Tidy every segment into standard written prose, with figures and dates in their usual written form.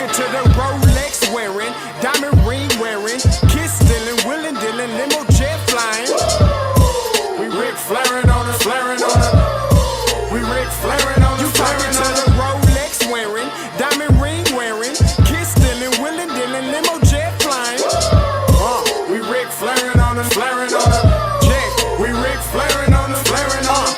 talking to the Rolex wearing, diamond ring wearing, kiss stealing, willing dealing, limo jet flying. We Ric Flairin' on us, flaring on us. We Ric Flairin' on us. You talking to the Rolex wearing, diamond ring wearing, kiss stealing, willing dealing, limo jet flying. We Ric Flairin' on us, flaring on us. Yeah, we Ric Flairin' on us, flaring on us.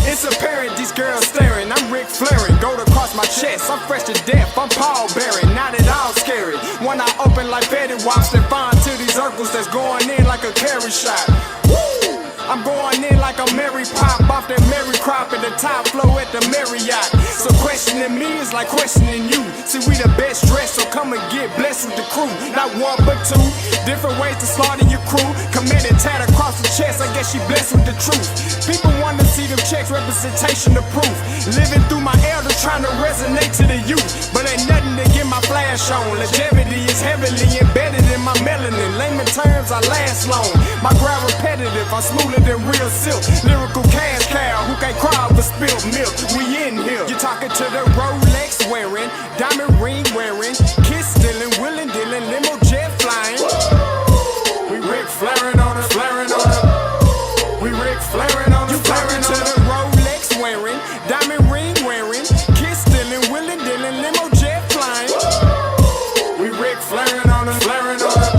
It's apparent these girls staring. I'm Ric Flairin', gold across my chest. I'm fresh to death. I'm Paul Bearing, not at all scary. One eye open like Betty Wops and fine to these circles that's going in like a carry shot. Woo! I'm going in like a Mary Pop off that Mary Crop at the top flow at the Marriott. So questioning me is like questioning you. See, we the best dressed, so come and get blessed with the crew. Not one but two, different ways to slaughter your crew. Committed tat across the chest, I guess she blessed with the truth. People want to see them checks, representation of proof. Living through my elders, trying to resonate to the youth. But ain't nothing to get my flash on. Longevity is heavily embedded in my melanin. Layman terms, I last long. My ground repetitive, I'm smoother than real silk. Lyrical cash cow who can't cry over spilled milk. We in here. You're talking to the Rolex wearing, diamond ring wearing, kiss stealing, willing dealing, limo jet flying. We Ric Flairin' on us, flaring on us. We Ric Flairin' on us. You talking to the Rolex wearing, diamond ring wearing, kiss stealing, willing dealing, limo jet flying. We Ric Flairin' on us, flaring on us.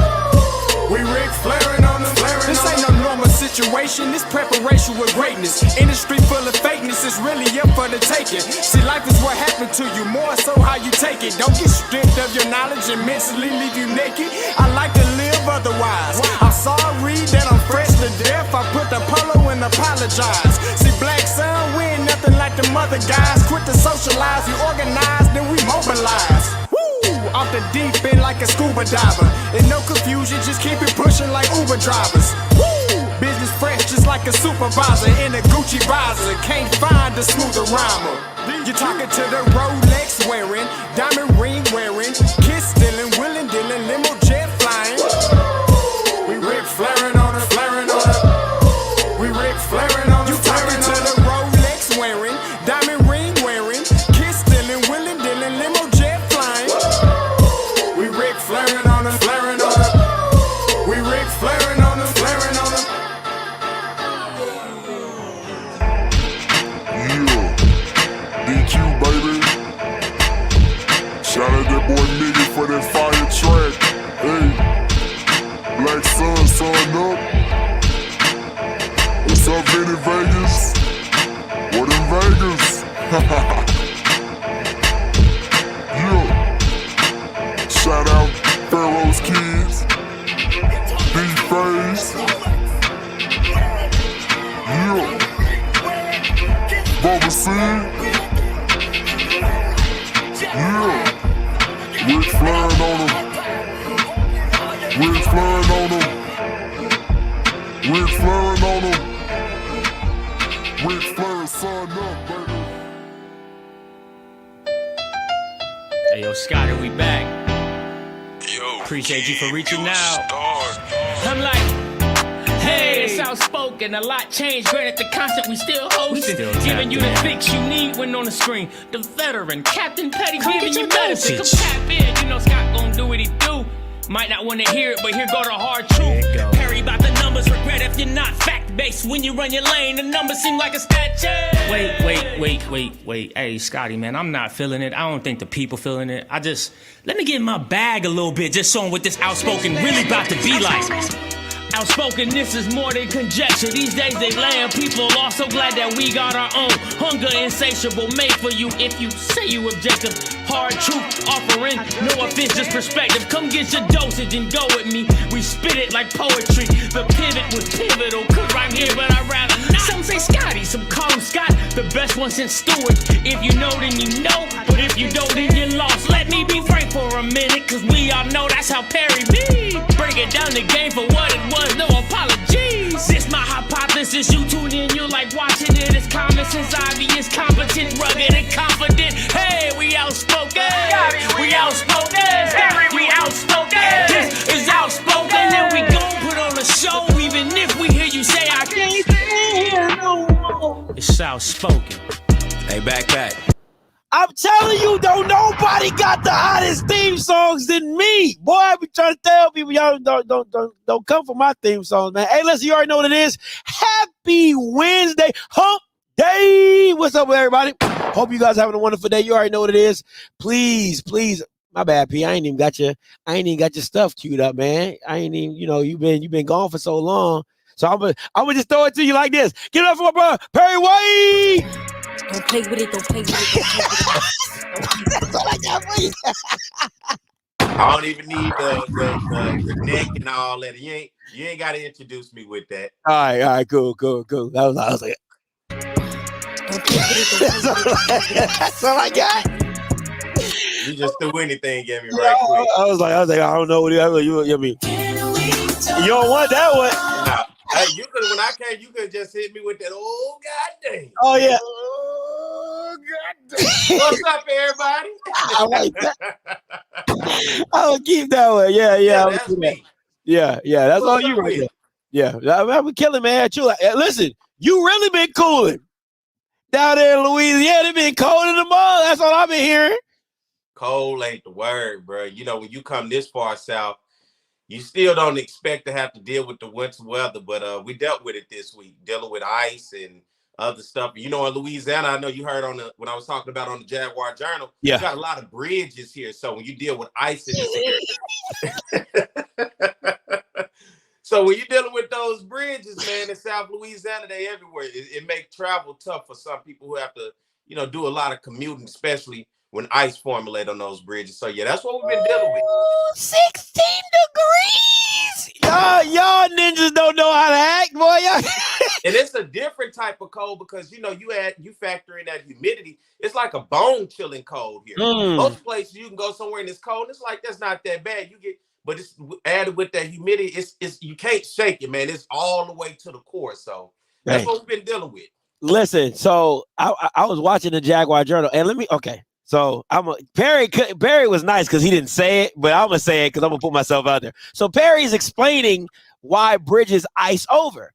We Ric Flairin' on us, flaring on us. This ain't no normal situation, this preparation with greatness. Industry full of fakeness, it's really up for the taking. See, life is what happened to you, more so how you take it. Don't get stripped of your knowledge and mentally leave you naked. I like to live otherwise. I'm sorry that I'm fresh to death. I put the polo and apologize. See, black son, we ain't nothing like the mother guys. Quit to socialize, we organize, then we mobilize. Off the deep end like a scuba diver. And no confusion, just keep it pushing like Uber drivers. Woo! Business fresh just like a supervisor in a Gucci visor. Can't find a smoother rhymer. You're talking to the Rolex wearing, diamond ring wearing, kiss stealing, willing dealing, limo jet flying. We Ric Flairin' on us, flaring on us. We Ric Flairin' on us. You talking to the Rolex wearing, diamond ring wearing, kiss stealing, willing dealing, limo jet flying. We Ric Flairin' on us, flaring on us. We Ric Flairin' on us, flaring on us. Yeah, DQ baby. Shout out that boy Nigga for that fire track. Hey, Black Sun, sun up. What's up, Vinny Vegas? What in Vegas? Yeah. Shout out Pharaoh's Kids, D-Phase, yeah, Bubba C, yeah, Ric Flairin' on them, Ric Flairin' on them, Ric Flairin' on them, Ric Flair, son up, baby. Hey, yo, Scotty, we back. Yo, Appreciate you for reaching you out. Star. I'm like, hey, it's Outspoken. A lot changed. Granted, the concept we still hosting. Giving you the fix you need when on the screen. The veteran, Captain Petty, giving you medicine. Come tap in. You know Scott gon' do what he do. Might not want to hear it, but here go the hard truth. Perry about the numbers, regret if you're not fact-based. When you run your lane, the numbers seem like a statue. Wait. Hey, Scotty, man, I'm not feeling it. I don't think the people feeling it. Let me get in my bag a little bit, just showing what this Outspoken really about to be like. Outspoken, this is more than conjecture. These days they laying people off, so glad that we got our own. Hunger insatiable, made for you if you say you objective. Hard truth offering, no offense, just perspective. Come get your dosage and go with me. We spit it like poetry. The pivot was pivotal, could rhyme here, but I'd rather not. Some say Scotty, some call him Scott, the best one since Stewart. If you know, then you know, but if you don't, then you're lost. Let me be frank for a minute, cause we all know that's how Perry be. Break it down the game for what it was, no apologies. This my hypothesis, you tune in, you like watching it. It's common sense, obvious, competent, rugged, and confident. Hey, we outspoken. We outspoken. We outspoken. This is Outspoken, and we gon' put on a show, even if we hear you say I can't stay here no more. It's Outspoken. Hey, back. I I'm telling you, don't nobody got the hottest theme songs than me. Boy, I be trying to tell people, y'all don't come for my theme songs, man. Hey, listen, you already know what it is. Happy Wednesday, hump day. What's up with everybody? Hope you guys having a wonderful day. You already know what it is. Please. My bad, P. I ain't even got your stuff queued up, man. I ain't even, you've been gone for so long. So I'm gonna just throw it to you like this. Get it up for my brother, Perry White. Don't play with it. Don't play with it. That's all I got for you. I don't even need the neck and all that. You ain't got to introduce me with that. All right, cool. I was like, that's all I got. You just threw anything at me right quick. I was like, I don't know what you mean. You don't want that one. Nah. Hey, when I came, you could just hit me with that. Oh goddamn. Oh yeah. Oh goddamn. What's up, everybody? I like that. I would keep that one. Yeah. That's me. Yeah. That's all you right there. Yeah, I'm killing, man. Listen, you really been cooling down there in Louisiana. It been cold in the mall. That's all I've been hearing. Cold ain't the word, bro. When you come this far south, you still don't expect to have to deal with the winter weather, but we dealt with it this week, dealing with ice and other stuff. In Louisiana, I know you heard when I was talking about on the Jaguar Journal, you got a lot of bridges here. So when you deal with ice in this area, so when you're dealing with those bridges, man, in South Louisiana, they everywhere. It makes travel tough for some people who have to, do a lot of commuting, especially when ice formulate on those bridges. So that's what we've been dealing with. 16 degrees. Y'all ninjas don't know how to act, boy. And it's a different type of cold because you factor in that humidity. It's like a bone chilling cold here. Most places you can go somewhere and it's cold. It's like that's not that bad. But it's added with that humidity. It's you can't shake it, man. It's all the way to the core. So that's what we've been dealing with. Listen, so I was watching the Jaguar Journal, and So Perry was nice because he didn't say it, but I'm gonna say it because I'm gonna put myself out there. So Perry's explaining why bridges ice over,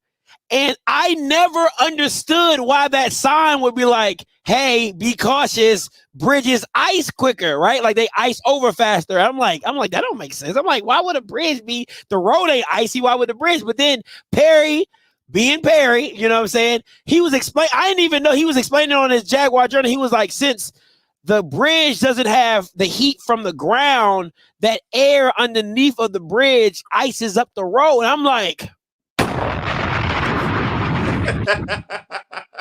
and I never understood why that sign would be like, "Hey, be cautious, bridges ice quicker," right? Like they ice over faster. I'm like, that don't make sense. I'm like, why would a bridge be? The road ain't icy. Why would the bridge? But then Perry. Being Perry, you know what I'm saying? He was explaining. I didn't even know he was explaining on his Jaguar Journal. He was like, since the bridge doesn't have the heat from the ground, that air underneath of the bridge ices up the road. And I'm like,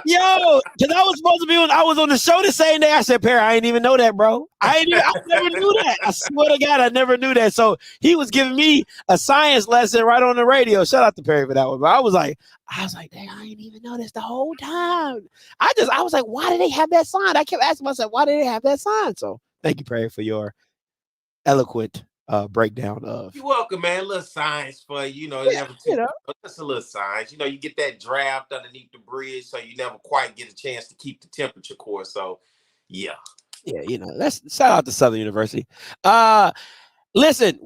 yo, because I was supposed to be I was on the show the same day. I said, Perry, I didn't even know that, bro. I never knew that. I swear to God, I never knew that. So he was giving me a science lesson right on the radio. Shout out to Perry for that one. But I was like, dang, I didn't even know this the whole time. I was like, why do they have that sign? I kept asking myself, why do they have that sign? So thank you, Perry, for your eloquent breakdown of. You're welcome, man. A little science for you. Just a little science. You get that draft underneath the bridge, so you never quite get a chance to keep the temperature core. So, yeah. Let's shout out to Southern University. Listen,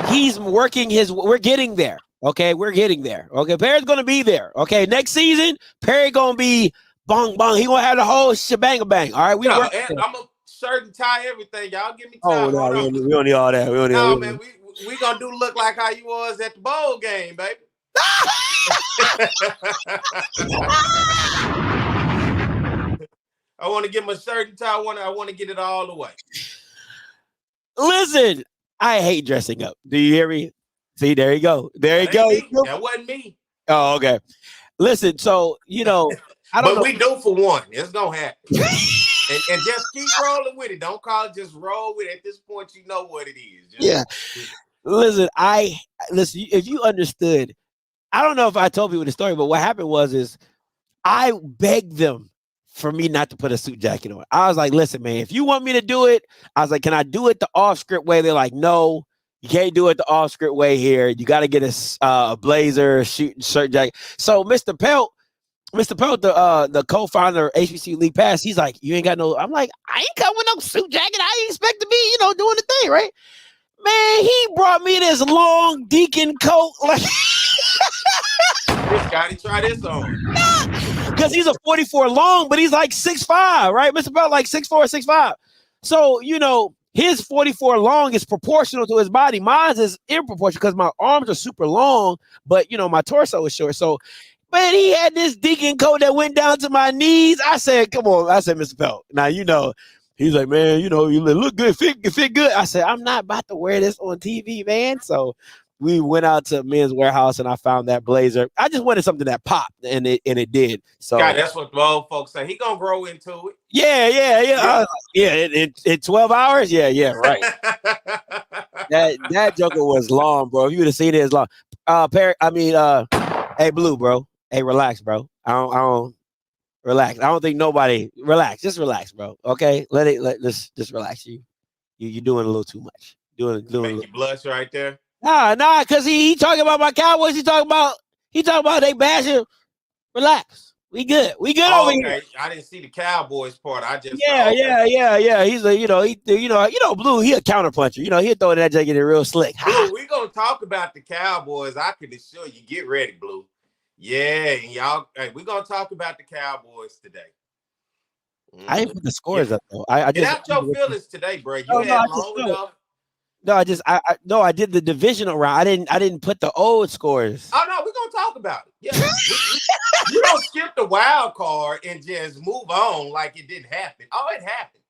he's working we're getting there. Okay, we're getting there. Okay, Perry's gonna be there. Okay, next season, Perry gonna be bong bong. He gonna have the whole shebang bang. All right, I'm a shirt and tie everything. Y'all give me time. Oh no, we don't need all that. Man, we gonna look like how you was at the bowl game, baby. I want to get my shirt and tie. I want to get it all the way. Listen, I hate dressing up. Do you hear me? See, there you go. There you go. That wasn't me. Oh, okay. Listen, so I don't know. But we do for one. It's gonna happen. and just keep rolling with it. Don't call it. Just roll with it. At this point, you know what it is. Listen, if you understood, I don't know if I told people the story, but what happened was I begged them for me not to put a suit jacket on. I was like, listen, man, if you want me to do it, I was like, can I do it the Offscript way? They're like, no, you can't do it the Offscript way here. You got to get a blazer, shirt jacket. So Mr. Pelt, the co-founder of Hbcu League Pass, he's like, you ain't got no. I'm like, I ain't coming with no suit jacket. I ain't expect to be, doing the thing, right? Man, he brought me this long deacon coat. Like, Scotty, try this on. because he's a 44 long, but he's like 6'5", right? Mr. Belt like 6'4", 6'5". So, you know, his 44 long is proportional to his body. Mine is in proportion because my arms are super long, but, you know, my torso is short. So, man, he had this deacon coat that went down to my knees. I said, come on. I said, Mr. Belt, now, you know, he's like, man, you know, you look good, fit good. I said, I'm not about to wear this on TV, man. So we went out to Men's Warehouse and I found that blazer. I just wanted something that popped, and it did. So God, that's what the old folks say. He gonna grow into it. Yeah. In 12 hours. Yeah, right. that joker was long, bro. If you would have seen it, it's long. Perry, hey, Blue, bro. Hey, relax, bro. I don't relax. I don't think nobody relax. Just relax, bro. Okay, let's just relax. You're doing a little too much. Doing Make you blush right there. Nah, because he talking about my Cowboys. He talking about they bashing. Relax. We good over here. I didn't see the Cowboys part. I just Yeah. He's a Blue. He a counterpuncher. You know, he'll throw that jacket in real slick. Blue, we gonna talk about the Cowboys. I can assure you. Get ready, Blue. Yeah, and y'all. Hey, we're gonna talk about the Cowboys today. I didn't put the scores up though. Get out your feelings today, bro. You had long enough. No, I did the divisional round. I didn't put the old scores. Oh no, we're gonna talk about it. Yeah, you don't skip the wild card and just move on like it didn't happen. Oh, it happened.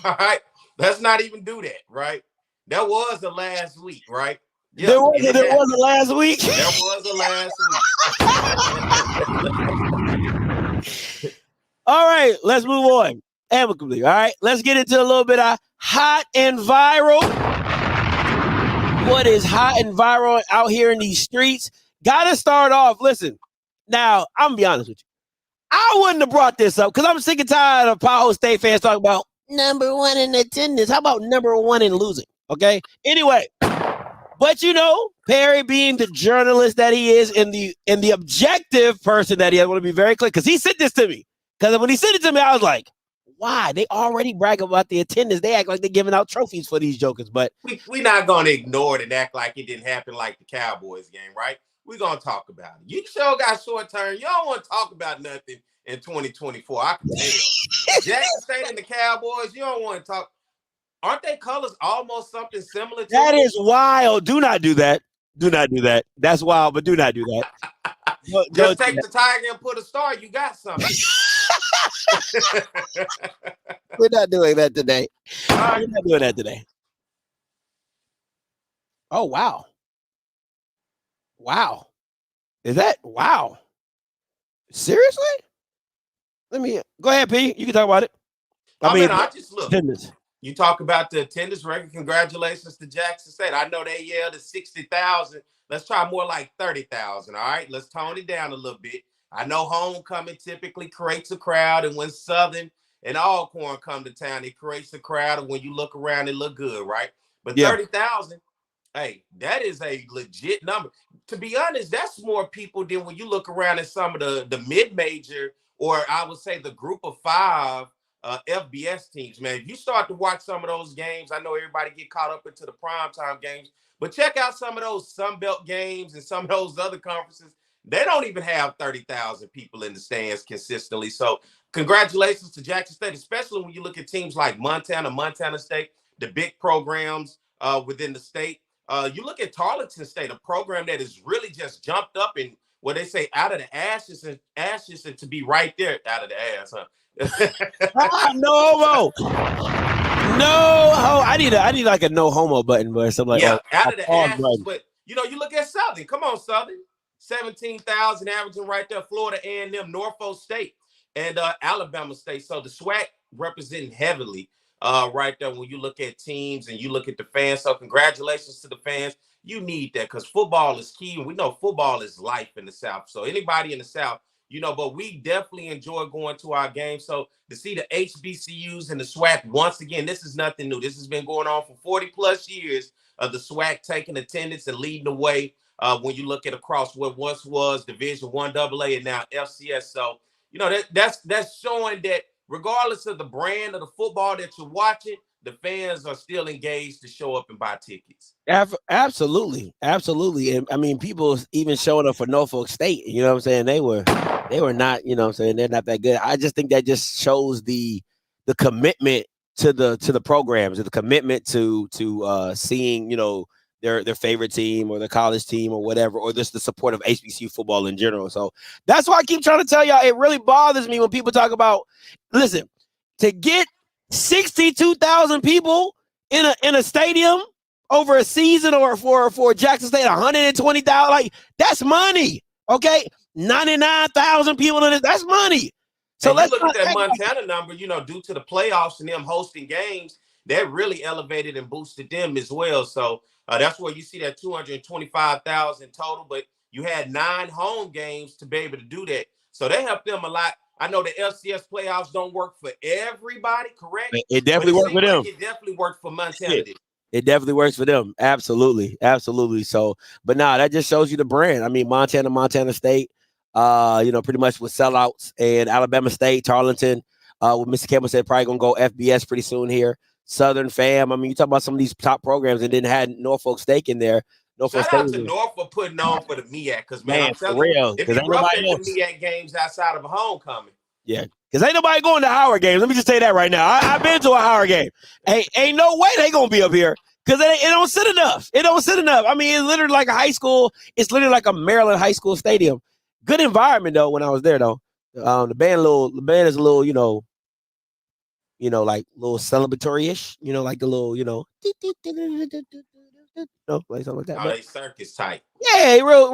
All right, let's not even do that. Right? That was the last week, right? Yeah, there was a last week. There was a last week. All right, let's move on amicably. All right, let's get into a little bit of hot and viral. What is hot and viral out here in these streets? Gotta start off. Listen, now I'm gonna be honest with you. I wouldn't have brought this up because I'm sick and tired of Powell State fans talking about number one in attendance. How about number one in losing? Okay. Anyway, but you know, Perry being the journalist that he is and the objective person that he is, I want to be very clear because he sent this to me. Because when he sent it to me, I was like, why? They already brag about the attendance. They act like they're giving out trophies for these jokers. But we're not going to ignore it and act like it didn't happen like the Cowboys game, right? We're going to talk about it. You sure got short term. You don't want to talk about nothing in 2024. I can tell. Jackson State and the Cowboys, you don't want to talk. Aren't they colors almost something similar to that? Is wild. Do not do that. Do not do that. That's wild, but do not do that. Just take the tiger and put a star. You got something. We're not doing that today. We're not doing that today. Oh, wow. Wow. Is that wow? Seriously? Let me go ahead, P. You can talk about it. I just look. Attendance. You talk about the attendance record. Congratulations to Jackson State. I know they yelled at 60,000. Let's try more like 30,000. All right, let's tone it down a little bit. I know homecoming typically creates a crowd, and when Southern and Alcorn come to town, it creates a crowd. And when you look around, it look good, right? But 30,000, hey, that is a legit number. To be honest, that's more people than when you look around at some of the mid-major, or I would say the group of 5 FBS teams, man. If you start to watch some of those games, I know everybody get caught up into the primetime games, but check out some of those Sun Belt games and some of those other conferences. They don't even have 30,000 people in the stands consistently. So congratulations to Jackson State, especially when you look at teams like Montana State, the big programs within the state. You look at Tarleton State, a program that has really just jumped up and what they say out of the ashes and to be right there out of the ass, huh? No homo. No homo. I need like a no homo button or something like that. Out of the ashes. But you know, you look at Southern. Come on, Southern. 17,000 averaging right there. Florida A&M, Norfolk State, and Alabama State. So the SWAC representing heavily right there when you look at teams and you look at the fans. So congratulations to the fans. You need that because football is key, and we know football is life in the South. So anybody in the South, you know, but we definitely enjoy going to our games. So to see the HBCUs and the SWAC once again, this is nothing new. This has been going on for 40 plus years of the SWAC taking attendance and leading the way when you look at across what once was Division I AA and now FCS. So, you know, that's showing that regardless of the brand of the football that you're watching, the fans are still engaged to show up and buy tickets. Absolutely. And I mean, people even showing up for Norfolk State. You know what I'm saying? They were They were not, you know what I'm saying? They're not that good. I just think that just shows the commitment to the programs, the commitment to seeing, you know, their favorite team or their college team or whatever, or just the support of HBCU football in general. So that's why I keep trying to tell y'all, it really bothers me when people talk about, listen, to get 62,000 people in a stadium over a season, or for Jackson State 120,000, like, that's money. Okay, 99,000 people in it, that's money. So and you let's look not at that act Montana number, you know, due to the playoffs and them hosting games, that really elevated and boosted them as well. So that's where you see that 225,000 total, but you had 9 home games to be able to do that. So they helped them a lot. I know the FCS playoffs don't work for everybody, correct? it But definitely it worked for seems them. like it definitely worked for Montana. It definitely works for them. Absolutely. Absolutely. So, but nah, that just shows you the brand. I mean, Montana State, you know, pretty much with sellouts, and Alabama State, Tarleton, what Mr. Campbell said, probably gonna go FBS pretty soon here. Southern Fam. I mean, you talk about some of these top programs, and then had Norfolk State in there. Norfolk Shout State out to North for putting on for the MEAC, because, man, I'm for telling you, real, it'd because be ain't rough nobody at the else. MEAC games outside of a homecoming. Yeah, because ain't nobody going to Howard games. Let me just tell you that right now. I've been to a Howard game. Ain't no way they gonna be up here, because it don't sit enough. It don't sit enough. I mean, it's literally like a high school. It's literally like a Maryland high school stadium. Good environment though. When I was there though, the band is a little, like a little celebratory-ish. You know, like the little, like something like that. Oh, But they circus type. yeah, real,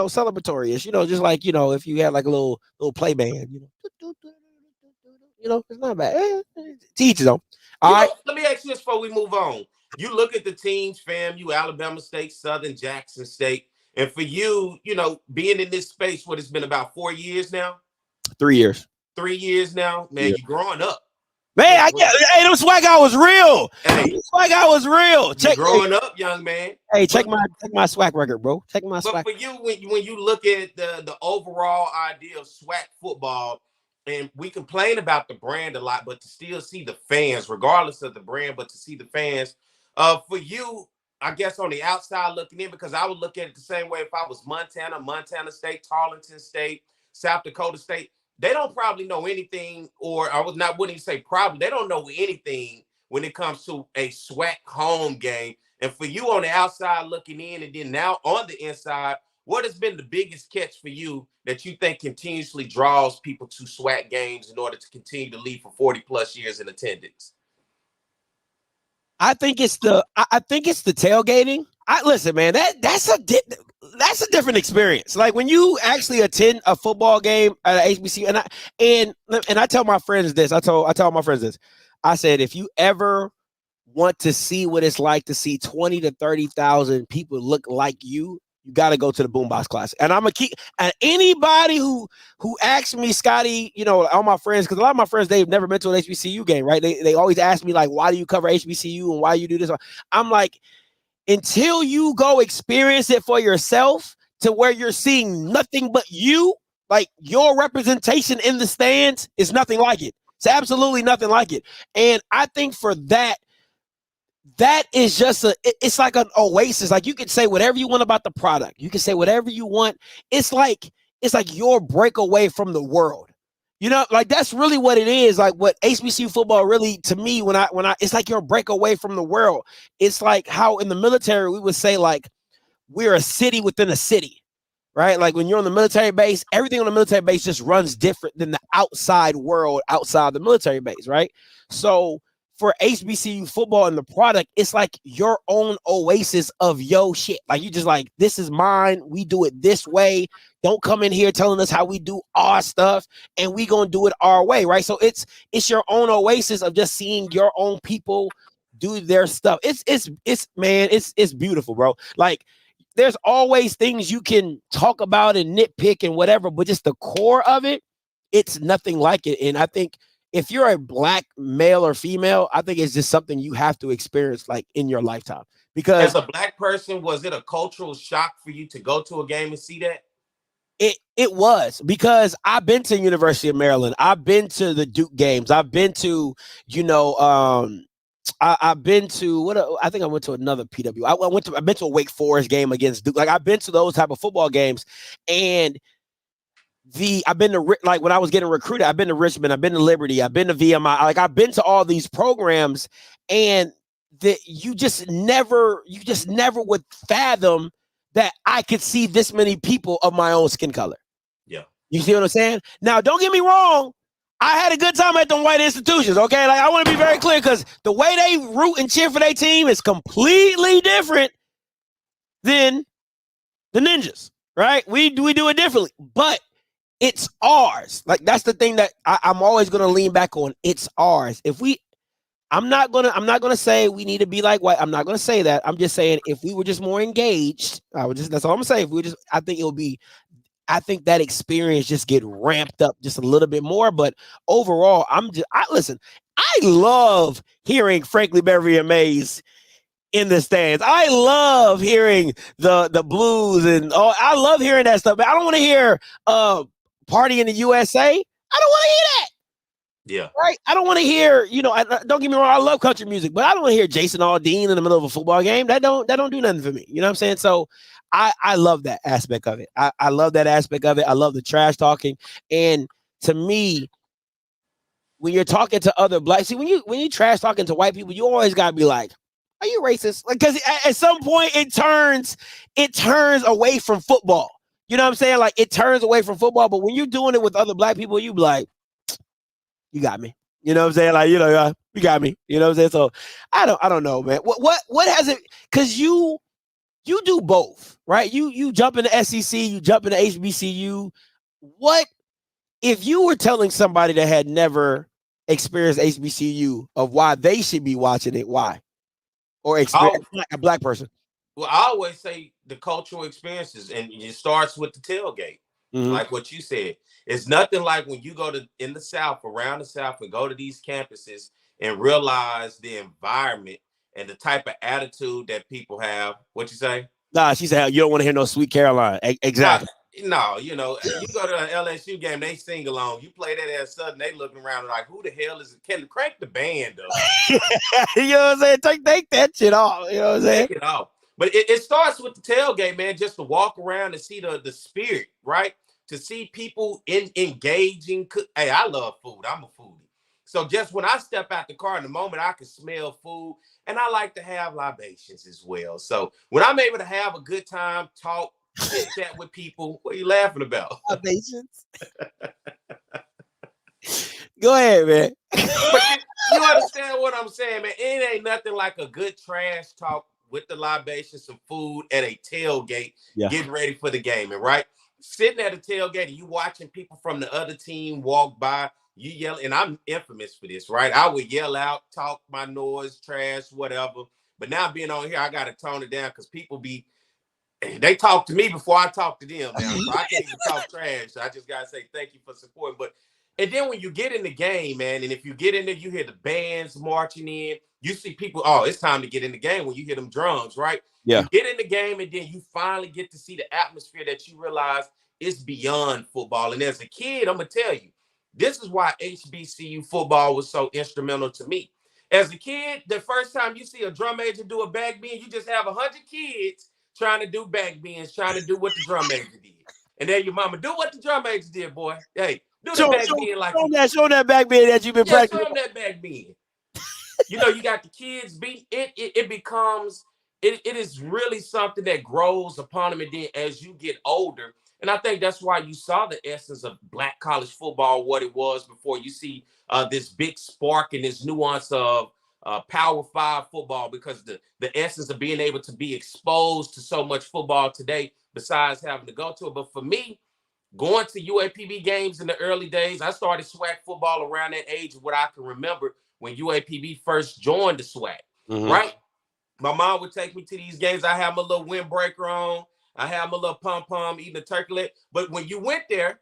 celebratory-ish. You know, just like, if you had like a little play band, it's not bad. Teach them. All right. Let me ask you this before we move on. You look at the teams, fam, you Alabama State, Southern, Jackson State, and for you, being in this space, what it's been about 4 years now? 3 years. 3 years now, man, you're growing up. Man, hey, them swag guy was real. Hey, swag guy was real. You're growing up, young man. Hey, check my swag record, bro. Check my swag. But for you, when you look at the overall idea of swag football, and we complain about the brand a lot, but to still see the fans, regardless of the brand, but to see the fans, for you, I guess on the outside looking in, because I would look at it the same way if I was Montana State, Tarleton State, South Dakota State. They don't probably know anything, or I wouldn't say probably, they don't know anything when it comes to a SWAC home game. And for you on the outside looking in, and then now on the inside, what has been the biggest catch for you that you think continuously draws people to SWAC games in order to continue to lead for 40 plus years in attendance? I think it's the tailgating. Listen, man, that's a different experience. Like when you actually attend a football game at HBCU, and I tell my friends this. I tell my friends this. I said, if you ever want to see what it's like to see 20 to 30,000 people look like you got to go to the Boombox Classic. And I'm gonna keep, and anybody who asks me, Scotty, all my friends, because a lot of my friends, they've never been to an HBCU game, right? They always ask me, like, why do you cover HBCU and why you do this? I'm like, until you go experience it for yourself, to where you're seeing nothing but you, like your representation in the stands, is nothing like it. It's absolutely nothing like it. And I think for that is just it's like an oasis. Like you can say whatever you want about the product. You can say whatever you want. It's like your breakaway from the world. Like that's really what it is. Like what HBCU football really, to me, when I it's like your breakaway from the world. It's like how in the military we would say, like, we're a city within a city, right? Like when you're on the military base, everything on the military base just runs different than the outside world outside the military base, right? So for HBCU football and the product, it's like your own oasis of yo shit. Like you just like, this is mine. We do it this way. Don't come in here telling us how we do our stuff, and we gonna do it our way, right? So it's your own oasis of just seeing your own people do their stuff. It's beautiful, bro. Like there's always things you can talk about and nitpick and whatever, but just the core of it, it's nothing like it. And I think if you're a Black male or female, I think it's just something you have to experience, like, in your lifetime. Because as a Black person, was it a cultural shock for you to go to a game and see that? It was, because I've been to University of Maryland. I've been to the Duke games. I've been to, I've been to I think I went to another PW. I've been to a Wake Forest game against Duke. Like I've been to those type of football games, and I've been to, like, when I was getting recruited, I've been to Richmond, I've been to Liberty, I've been to VMI, like I've been to all these programs, and that you just never would fathom that I could see this many people of my own skin color. Yeah. You see what I'm saying? Now, don't get me wrong. I had a good time at them white institutions, okay? Like, I want to be very clear, because the way they root and cheer for their team is completely different than the Ninjas, right? We do it differently, but it's ours. Like, that's the thing that I'm always going to lean back on. It's ours. I'm not gonna say we need to be like white. I'm not gonna say that. I'm just saying if we were just more engaged, that's all I'm saying. If we just, I think that experience just get ramped up just a little bit more. But overall, listen. I love hearing Frankly Beverly and Mays in the stands. I love hearing the blues and I love hearing that stuff. But I don't want to hear Party in the USA. I don't want to hear that. Yeah. Right. I don't want to hear, don't get me wrong, I love country music, but I don't want to hear Jason Aldean in the middle of a football game. That don't do nothing for me. You know what I'm saying? So I love that aspect of it. I love that aspect of it. I love the trash talking. And to me, when you're talking to other blacks, see, when you trash talking to white people, you always gotta be like, are you racist? Like, because at some point it turns away from football. You know what I'm saying? Like, it turns away from football. But when you're doing it with other black people, you be like, you got me. You know what I'm saying? Like, you got me. You know what I'm saying? So I don't know, man. What has it? Because you do both, right? You jump into SEC, you jump into HBCU. What if you were telling somebody that had never experienced HBCU of why they should be watching it? Why? Or experience a black person? Well, I always say the cultural experiences, and it starts with the tailgate. Mm-hmm. Like what you said, it's nothing like when you go in the South, around the South, and go to these campuses and realize the environment and the type of attitude that people have. What you say? Nah, she said you don't want to hear no Sweet Caroline. Exactly. No, you go to an LSU game, they sing along. You play that at Southern, they looking around like, who the hell is it? Can crank the band up? You know what I'm saying? Take that shit off. You know what I'm saying? Take it off. But it starts with the tailgate, man, just to walk around and see the spirit, right? To see people engaging. Hey, I love food. I'm a foodie. So just when I step out the car in the moment, I can smell food. And I like to have libations as well. So when I'm able to have a good time, talk, chit chat with people, what are you laughing about? Libations. Go ahead, man. But you understand what I'm saying, man? It ain't nothing like a good trash talk with the libations, some food at a tailgate, getting ready for the game. And right, sitting at a tailgate and you watching people from the other team walk by, you yell, and I'm infamous for this, right? I would yell out, talk my noise, trash, whatever. But now being on here, I got to tone it down because people they talk to me before I talk to them now. So I can't even talk trash. So I just got to say thank you for supporting. But and then when you get in the game, man, and if you get in there, you hear the bands marching in. You see people, it's time to get in the game when you hear them drums, right? Yeah. You get in the game, and then you finally get to see the atmosphere that you realize is beyond football. And as a kid, I'm going to tell you, this is why HBCU football was so instrumental to me. As a kid, the first time you see a drum major do a back bend, you just have 100 kids trying to do back bends, trying to do what the drum major did. And then your mama, do what the drum major did, boy. Hey, do the back bend like show that back bend that you've been practicing. Show them that back bend. You got the kids beat it. It becomes it is really something that grows upon them, and then as you get older, and I think that's why you saw the essence of black college football, what it was before. You see this big spark and this nuance of Power 5 football, because the essence of being able to be exposed to so much football today, besides having to go to it. But for me, going to UAPB games in the early days, I started SWAC football around that age of what I can remember when UAPB first joined the SWAC, right? My mom would take me to these games. I had my little windbreaker on. I had my little pom-pom eating a turkey leg. But when you went there,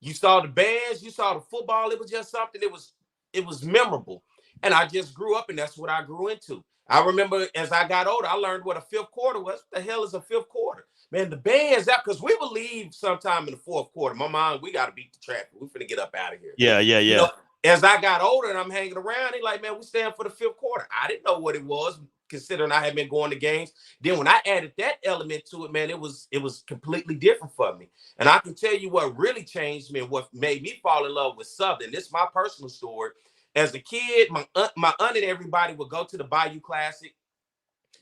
you saw the bands, you saw the football. It was just something, it was memorable. And I just grew up, and that's what I grew into. I remember as I got older, I learned what a fifth quarter was. What the hell is a fifth quarter? Man, the band's out, because we would leave sometime in the fourth quarter. My mom, we got to beat the traffic. We're finna get up out of here. Yeah. As I got older and I'm hanging around, they like, man, we stand for the fifth quarter. I didn't know what it was considering I had been going to games. Then when I added that element to it, man, it was completely different for me. And I can tell you what really changed me and what made me fall in love with Southern. This is my personal story. As a kid, my aunt and everybody would go to the Bayou Classic.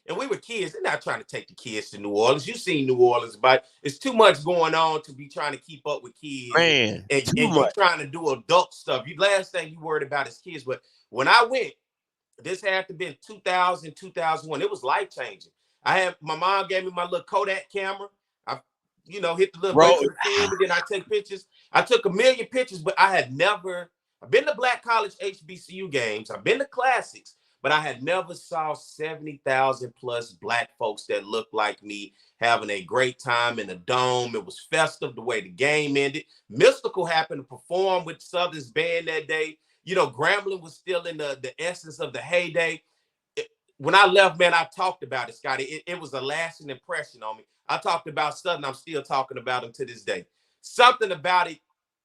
And we were kids. They're not trying to take the kids to New Orleans. You've seen New Orleans, but it's too much going on to be trying to keep up with kids. Man, and you're trying to do adult stuff. Last thing you worried about is kids. But when I went, this had to have been 2000, 2001. It was life-changing. My mom gave me my little Kodak camera. I, hit the little button and then I take pictures. I took a million pictures, but I've been to Black College HBCU games. I've been to classics. But I had never saw 70,000 plus Black folks that looked like me having a great time in the dome. It was festive the way the game ended. Mystical happened to perform with Southern's band that day. Grambling was still in the essence of the heyday. When I left, man, I talked about it, Scotty. It was a lasting impression on me. I talked about Southern. I'm still talking about him to this day. Something about it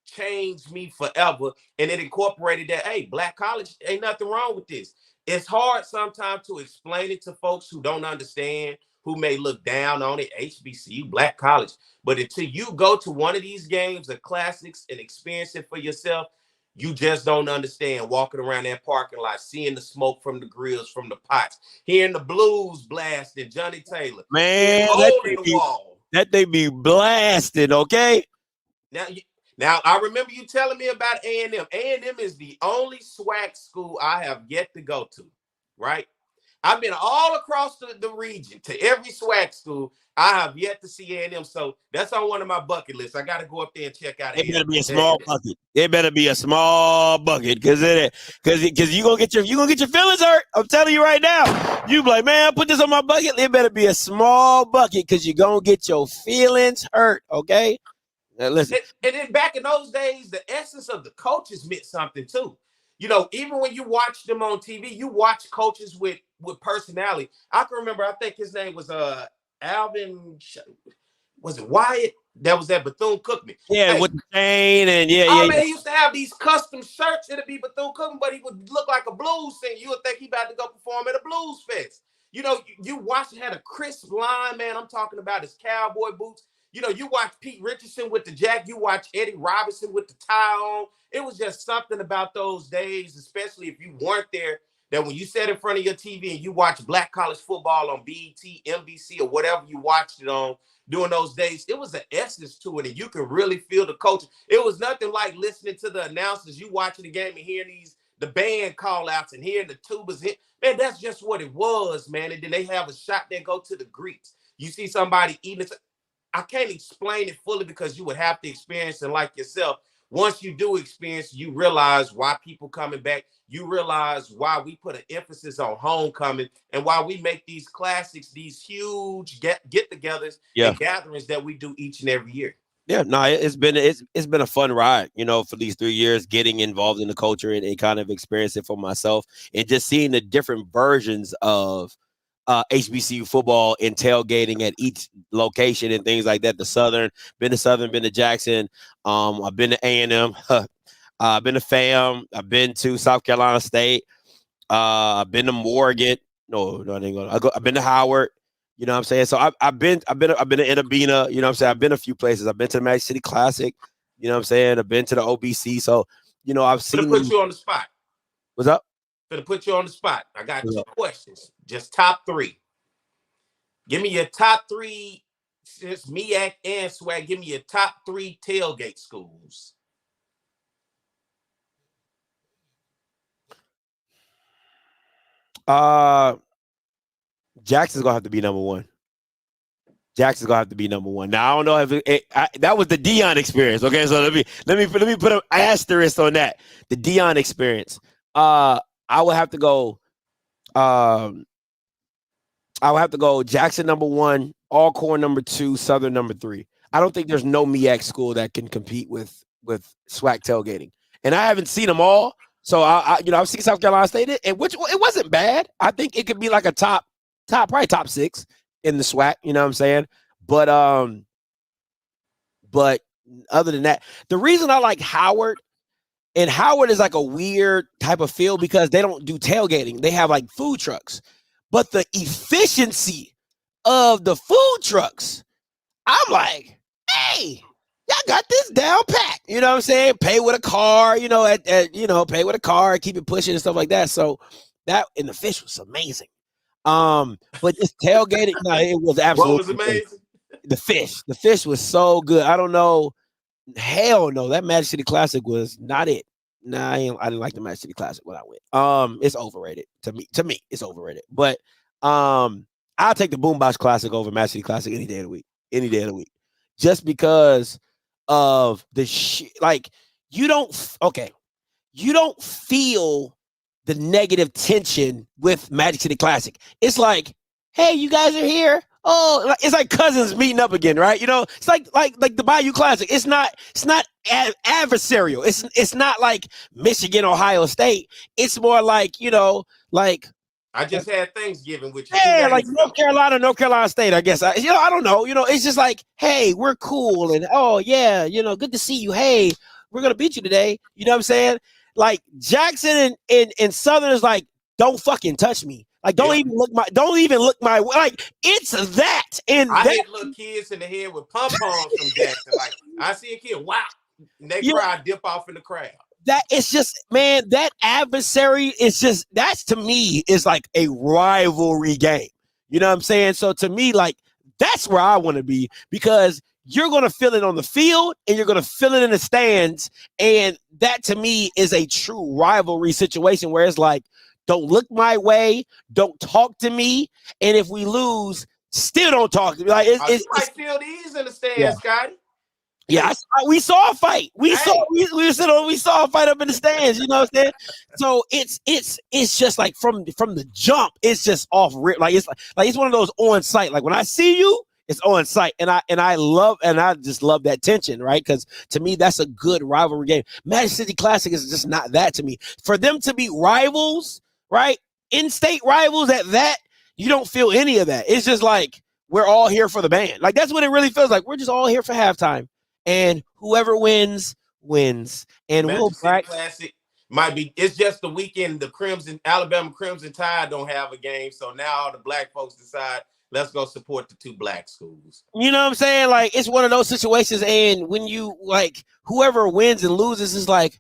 changed me forever. And it incorporated that, hey, Black College, ain't nothing wrong with this. It's hard sometimes to explain it to folks who don't understand, who may look down on it, HBCU, Black College. But until you go to one of these games, the classics, and experience it for yourself, you just don't understand walking around that parking lot, seeing the smoke from the grills, from the pots, hearing the blues blasting, Johnny Taylor. Man, that they be blasting, okay? Now, I remember you telling me about A&M. A&M is the only SWAC school I have yet to go to, right? I've been all across the region to every SWAC school. I have yet to see A&M, so that's on one of my bucket lists. I got to go up there and check out A&M. It better be a small bucket. It better be a small bucket because you're gonna get your feelings hurt. I'm telling you right now. You be like, man, put this on my bucket. It better be a small bucket because you're gonna get your feelings hurt, okay? Now, listen. And then back in those days, the essence of the coaches meant something too. Even when you watch them on TV, you watch coaches with personality. I can remember, I think his name was Alvin, was it Wyatt? That was at Bethune-Cookman. Yeah, with the chain and yeah. Man, he used to have these custom shirts. It'd be Bethune-Cookman, but he would look like a blues singer. You would think he about to go perform at a blues fest. You watch it, had a crisp line, man. I'm talking about his cowboy boots. You watch Pete Richardson with the jack. You watch Eddie Robinson with the tie on. It was just something about those days, especially if you weren't there, that when you sat in front of your TV and you watched Black College football on BET, NBC, or whatever you watched it on during those days, it was an essence to it, and you could really feel the culture. It was nothing like listening to the announcers. You watching the game and hearing the band call outs and hearing the tubas hit. Man, that's just what it was, man. And then they have a shot that go to the Greeks. You see somebody eating it. I can't explain it fully because you would have to experience it like yourself. Once you do experience, you realize why people coming back. You realize why we put an emphasis on homecoming and why we make these classics, these huge get-togethers and gatherings that we do each and every year. Yeah, no, it's been a fun ride, for these 3 years, getting involved in the culture and kind of experience it for myself and just seeing the different versions of HBCU football and tailgating at each location and things like that. Been to Jackson. I've been to A&M. I've been to FAM. I've been to South Carolina State. I've been to Morgan. No, I didn't go. I've been to Howard. You know what I'm saying? So I've been to Inabina. You know what I'm saying? I've been a few places. I've been to the Magic City Classic. You know what I'm saying? I've been to the OBC. So I've seen. Put you on the spot. What's up? Gonna put you on the spot. I got 2 questions. Just top 3. Give me your top 3. Since MEAC and SWAC, give me your top 3 tailgate schools. Jackson's gonna have to be number 1. Jackson's gonna have to be number 1. Now I don't know if that was the Dion experience. Okay, so let me put an asterisk on that. The Dion experience. I would have to go. I would have to go Jackson number 1, Alcorn number 2, Southern number 3. I don't think there's no MEAC school that can compete with SWAC tailgating, and I haven't seen them all. So I've seen South Carolina State, and which it wasn't bad. I think it could be like a probably top 6 in the SWAC. You know what I'm saying? But other than that, the reason I like Howard. And Howard is like a weird type of feel because they don't do tailgating. They have like food trucks. but the efficiency of the food trucks, I'm like, hey, y'all got this down pat. You know what I'm saying? Pay with a car, you know, pay with a car, keep it pushing and stuff like that. So that, and the fish was amazing. But just tailgating, no, it was absolutely What was amazing? The fish was so good. I don't know. Hell no, that Magic City Classic was not it. Nah, I didn't like the Magic City Classic when I went. It's overrated to me. To me, it's overrated. But I'll take the Boombox Classic over Magic City Classic any day of the week. Any day of the week. Just because of the like you don't feel the negative tension with Magic City Classic. It's like, hey, you guys are here. Oh, it's like cousins meeting up again, right? You know, it's like the Bayou Classic. It's not adversarial. It's not like Michigan, Ohio State. It's more like, you know, like I just had Thanksgiving with you. yeah, like North Carolina State, I guess. I don't know. You know, it's just like, hey, we're cool, and oh yeah, you know, good to see you. Hey, we're gonna beat you today. You know what I'm saying? Like Jackson and Southern is like, don't fucking touch me. Like, don't even look my way. Like, it's that. And I hit little kids in the head with pom-poms from Jackson. Like, I see a kid, wow, and they cry, dip off in the crowd. That it's just, man, that adversary is just, that's to me is like a rivalry game. You know what I'm saying? So to me, like, that's where I want to be, because you're going to feel it on the field and you're going to feel it in the stands. And that to me is a true rivalry situation where it's like, don't look my way, don't talk to me, and if we lose, still don't talk to me. Like it's feel these in the stands, Scotty. Yeah, we saw a fight. We saw a fight up in the stands. You know what I'm saying? So it's just like from the jump, it's just off rip. Like it's one of those on site. Like when I see you, it's on site, and I just love that tension, right? Because to me, that's a good rivalry game. Magic City Classic is just not that to me. For them to be rivals, right? In-state rivals at that, you don't feel any of that. It's just like we're all here for the band. Like that's what it really feels like. We're just all here for halftime. And whoever wins. And Magic City Classic might be, it's just the weekend. The Alabama Crimson Tide don't have a game. So now all the black folks decide, let's go support the two black schools. You know what I'm saying? Like, it's one of those situations. And when you, like, whoever wins and loses is like,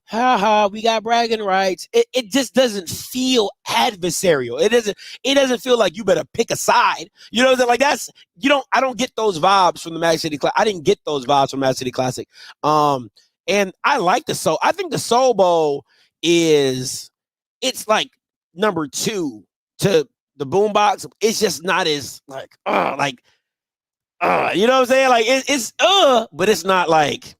we got bragging rights. It just doesn't feel adversarial. It doesn't feel like you better pick a side. You know what I'm saying? Like, I don't get those vibes from the Magic City Classic. I didn't get those vibes from Magic City Classic. And I like I think the Soul Bowl it's like number 2 to the Boombox. It's just not as you know what I'm saying? Like it's but it's not like.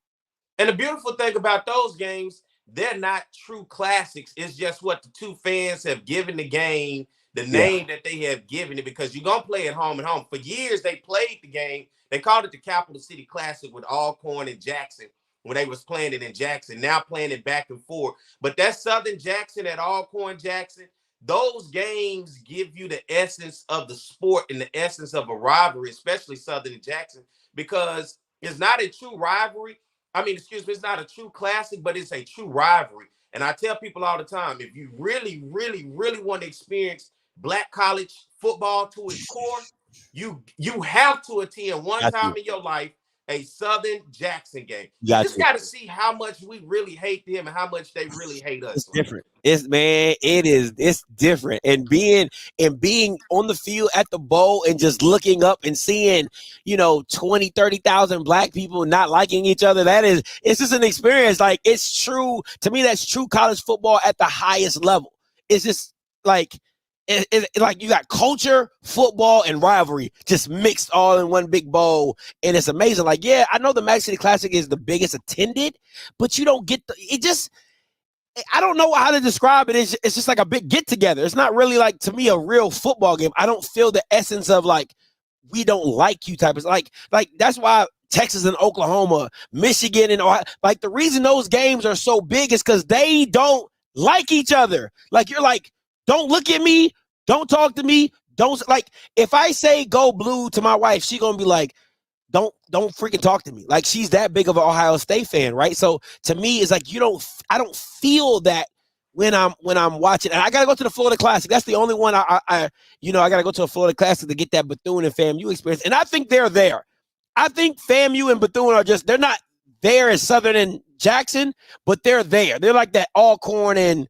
And the beautiful thing about those games, they're not true classics. It's just what the two fans have given the game, the name that they have given it, because you're gonna play it home and home. For years, they played the game. They called it the Capital City Classic with Alcorn and Jackson when they was playing it in Jackson. Now playing it back and forth. But that Southern Jackson at Alcorn Jackson, those games give you the essence of the sport and the essence of a rivalry, especially Southern and Jackson, because it's not a true rivalry. It's not a true classic, but it's a true rivalry. And I tell people all the time, if you really, really, really want to experience black college football to its core, you have to attend one time in your life a Southern Jackson game. You just got to see how much we really hate them and how much they really hate us. It's different. It's different. And being on the field at the bowl and just looking up and seeing, 20, 30,000 black people not liking each other. It's just an experience. Like, it's true. To me, that's true college football at the highest level. It's just like, it's like you got culture, football, and rivalry just mixed all in one big bowl, and it's amazing. Like, yeah, I know the Magic City Classic is the biggest attended, but you don't get I don't know how to describe it. It's just like a big get together. It's not really, like, to me, a real football game. I don't feel the essence of, like, we don't like you type of, like that's why Texas and Oklahoma, Michigan and Ohio, like, the reason those games are so big is because they don't like each other. Like, you're like, don't look at me. Don't talk to me. Don't, like, if I say go blue to my wife, she gonna be like, don't freaking talk to me. Like, she's that big of an Ohio State fan, right? So to me, it's like I don't feel that when I'm watching. And I gotta go to the Florida Classic. That's the only one I gotta go to a Florida Classic to get that Bethune and FAMU experience. And I think they're there. I think FAMU and Bethune they're not there as Southern and Jackson, but they're there. They're like that Alcorn and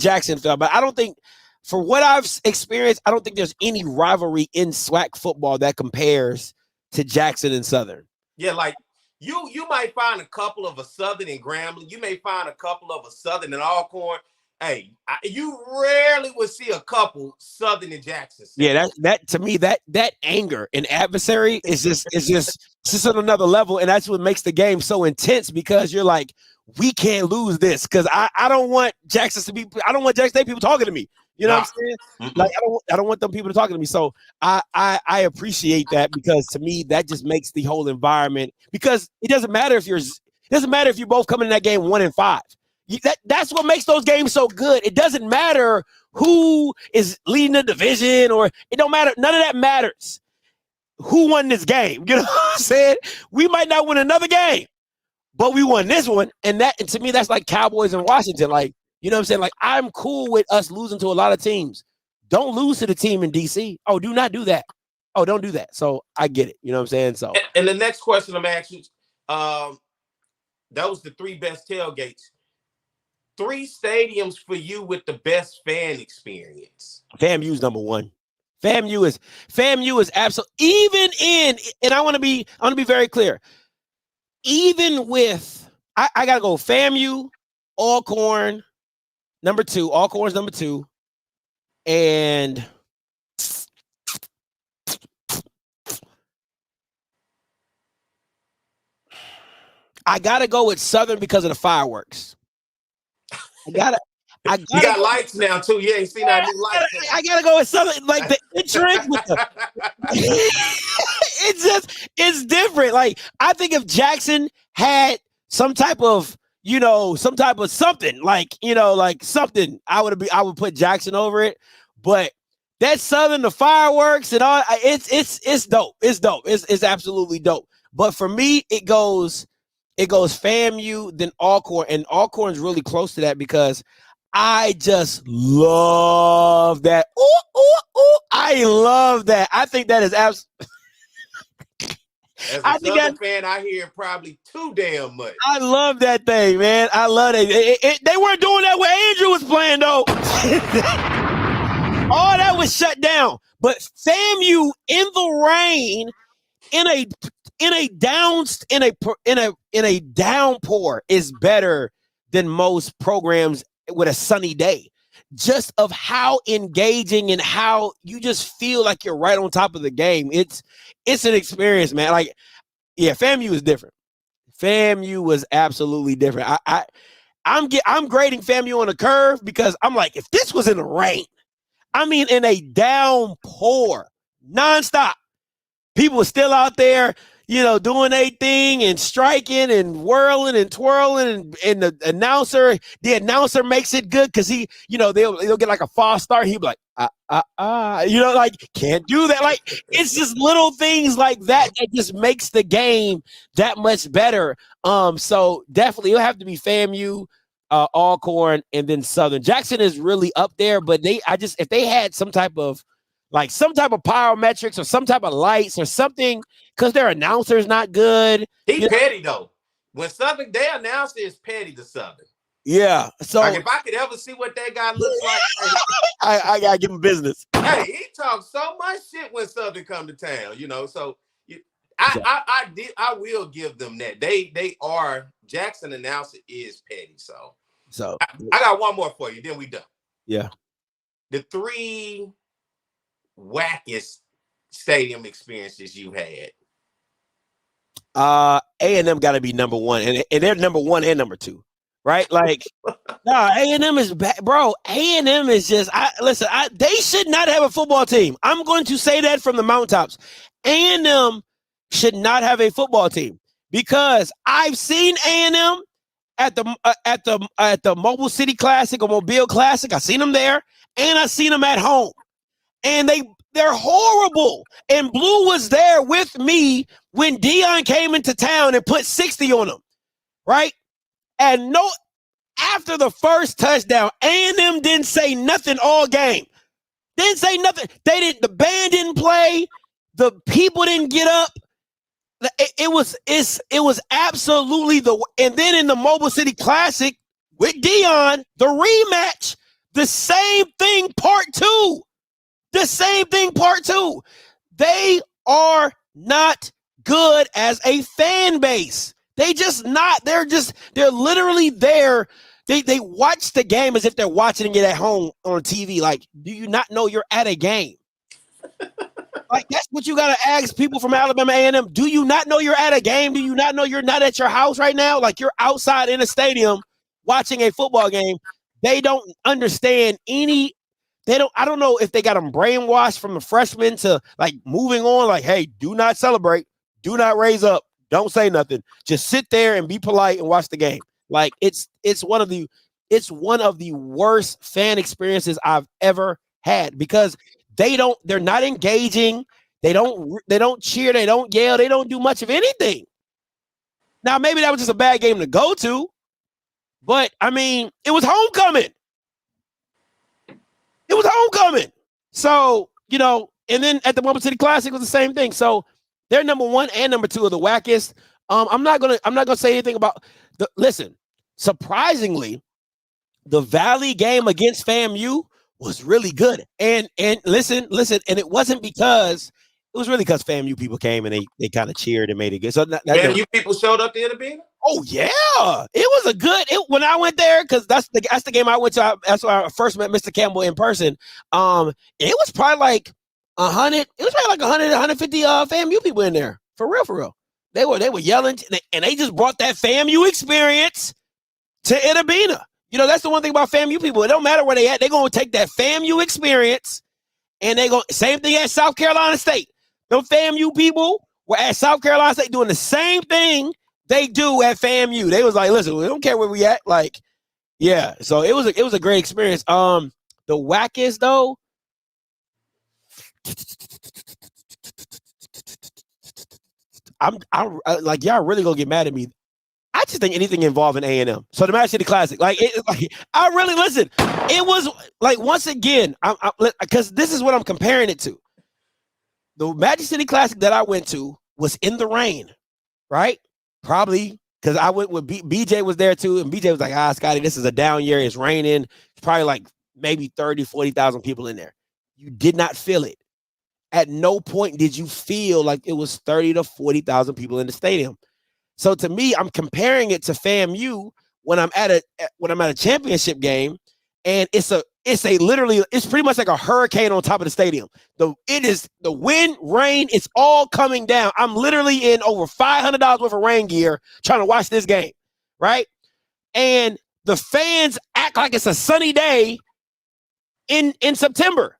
Jackson stuff. But I don't think, for what I've experienced, I don't think there's any rivalry in SWAC football that compares to Jackson and Southern. Yeah, like you might find a couple of a Southern and Grambling. You may find a couple of a Southern and Alcorn. Hey, you rarely would see a couple Southern and Jackson. Yeah, that to me, that anger and adversary is just on another level, and that's what makes the game so intense, because you're like, we can't lose this, because I don't want Jackson State people talking to me. You know what I'm saying? Mm-mm. Like I don't want them people to talk to me. So I appreciate that, because to me that just makes the whole environment, because it doesn't matter if you both come in that game 1-5. That's what makes those games so good. It doesn't matter who is leading the division, or it don't matter. None of that matters. Who won this game? You know what I'm saying? We might not win another game, but we won this one. And to me, that's like Cowboys in Washington. Like, you know what I'm saying? Like, I'm cool with us losing to a lot of teams. Don't lose to the team in DC. Oh, do not do that. Oh, don't do that. So I get it. You know what I'm saying? So, and the next question I'm asking, that was the 3 best tailgates. 3 stadiums for you with the best fan experience. FAMU's number one. FAMU is absolutely, even in, and I want to be very clear. Even with, I gotta go FAMU, Alcorn, number 2. Alcorn's number 2, and I gotta go with Southern because of the fireworks. You got lights now too. You ain't seen that new lights. I gotta go with Southern, like the entrance with it's different. Like, I think if Jackson had some type of something, like something, I would put Jackson over it. But that Southern, the fireworks and all, it's dope. It's dope. It's absolutely dope. But for me, it goes FAMU, then Alcorn, and Alcorn's really close to that because I just love that. I love that. I think that is absolutely. As a Southern fan, I hear probably too damn much. I love that thing, man. I love it. They weren't doing that when Andrew was playing, though. All that was shut down. But FAMU in the rain, in a downpour is better than most programs with a sunny day. Just of how engaging and how you just feel like you're right on top of the game. It's an experience, man. Like, yeah, FAMU is different. FAMU was absolutely different. I'm grading FAMU on a curve because I'm like, if this was in the rain, I mean, in a downpour, nonstop, people were still out there, doing their thing and striking and whirling and twirling, and the announcer makes it good because they'll get like a false start. He'll be like, like, can't do that. Like, it's just little things like that just makes the game that much better. So definitely it'll have to be FAMU, Alcorn, and then Southern. Jackson is really up there, but if they had some type of pyrometrics or some type of lights or something, because their announcer's not good. He's petty though. When Southern, their announcer is petty to Southern. Yeah. So like, if I could ever see what that guy looks like, I gotta give him business. Hey, he talks so much shit when Southern come to town, So I will give them that. They are, Jackson announcer is petty. So I got one more for you, then we done. Yeah. The 3 wackest stadium experiences you had. A&M got to be number 1, and they're number 1 and number 2, right? Like, no, A&M is bad, bro. A&M is just. They should not have a football team. I'm going to say that from the mountaintops. A&M should not have a football team because I've seen A&M at the Mobile City Classic or Mobile Classic. I've seen them there, and I've seen them at home. And they're horrible. And Blue was there with me when Dion came into town and put 60 on them, right? And after the first touchdown, A&M didn't say nothing all game. Didn't say nothing. The band didn't play. The people didn't get up. It was absolutely and then in the Mobile City Classic with Dion, the rematch, the same thing, part two. The same thing, part two. They are not good as a fan base. They just not. They're literally there. They watch the game as if they're watching it at home on TV. Like, do you not know you're at a game? Like, that's what you got to ask people from Alabama A&M. Do you not know you're at a game? Do you not know you're not at your house right now? Like, you're outside in a stadium watching a football game. They don't understand I don't know if they got them brainwashed from the freshmen to like moving on. Like, hey, do not celebrate. Do not raise up. Don't say nothing. Just sit there and be polite and watch the game. Like, it's one of the worst fan experiences I've ever had because they're not engaging. They don't cheer. They don't yell. They don't do much of anything. Now, maybe that was just a bad game to go to, but I mean, it was homecoming. It was homecoming. So, and then at the Mobile City Classic was the same thing. So they're number 1 and number 2 of the wackest. I'm not gonna say anything about listen, surprisingly, the Valley game against FAMU was really good. And listen, and it wasn't because it was really because FAMU people came and they kind of cheered and made it good. So FAMU people showed up there to be? Oh yeah, it was when I went there because that's the game I went to. That's where I first met Mr. Campbell in person. It was probably like 100. It was probably like 100, 150 FAMU people in there for real. They were yelling and they just brought that FAMU experience to Itabena. That's the one thing about FAMU people. It don't matter where they at. They're gonna take that FAMU experience and same thing at South Carolina State. Them FAMU people were at South Carolina State doing the same thing they do at FAMU. They was like, listen, we don't care where we at. Like, yeah. So it was a great experience. The wackest though. I'm like, y'all really gonna get mad at me. I just think anything involving A&M. So the Magic City Classic, I really listen. It was like, once again, because this is what I'm comparing it to. The Magic City Classic that I went to was in the rain, right? Probably because I went with BJ was there too, and BJ was like, Scotty, this is a down year. It's raining. It's probably like maybe 30, 40,000 people in there. You did not feel it. At no point did you feel like it was 30 to 40,000 people in the stadium. So to me, I'm comparing it to FAMU when I'm at a championship game, and it's pretty much like a hurricane on top of the stadium. The wind, rain, it's all coming down. I'm literally in over $500 worth of rain gear trying to watch this game, right? And the fans act like it's a sunny day in September,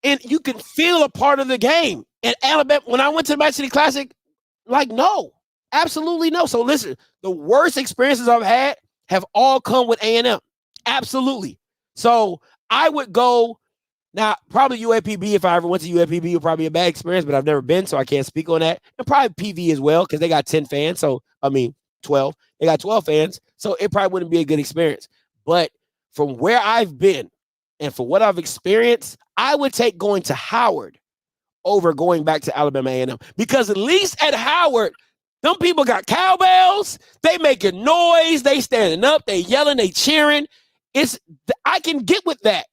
and you can feel a part of the game. And Alabama, when I went to the Magic City Classic, like, no. Absolutely no. So listen, the worst experiences I've had have all come with A&M. Absolutely. So I would go now, probably UAPB. If I ever went to UAPB, it would probably be a bad experience, but I've never been, so I can't speak on that. And probably PV as well, because they got 10 fans. So, 12. They got 12 fans. So it probably wouldn't be a good experience. But from where I've been and for what I've experienced, I would take going to Howard over going back to Alabama A&M. Because at least at Howard, them people got cowbells. They making noise. They standing up. They yelling. They cheering. I can get with that.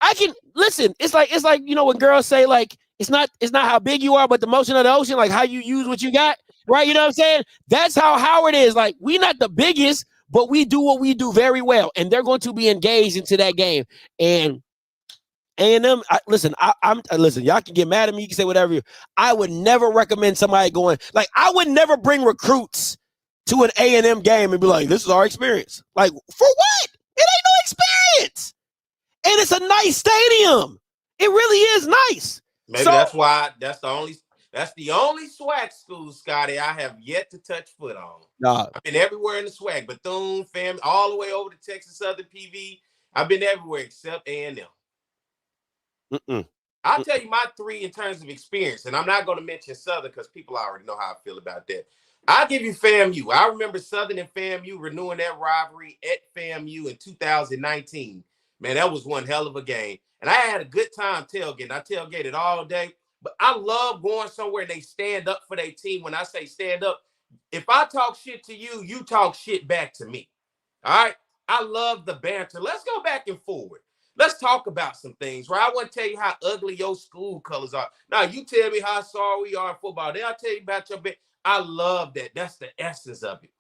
I can listen. It's like when girls say like it's not how big you are, but the motion of the ocean, like how you use what you got, right? You know what I'm saying? That's how Howard is. Like, we not the biggest, but we do what we do very well, and they're going to be engaged into that game. And A&M, listen, y'all can get mad at me. You can say whatever. I would never recommend somebody going, like, I would never bring recruits to an A&M game and be like, this is our experience. Like, for what? It ain't no experience. And it's a nice stadium. It really is nice. Maybe that's why that's the only SWAC school, Scotty, I have yet to touch foot on. Nah. I've been everywhere in the SWAC, Bethune, fam, all the way over to Texas Southern PV. I've been everywhere except A&M. I'll tell you my 3 in terms of experience, and I'm not going to mention Southern because people already know how I feel about that. I'll give you FAMU. I remember Southern and FAMU renewing that rivalry at FAMU in 2019. Man, that was one hell of a game. And I had a good time tailgating. I tailgated all day. But I love going somewhere and they stand up for their team. When I say stand up, if I talk shit to you, you talk shit back to me. All right? I love the banter. Let's go back and forward. Let's talk about some things, right? I want to tell you how ugly your school colors are. Now, you tell me how sorry we are in football. Then I'll tell you about your bed. I love that. That's the essence of it.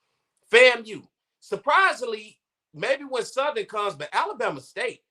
FAMU. Surprisingly, maybe when Southern comes, but Alabama State.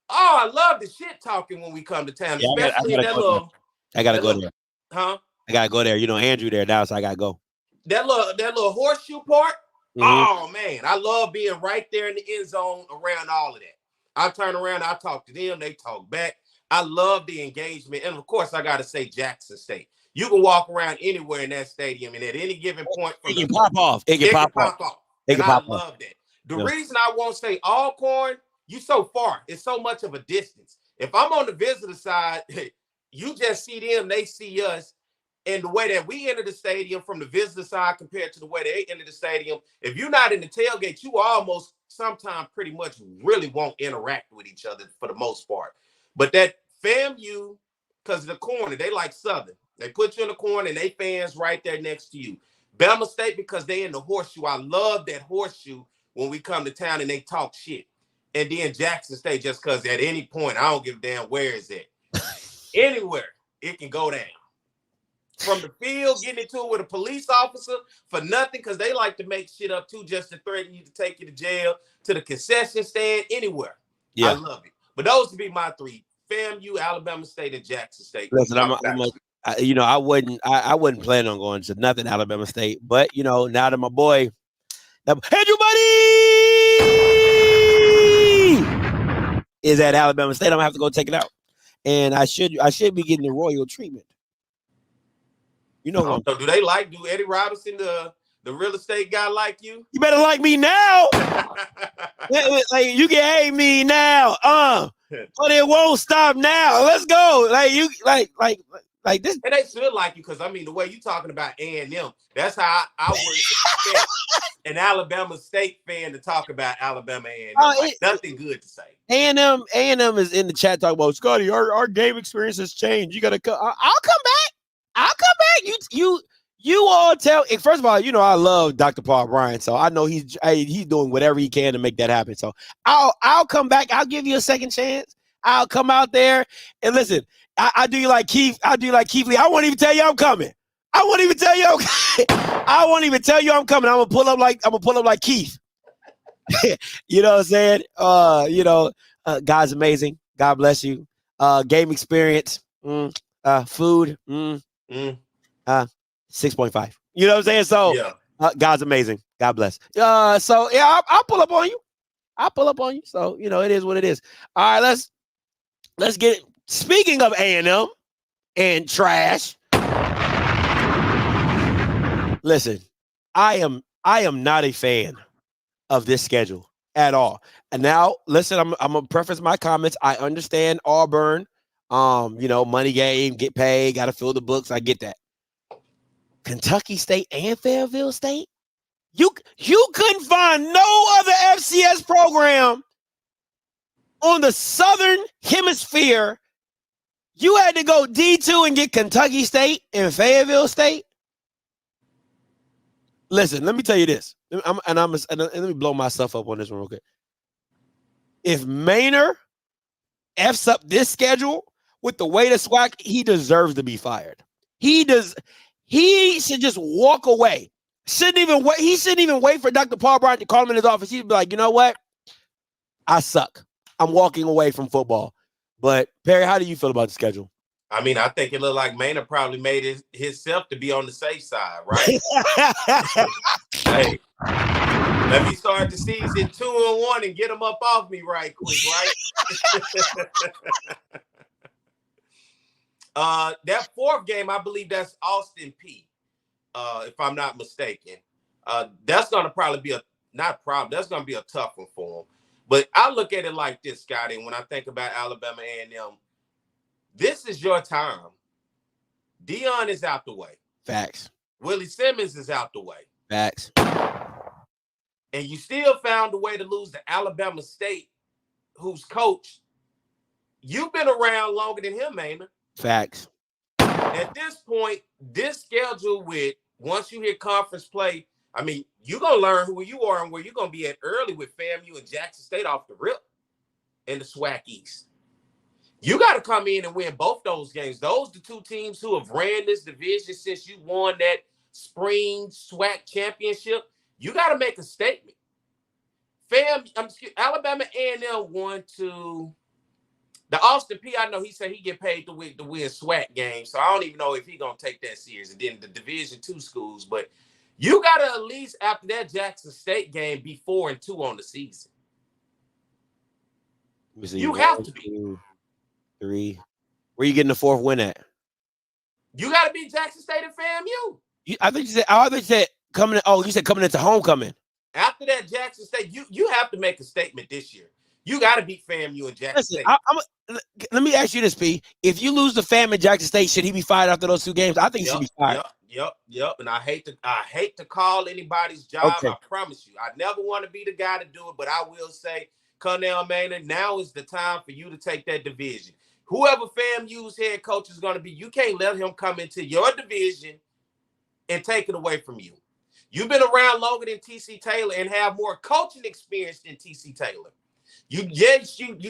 Oh, I love the shit talking when we come to town, Yeah, especially that little. I gotta go there. Huh? I gotta go there. You know, Andrew there now, so I gotta go. That little horseshoe part. Mhm. Oh man, I love being right there in the end zone around all of that. I turn around, I talk to them, they talk back. I love the engagement, and of course, I gotta say Jackson State. You can walk around anywhere in that stadium, and at any given point, It can pop off. It can pop off. And I love that. The reason I won't say Alcorn, you so far. It's so much of a distance. If I'm on the visitor side, you just see them, they see us. And the way that we enter the stadium from the visitor side compared to the way they enter the stadium, if you're not in the tailgate, you almost sometimes pretty much really won't interact with each other for the most part. But that FAMU, because of the corner, they like Southern. They put you in the corner and they fans right there next to you. Bama State, because they in the horseshoe. I love that horseshoe when we come to town and they talk shit. And then Jackson State, just because at any point, I don't give a damn where is it. Anywhere, it can go down. From the field, getting into it with a police officer for nothing, because they like to make shit up too, just to threaten you to take you to jail, to the concession stand, anywhere. Yeah. I love it. But those would be my three: FAMU, Alabama State, and Jackson State. Listen, I wouldn't plan on going to nothing Alabama State, but now that my boy, Andrew Buddy is at Alabama State, I'm gonna have to go take it out, and I should be getting the royal treatment. So do Eddie Robinson, the real estate guy, like you? You better like me now. Like you can hate me now, but it won't stop now. Let's go. Like you like this. And they should like you, because I mean the way you talking about A&M, that's how I would expect an Alabama State fan to talk about Alabama A&M. Nothing good to say. A&M is in the chat talking about, Scotty, our game experience has changed. You gotta come. I'll come back. You all tell. First of all, I love Dr. Paul Bryant, so I know he's doing whatever he can to make that happen. So I'll come back. I'll give you a second chance. I'll come out there and listen. I do you like Keith. I do you like Keith Lee. I won't even tell you I'm coming. I won't even tell you I'm coming. I'm gonna pull up like Keith. You know what I'm saying? God's amazing. God bless you. Game experience. Food. 6.5. You know what I'm saying? So yeah. God's amazing. God bless. So yeah, I'll pull up on you. So it is what it is. All right, let's get it. Speaking of A&M and trash, listen, I am not a fan of this schedule at all. And now, listen, I'm gonna preface my comments. I understand Auburn, money game, get paid, got to fill the books. I get that. Kentucky State and Fayetteville State, you couldn't find no other FCS program on the Southern Hemisphere. You had to go D2 and get Kentucky State and Fayetteville State. Listen, let me tell you this, and let me blow myself up on this one real quick. If Maynor F's up this schedule with the way to SWAC, he deserves to be fired. He should just walk away. Shouldn't even wait. He shouldn't even wait for Dr. Paul Bryant to call him in his office. He'd be like, you know what? I suck. I'm walking away from football. But Perry, how do you feel about the schedule? I mean, I think it looked like Maynard probably made himself to be on the safe side, right? Hey, let me start the season 2-1 and get him up off me right quick, right? That fourth game, I believe that's Austin P, if I'm not mistaken. That's going to probably be that's going to be a tough one for him. But I look at it like this, Scotty, when I think about Alabama A&M, this is your time. Dion is out the way. Facts. Willie Simmons is out the way. Facts. And you still found a way to lose to Alabama State, whose coach, you've been around longer than him, man. Facts. At this point, this schedule with, once you hit conference play, I mean, you're going to learn who you are and where you're going to be at early with FAMU and Jackson State off the rip in the SWAC East. You got to come in and win both those games. Those are the two teams who have ran this division since you won that spring SWAC championship. You got to make a statement. Alabama A&M won to the Austin P. I know he said he get paid to win SWAC games, so I don't even know if he going to take that serious. And then the Division II schools, but you got to at least, after that Jackson State game, be 4-2 on the season. You have to be. 2, 3. Where you getting the fourth win at? You got to beat Jackson State and FAMU. I think you said coming. Oh, you said coming into homecoming. After that Jackson State, you have to make a statement this year. You got to beat FAMU and Jackson State. Let me ask you this, P. If you lose to FAM and Jackson State, should he be fired after those 2 games? I think he should be fired. Yep. And I hate to call anybody's job. Okay. I promise you. I never want to be the guy to do it, but I will say, Cornell Maynard, now is the time for you to take that division. Whoever FAMU's head coach is going to be, you can't let him come into your division and take it away from you. You've been around longer than TC Taylor and have more coaching experience than TC Taylor. You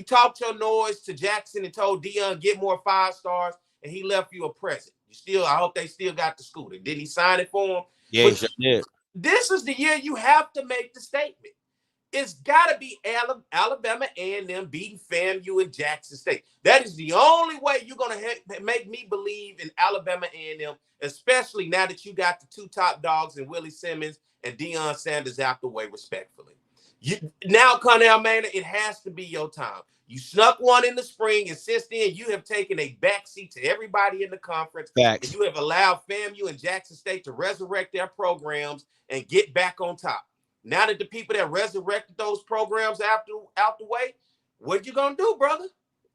talked your noise to Jackson and told Dion get more 5 stars, and he left you a present. I hope they still got the scooter. Did he sign it for him? Yeah, he sure did. This is the year you have to make the statement. It's got to be Alabama A&M beating FAMU and Jackson State. That is the only way you're going to make me believe in Alabama A&M, especially now that you got the 2 top dogs in Willie Simmons and Deion Sanders out the way, respectfully. Now, Cornell Maynard, it has to be your time. You snuck one in the spring, and since then, you have taken a backseat to everybody in the conference. Facts. And you have allowed FAMU and Jackson State to resurrect their programs and get back on top. Now that the people that resurrected those programs out the way, what you gonna do, brother?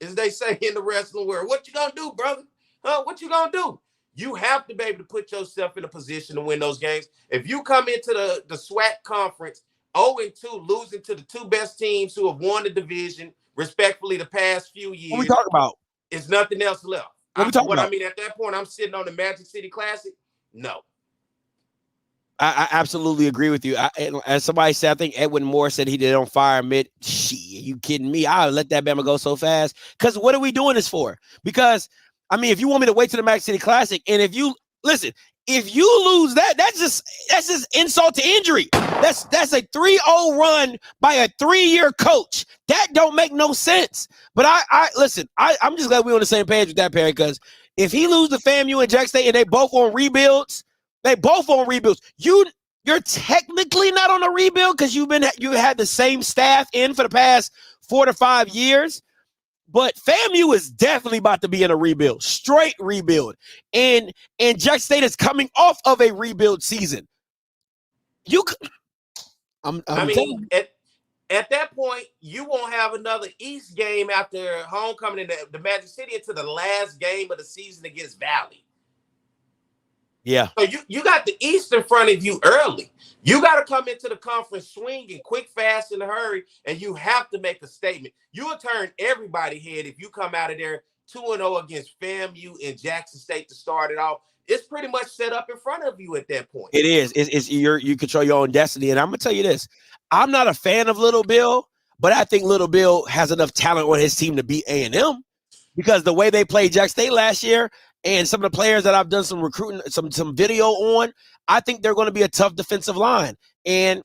As they say in the wrestling world, what you gonna do, brother? What you gonna do? You have to be able to put yourself in a position to win those games. If you come into the SWAC conference 0-2, losing to the 2 best teams who have won the division, respectfully, the past few years, What we talking about? It's nothing else left. What we talking about? I mean, at that point, I'm sitting on the Magic City Classic. No. I absolutely agree with you. As somebody said, I think Edwin Moore said he did on fire mid. Shit, you kidding me? I'll let that Bama go so fast. Because what are we doing this for? Because, I mean, if you want me to wait to the Magic City Classic, and if you lose that's just insult to injury. That's a 3-0 run by a 3-year coach. That don't make no sense. But I'm just glad we're on the same page with that, Perry, because if he lose to FAMU and Jackson State and they both on rebuilds, you're technically not on a rebuild because you had the same staff in for the past 4 to 5 years. But FAMU is definitely about to be in a rebuild, straight rebuild. And Jackson State is coming off of a rebuild season. At that point, you won't have another East game after homecoming in the Magic City until the last game of the season against Valley. Yeah. So you got the East in front of you early. You got to come into the conference swinging quick, fast, in a hurry, and you have to make a statement. You will turn everybody head if you come out of there 2-0 against FAMU and Jackson State to start it off. It's pretty much set up in front of you at that point. It is. You control your own destiny. And I'm gonna tell you this: I'm not a fan of Little Bill, but I think Little Bill has enough talent on his team to beat A&M because the way they played Jackson State last year. And some of the players that I've done some recruiting, some video on, I think they're going to be a tough defensive line. And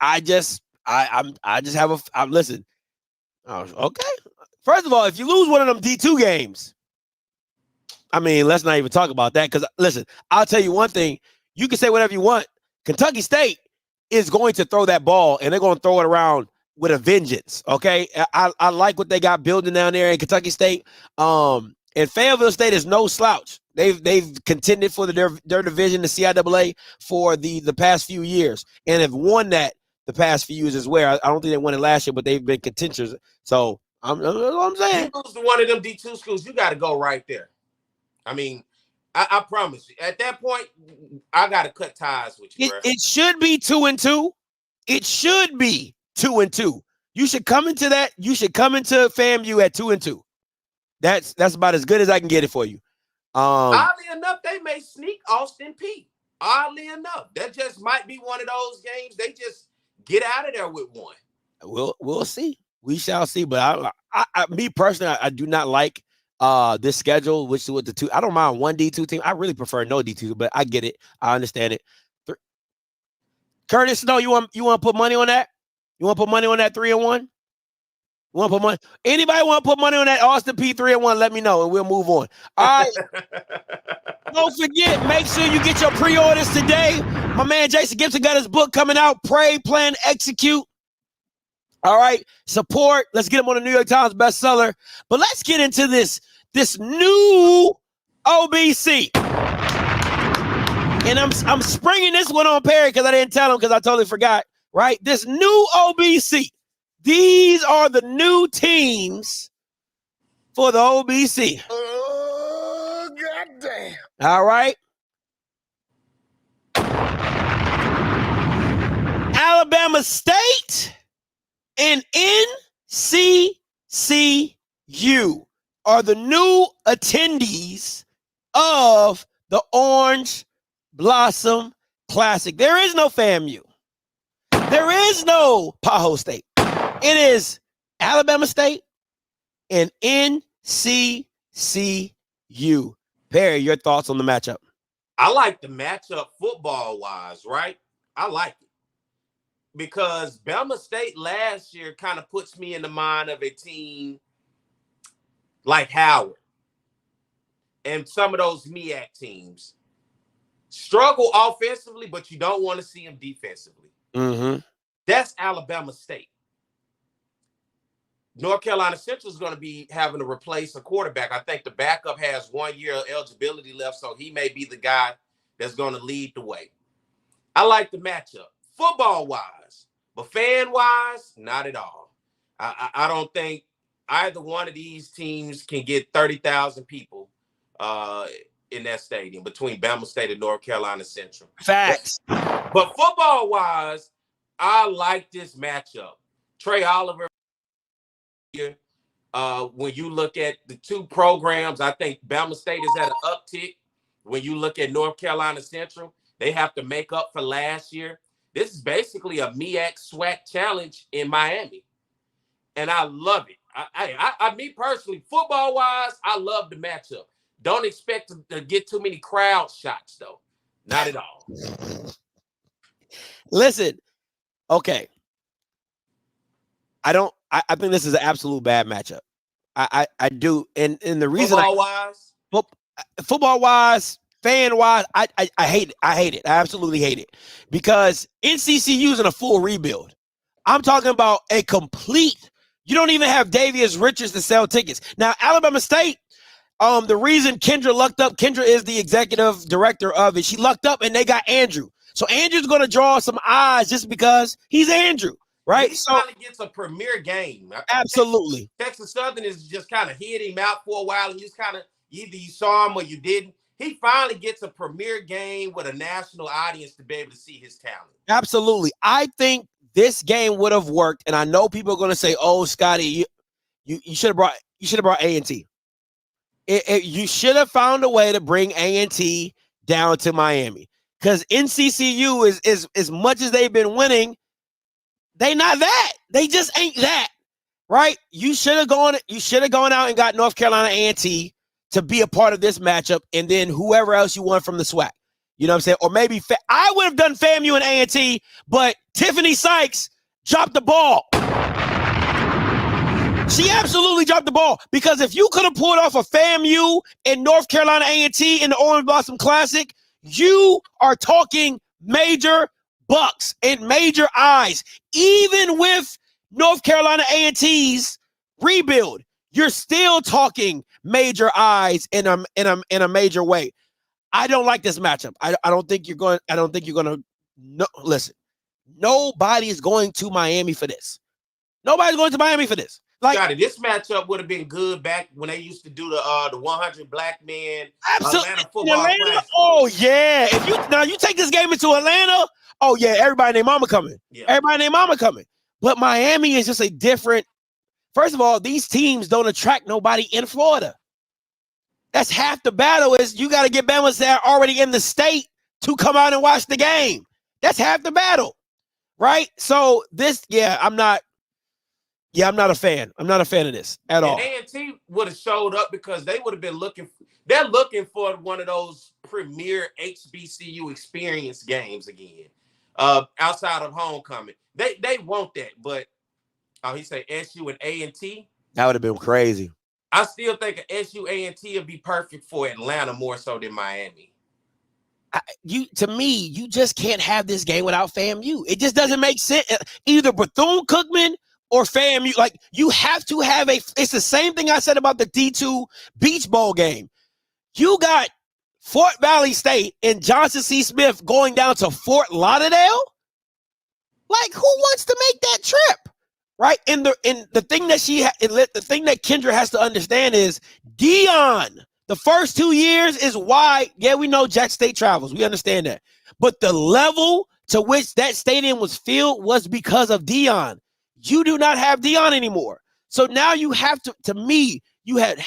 listen. Okay. First of all, if you lose one of them D2 games, I mean, let's not even talk about that. Because listen, I'll tell you one thing. You can say whatever you want. Kentucky State is going to throw that ball, and they're going to throw it around with a vengeance. Okay. I like what they got building down there in Kentucky State. And Fayetteville State is no slouch. They've contended for their division, the CIAA, for the past few years, and have won that the past few years as well. I don't think they won it last year, but they've been contenders. So that's what I'm saying. You lose to one of them D2 schools, you got to go right there. I mean, I promise you. At that point, I gotta cut ties with you, bro. It should be 2-2. It should be 2-2. You should come into that. You should come into FAMU at 2-2. That's about as good as I can get it for you. Oddly enough, they may sneak Austin Peay. Oddly enough, that just might be one of those games they just get out of there with one. We'll see. We shall see. But me personally, I do not like this schedule, which with the two. I don't mind one D2 team. I really prefer no D2, but I get it. I understand it. Curtis, no, you want to put money on that? You want to put money on that 3-1? You want to put money? Anybody want to put money on that Austin Peay 3-1? Let me know, and we'll move on. All right. Don't forget, make sure you get your pre-orders today. My man Jason Gibson got his book coming out, Pray, Plan, Execute. All right, support. Let's get him on the New York Times bestseller. But let's get into this new OBC. And I'm springing this one on Perry because I didn't tell him because I totally forgot, right? This new OBC. These are the new teams for the OBC. Oh, goddamn. All right. Alabama State and NCCU are the new attendees of the Orange Blossom Classic. There is no FAMU. There is no Tahoe State. It is Alabama State and NCCU. Perry, your thoughts on the matchup? I like the matchup football-wise, right? I like it. Because Bama State last year kind of puts me in the mind of a team like Howard and some of those MEAC teams. Struggle offensively, but you don't want to see them defensively. Mm-hmm. That's Alabama State. North Carolina Central is going to be having to replace a quarterback. I think the backup has 1 year of eligibility left, so he may be the guy that's going to lead the way. I like the matchup, football-wise, but fan-wise, not at all. I don't think either one of these teams can get 30,000 people in that stadium between Bama State and North Carolina Central. Facts. But football-wise, I like this matchup. Trey Oliver, when you look at the two programs, I think Bama State is at an uptick. When you look at North Carolina Central, they have to make up for last year. This is basically a MEAC SWAC challenge in Miami. And I love it. I me personally, football-wise, I love the matchup. Don't expect to get too many crowd shots, though. Not at all. Listen, okay. I think this is an absolute bad matchup. I do. And the reason football-wise, fan-wise, I hate it. I hate it. I absolutely hate it. Because NCCU is in a full rebuild. I'm talking about a complete, you don't even have Davius Richards to sell tickets. Now, Alabama State, the reason Kendra lucked up, Kendra is the executive director of it. She lucked up and they got Andrew. So Andrew's going to draw some eyes just because he's Andrew, right? He so finally gets a premier game. Absolutely. Texas Southern is just kind of hid him out for a while, and either you saw him or you didn't. He finally gets a premier game with a national audience to be able to see his talent. Absolutely. I think this game would have worked, and I know people are going to say, "Oh, Scotty, you should have brought A&T. You should have found a way to bring A&T down to Miami, because NCCU is as much as they've been winning, they not that. They just ain't that, right? You should have gone out and got North Carolina A&T to be a part of this matchup, and then whoever else you want from the SWAC. You know what I'm saying? Or maybe I would have done FAMU and A&T, but Tiffany Sykes dropped the ball. She absolutely dropped the ball, because if you could have pulled off a FAMU and North Carolina A&T in the Orange Blossom Classic, you are talking major bucks and major eyes. Even with North Carolina A&T's rebuild, you're still talking major eyes in a major way. I don't like this matchup. I don't think you're going to listen. Nobody is going to Miami for this. Nobody's going to Miami for this. Like, Scotty, this matchup would have been good back when they used to do the 100 Black Men absolutely. Atlanta In Football Atlanta? Classic. Oh yeah. If you take this game into Atlanta, oh yeah, everybody and their mama coming. Yeah. Everybody and their mama coming. But Miami is just a different. First of all, these teams don't attract nobody in Florida. That's half the battle. Is you got to get Bama's that are already in the state to come out and watch the game. That's half the battle, right? So this, I'm not a fan. I'm not a fan of this at all. And A&T would have showed up because they would have been looking. They're looking for one of those premier HBCU experience games again, outside of homecoming. They want that, but he said SU and A&T. That would have been crazy. I still think an SU A&T would be perfect for Atlanta more so than Miami. To me, you just can't have this game without FAMU. It just doesn't make sense. Either Bethune-Cookman or FAMU. Like, you have to have it's the same thing I said about the D2 Beach Bowl game. You got Fort Valley State and Johnson C. Smith going down to Fort Lauderdale. Like, who wants to make that trip? Right? And the thing that the thing that Kendra has to understand is Dion, the first 2 years is why, we know Jack State travels. We understand that. But the level to which that stadium was filled was because of Dion. You do not have Dion anymore. So now you have to me, you had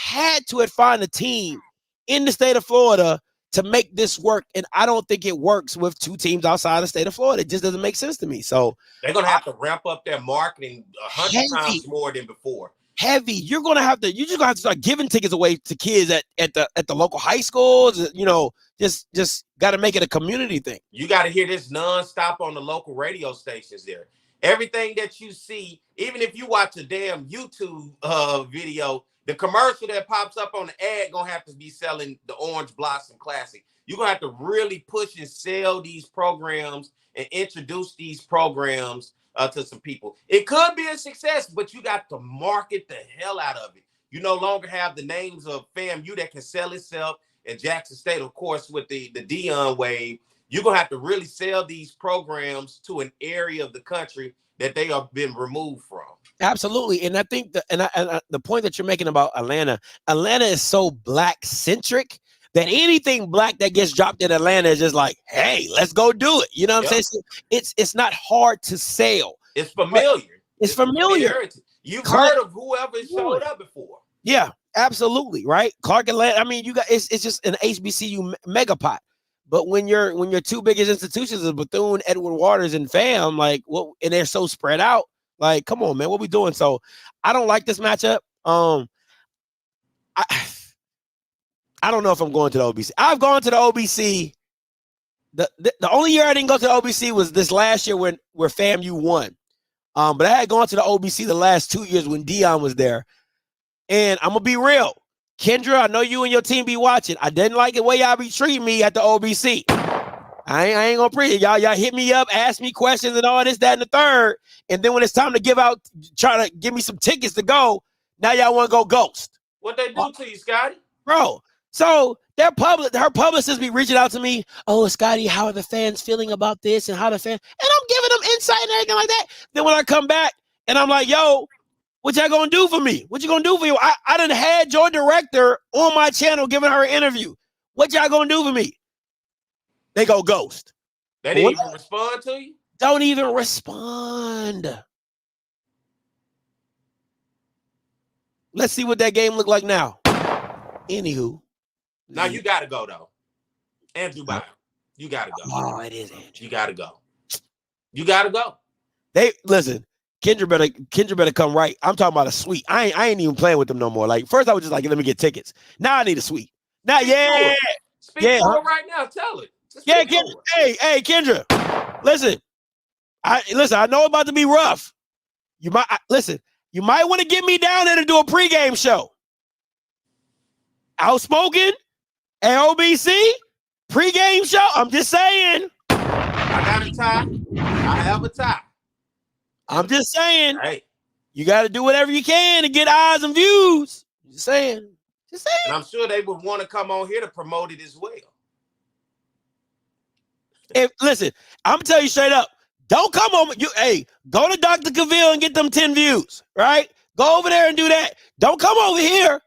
to find a team in the state of Florida to make this work. And I don't think it works with two teams outside the state of Florida. It just doesn't make sense to me. So they're going to have to ramp up their marketing 100 times more than before. Heavy. You're just gonna have to start giving tickets away to kids at the local high schools. Just got to make it a community thing. You got to hear this nonstop on the local radio stations there. Everything that you see, even if you watch a damn YouTube video, the commercial that pops up on the ad gonna have to be selling the Orange Blossom Classic. You're gonna have to really push and sell these programs and introduce these programs to some people. It could be a success, but you got to market the hell out of it. You no longer have the names of FAMU that can sell itself, and Jackson State, of course, with the Dion wave. You're gonna have to really sell these programs to an area of the country that they have been removed from. Absolutely. And I think the point that you're making about Atlanta is so black centric that anything black that gets dropped in Atlanta is just like, hey, let's go do it. You know what I'm saying? It's not hard to sell. It's familiar. It's familiar. You've heard of whoever showed up before. Yeah, absolutely. Right. Clark Atlanta. I mean, you got it's just an HBCU megapot. But when your two biggest institutions is Bethune, Edward Waters, and FAM, like, what, and they're so spread out, like, come on, man, what we doing? So I don't like this matchup. I don't know if I'm going to the OBC. I've gone to the OBC. The only year I didn't go to the OBC was this last year where FAMU won. But I had gone to the OBC the last 2 years when Dion was there. And I'm gonna be real. Kendra, I know you and your team be watching. I didn't like the way y'all be treating me at the OBC. I ain't gonna preach it. Y'all hit me up, ask me questions and all this, that, and the third. And then when it's time to try to give me some tickets to go, now y'all want to go ghost. What they do to you, Scotty? Bro, so her publicists be reaching out to me. Oh, Scotty, how are the fans feeling about this and how the fans? And I'm giving them insight and everything like that. Then when I come back and I'm like, yo, what y'all gonna do for me? What you gonna do for you? I done had your director on my channel giving her an interview. What y'all gonna do for me? They go ghost. They didn't even respond to you? Don't even respond. Let's see what that game look like now. Anywho. Now you gotta go though. Andrew Bynum. You gotta go. Oh, it is Andrew. You gotta go. You gotta go. Listen. Kendra better come right. I'm talking about a suite. I ain't even playing with them no more. Like, first I was just like, let me get tickets. Now I need a suite. Now, Speak to her right now. Tell it. Yeah, Kendra. Hey, Kendra. Listen. I know it's about to be rough. You might want to get me down there to do a pregame show. Outspoken, LBC, pregame show. I'm just saying. I got a tie. I have a tie. I'm just saying. Hey, you got to do whatever you can to get eyes and views. Just saying. And I'm sure they would want to come on here to promote it as well. Listen, I'm gonna tell you straight up. Don't come on. Go to Dr. Cavill and get them 10 views, right? Go over there and do that. Don't come over here.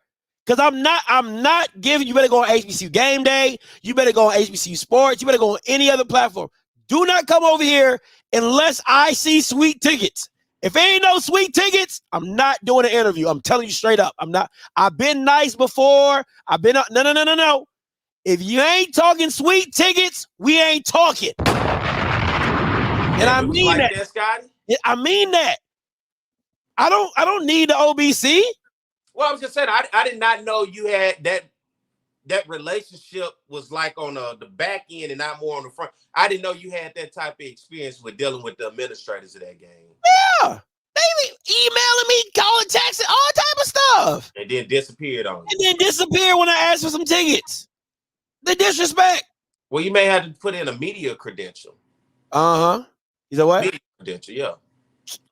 Because I'm not giving you better go on HBCU Game Day. You better go on HBCU Sports. You better go on any other platform. Do not come over here unless I see sweet tickets. If there ain't no sweet tickets, I'm not doing an interview. I'm telling you straight up. I'm not. I've been nice before. No. If you ain't talking sweet tickets, we ain't talking. And I mean like that. Scotty? I mean that. I don't need the OBC. Well, I was just saying, I did not know you had that relationship was like on the back end and not more on the front. I didn't know you had that type of experience with dealing with the administrators of that game. Yeah. They be emailing me, calling, texting, all type of stuff. And then disappeared on you. And then disappear when I ask for some tickets. The disrespect. Well, you may have to put in a media credential. Uh-huh. You know what? Media credential, yeah.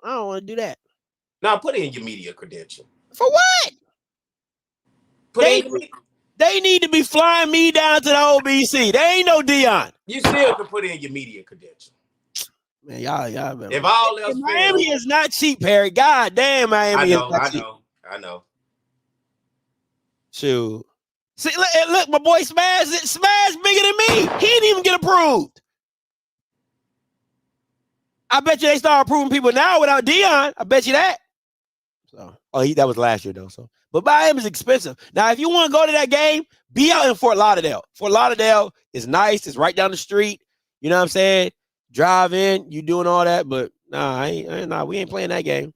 I don't want to do that. Now put in your media credential. For what? They need to be flying me down to the OBC. They ain't no Dion. You still can put in your media credential. Man, y'all man. If all else Miami is not cheap, Harry. God damn, Miami is not cheap. I know. Shoot. See, look, my boy Smash bigger than me. He didn't even get approved. I bet you they start approving people now without Dion. I bet you that. So, that was last year though. So, but Miami is expensive. Now, if you want to go to that game, be out in Fort Lauderdale. Fort Lauderdale is nice. It's right down the street. You know what I'm saying? Drive in, you doing all that, but we ain't playing that game.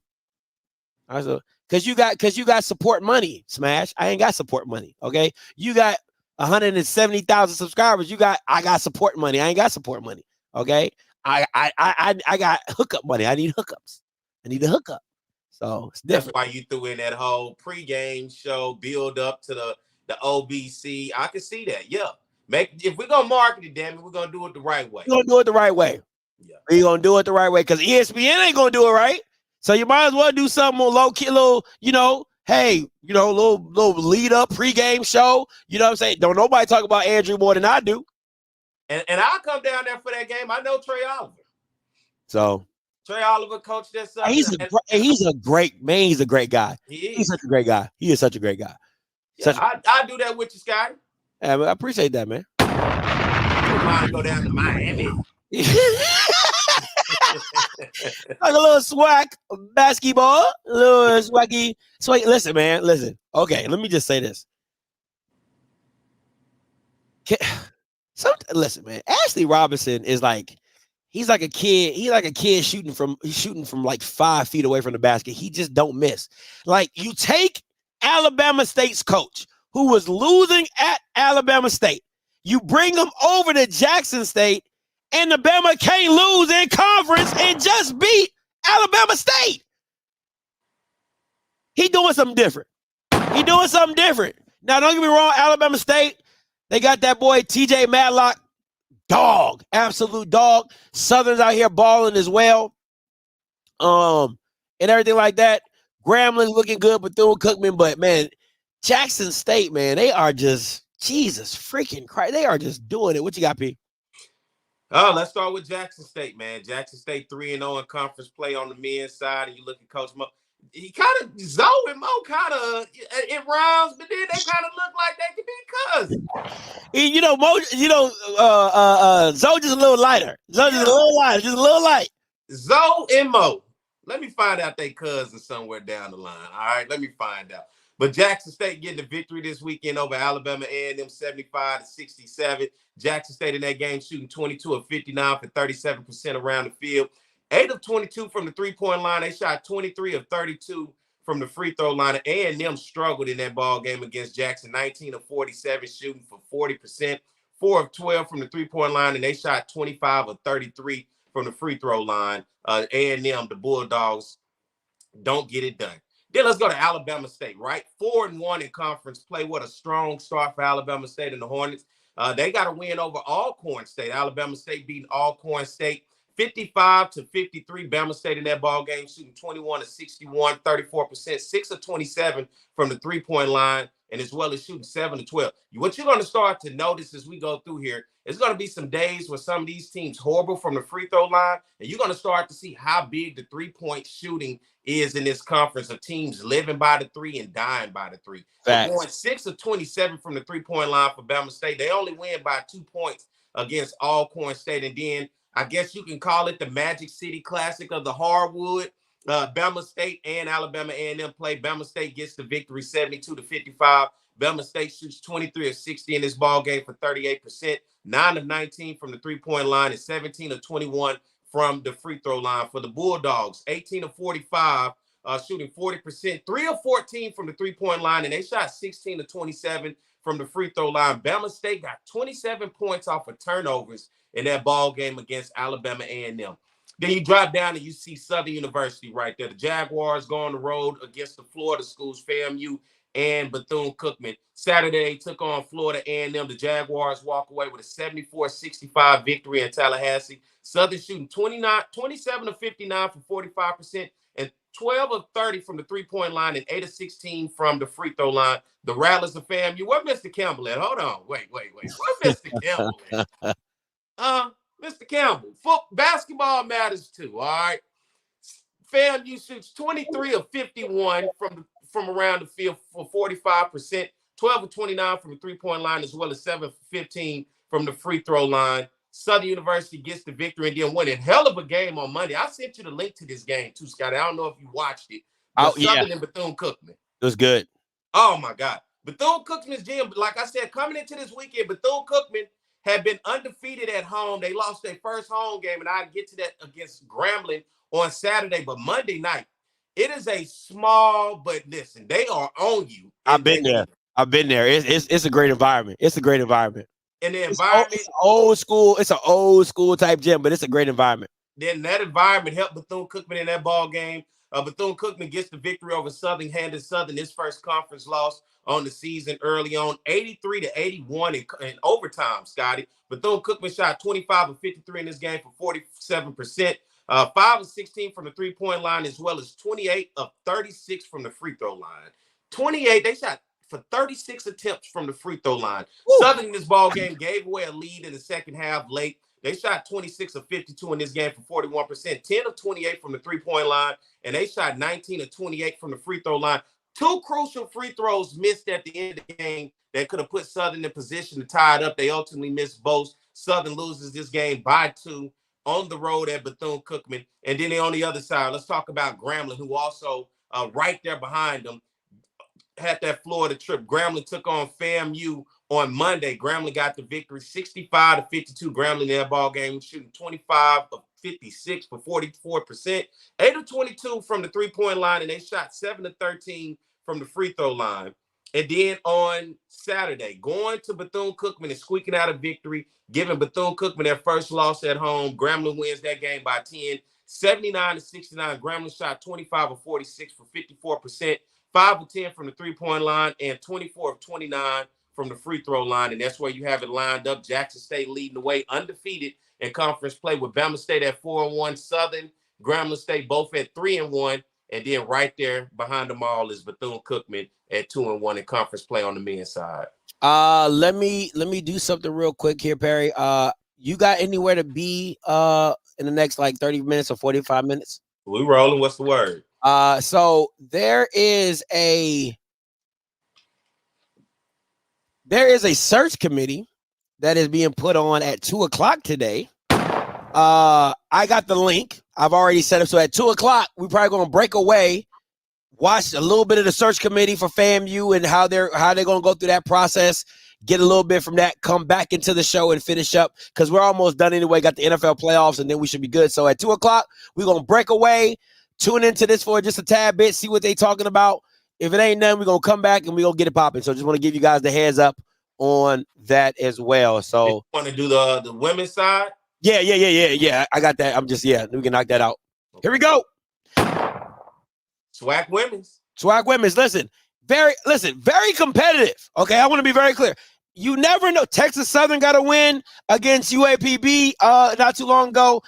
Because you got support money, Smash. I ain't got support money. Okay, you got 170,000 subscribers. I got support money. I ain't got support money. Okay, I got hookup money. I need hookups. I need a hookup. So it's different. That's why you threw in that whole pregame show build up to the OBC. I can see that. Yeah. If we're gonna market it, damn it, we're gonna do it the right way. We're gonna do it the right way. Yeah. We're gonna do it the right way because ESPN ain't gonna do it right. So you might as well do something more low key, little, little lead up pregame show. You know what I'm saying? Don't nobody talk about Andrew more than I do. And I'll come down there for that game. I know Trey Oliver. So Trey Oliver coached that side. He's a great man. He's a great guy. He's such a great guy. He is such a great guy. Yeah, I do that with you, Scotty. Yeah, I appreciate that, man. You mind go down to Miami. Like a little swag basketball, a little swaggy. Listen, man, listen. Okay, let me just say this. Listen, man. Ashley Robinson is like, he's like a kid. He's like a kid shooting from like 5 feet away from the basket. He just don't miss. Like, you take Alabama State's coach who was losing at Alabama State. You bring him over to Jackson State, and Alabama can't lose in conference and just beat Alabama State. He doing something different. Now, don't get me wrong, Alabama State, they got that boy TJ Matlock, dog, absolute dog. Southern's out here balling as well, and everything like that. Grambling looking good, Bethune-Cookman, but man, Jackson State, man, they are just, Jesus freaking Christ, they are just doing it. What you got, P? Oh, let's start with Jackson State, man. Jackson State 3-0 in conference play on the men's side, and you look at Coach Mo. He kind of, Zoe and Mo kind of, it rhymes, but then they kind of look like they could be cousins. Zoe just a little lighter. Just a little light. Zoe and Mo. Let me find out they cousins somewhere down the line. All right, let me find out. But Jackson State getting the victory this weekend over Alabama A&M 75-67. Jackson State in that game shooting 22 of 59 for 37% around the field. 8 of 22 from the three-point line. They shot 23 of 32 from the free throw line. A&M struggled in that ball game against Jackson. 19 of 47 shooting for 40%. 4 of 12 from the three-point line, and they shot 25 of 33 from the free throw line. A&M, the Bulldogs, don't get it done. Then let's go to Alabama State, right? 4-1 in conference play. What a strong start for Alabama State and the Hornets. They got a win over Alcorn State. Alabama State beating Alcorn State 55-53. Bama State in that ball game shooting 21 of 61, 34%, 6 of 27 from the three-point line. and as well as shooting 7 of 12. What you're going to start to notice as we go through here, it's going to be some days where some of these teams horrible from the free throw line, and you're going to start to see how big the three-point shooting is in this conference of teams living by the three and dying by the three. Going 6 of 27 from the three-point line for Bama State. They only win by 2 points against Alcorn State, and then I guess you can call it the Magic City Classic of the hardwood. Bama State and Alabama A&M play. Bama State gets the victory 72-55. Bama State shoots 23 of 60 in this ball game for 38%, 9 of 19 from the three-point line, and 17 of 21 from the free throw line. For the Bulldogs, 18 of 45, shooting 40%, 3 of 14 from the three-point line, and they shot 16 of 27 from the free throw line. Bama State got 27 points off of turnovers in that ball game against Alabama A&M. Then you drop down and you see Southern University right there. The Jaguars go on the road against the Florida schools, FAMU and Bethune-Cookman. Saturday, they took on Florida A&M. The Jaguars walk away with a 74-65 victory in Tallahassee. Southern shooting 27 of 59 for 45%, and 12 of 30 from the three-point line, and 8 of 16 from the free throw line. The Rattlers of FAMU. Where Mr. Campbell at? Hold on. Wait. Where Mr. Campbell at? Mr. Campbell, basketball matters too, all right? FAMU shoots 23 of 51 from around the field for 45%, 12 of 29 from the three-point line, as well as 7 of 15 from the free throw line. Southern University gets the victory and then won a hell of a game on Monday. I sent you the link to this game too, Scott. I don't know if you watched it. Southern and Bethune-Cookman. It was good. Oh, my God. Bethune-Cookman's gym, like I said, coming into this weekend, Bethune-Cookman had been undefeated at home. They lost their first home game, and I'll get to that against Grambling on Saturday. But Monday night, it is a small, but listen, they are on you. I've been there. It's a great environment. It's a great environment. And the environment, it's old school. It's an old school type gym, but it's a great environment. Then that environment helped Bethune-Cookman in that ball game. Bethune-Cookman gets the victory over Southern, handed Southern his first conference loss on the season early on, 83-81 in overtime, Scotty. Bethune-Cookman shot 25 of 53 in this game for 47%, 5 of 16 from the three-point line, as well as 28 of 36 from the free throw line. 28, they shot for 36 attempts from the free throw line. Woo. Southern in this ball game gave away a lead in the second half late. They shot 26 of 52 in this game for 41%, 10 of 28 from the three-point line, and they shot 19 of 28 from the free throw line. 2 crucial free throws missed at the end of the game that could have put Southern in position to tie it up. They ultimately missed both. Southern loses this game by 2 on the road at Bethune-Cookman. And then on the other side, let's talk about Grambling, who also right there behind them had that Florida trip. Grambling took on FAMU on Monday. Grambling got the victory 65-52. Grambling in that ball game, shooting 25 of 56 for 44%, 8 of 22 from the three-point line, and they shot 7 of 13 from the free throw line. And then on Saturday, going to Bethune-Cookman and squeaking out a victory, giving Bethune-Cookman their first loss at home. Grambling wins that game by 10, 79-69. Grambling shot 25 of 46 for 54%, 5 of 10 from the three-point line, and 24 of 29 from the free throw line. And that's where you have it lined up. Jackson State leading the way, undefeated in conference play, with Bama State at 4-1, Southern, Grambling State both at 3-1, and then right there behind them all is Bethune-Cookman at 2-1 in conference play on the men's side. Let me do something real quick here, Perry. You got anywhere to be in the next like 30 minutes or 45 minutes? We rolling. What's the word? So there is a search committee that is being put on at 2:00 today. I got the link. I've already set up. So at 2:00, we're probably going to break away, watch a little bit of the search committee for FAMU and how they're going to go through that process, get a little bit from that, come back into the show and finish up, because we're almost done anyway. Got the NFL playoffs, and then we should be good. So at 2:00, we're going to break away, tune into this for just a tad bit, see what they talking about. If it ain't nothing, we're going to come back and we're going to get it popping. So just want to give you guys the heads up on that as well. So you want to do the women's side? Yeah. I got that. We can knock that out. Here we go. SWAC women's. Listen, very competitive. Okay, I want to be very clear. You never know. Texas Southern got a win against UAPB not too long ago.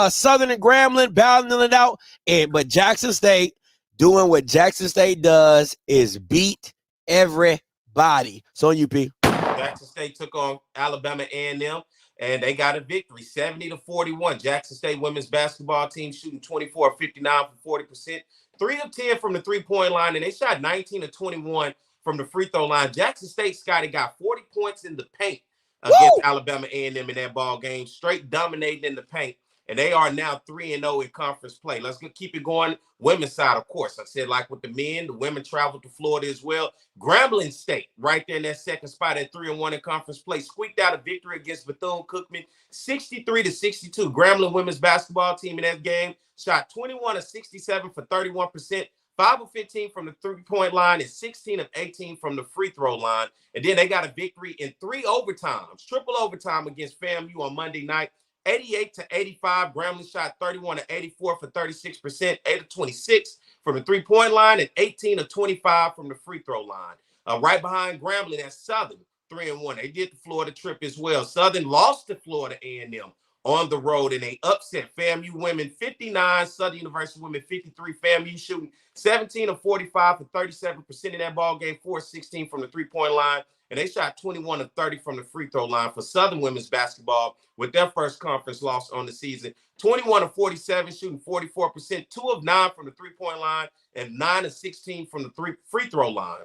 Southern and Grambling battling it out. But Jackson State doing what Jackson State does is beat everybody. body. So on UP. Jackson State took on Alabama A&M, and they got a victory, 70-41. Jackson State women's basketball team shooting 24 of 59 for 40%, 3 of 10 from the three-point line, and they shot 19 of 21 from the free throw line. Jackson State, Scotty, got 40 points in the paint against Alabama A&M in that ball game, straight dominating in the paint. And they are now 3-0 in conference play. Let's keep it going. Women's side, of course. I said, like with the men, the women traveled to Florida as well. Grambling State, right there in that second spot at 3-1 in conference play, squeaked out a victory against Bethune-Cookman, 63-62. Grambling women's basketball team in that game shot 21 of 67 for 31%, 5 of 15 from the three-point line, and 16 of 18 from the free throw line. And then they got a victory in 3 overtimes, triple overtime against FAMU on Monday night. 88-85. Grambling shot 31 of 84 for 36%, 8 of 26 from the three-point line, and 18 of 25 from the free throw line. Right behind Grambling, that's Southern, 3-1. They did the Florida trip as well. Southern lost to Florida A&M on the road, and they upset FAMU women 59, Southern University women 53. FAMU shooting 17 of 45 for 37% in that ball game, 4 of 16 from the three-point line. And they shot 21 of 30 from the free throw line for Southern women's basketball with their first conference loss on the season. 21 of 47, shooting 44%, 2 of 9 from the three-point line, and 9 of 16 from the free throw line.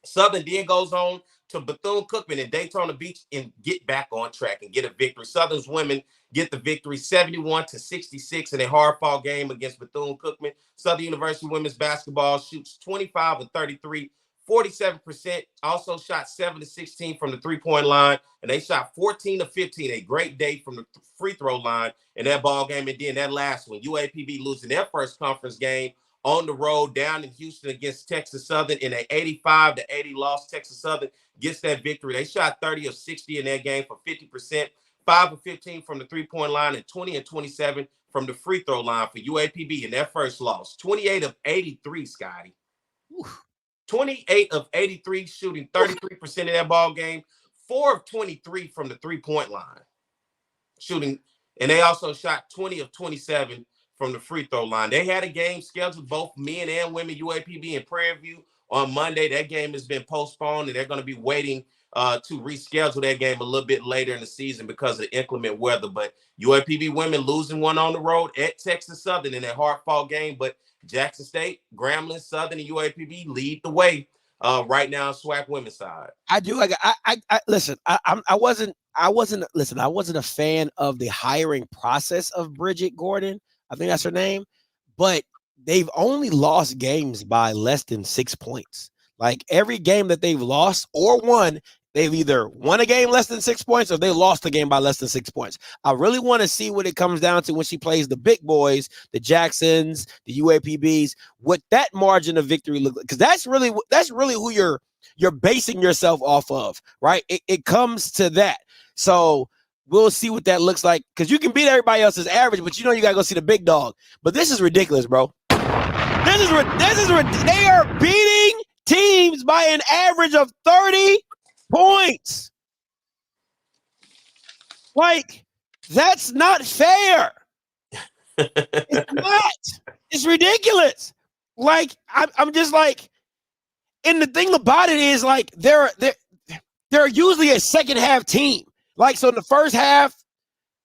Southern then goes on to Bethune-Cookman in Daytona Beach and get back on track and get a victory. Southern's women get the victory 71-66 in a hard-fought game against Bethune-Cookman. Southern University women's basketball shoots 25 of 33, 47%, also shot 7 of 16 from the three-point line, and they shot 14 of 15, a great day from the free throw line in that ball game. And then that last one, UAPB losing their first conference game on the road down in Houston against Texas Southern in an 85-80 loss. Texas Southern gets that victory. They shot 30 of 60 in that game for 50%, 5 of 15 from the three-point line, and 20 of 27 from the free throw line for UAPB in their first loss. 28 of 83, Scotty. 28 of 83, shooting 33% in that ball game, 4 of 23 from the three-point line shooting, and they also shot 20 of 27 from the free throw line. They had a game scheduled, both men and women, UAPB in Prairie View on Monday. That game has been postponed, and they're going to be waiting to reschedule that game a little bit later in the season because of the inclement weather. But UAPB women losing one on the road at Texas Southern in that hard-fought game, but Jackson State, Grambling, Southern, and UAPB lead the way right now on SWAC women's side. I do. Listen. I wasn't a fan of the hiring process of Bridget Gordon. I think that's her name, but they've only lost games by less than 6 points. Like every game that they've lost or won, they've either won a game less than 6 points or they lost a game by less than 6 points. I really want to see what it comes down to when she plays the big boys, the Jacksons, the UAPBs, what that margin of victory looks like. Because that's really who you're basing yourself off of, right? It comes to that. So we'll see what that looks like. Because you can beat everybody else's average, but you got to go see the big dog. But this is ridiculous, bro. This is they are beating teams by an average of 30 points. Like, that's not fair. It's not. It's ridiculous. Like, I'm just like, and the thing about it is, like, they're usually a second half team. Like, so in the first half,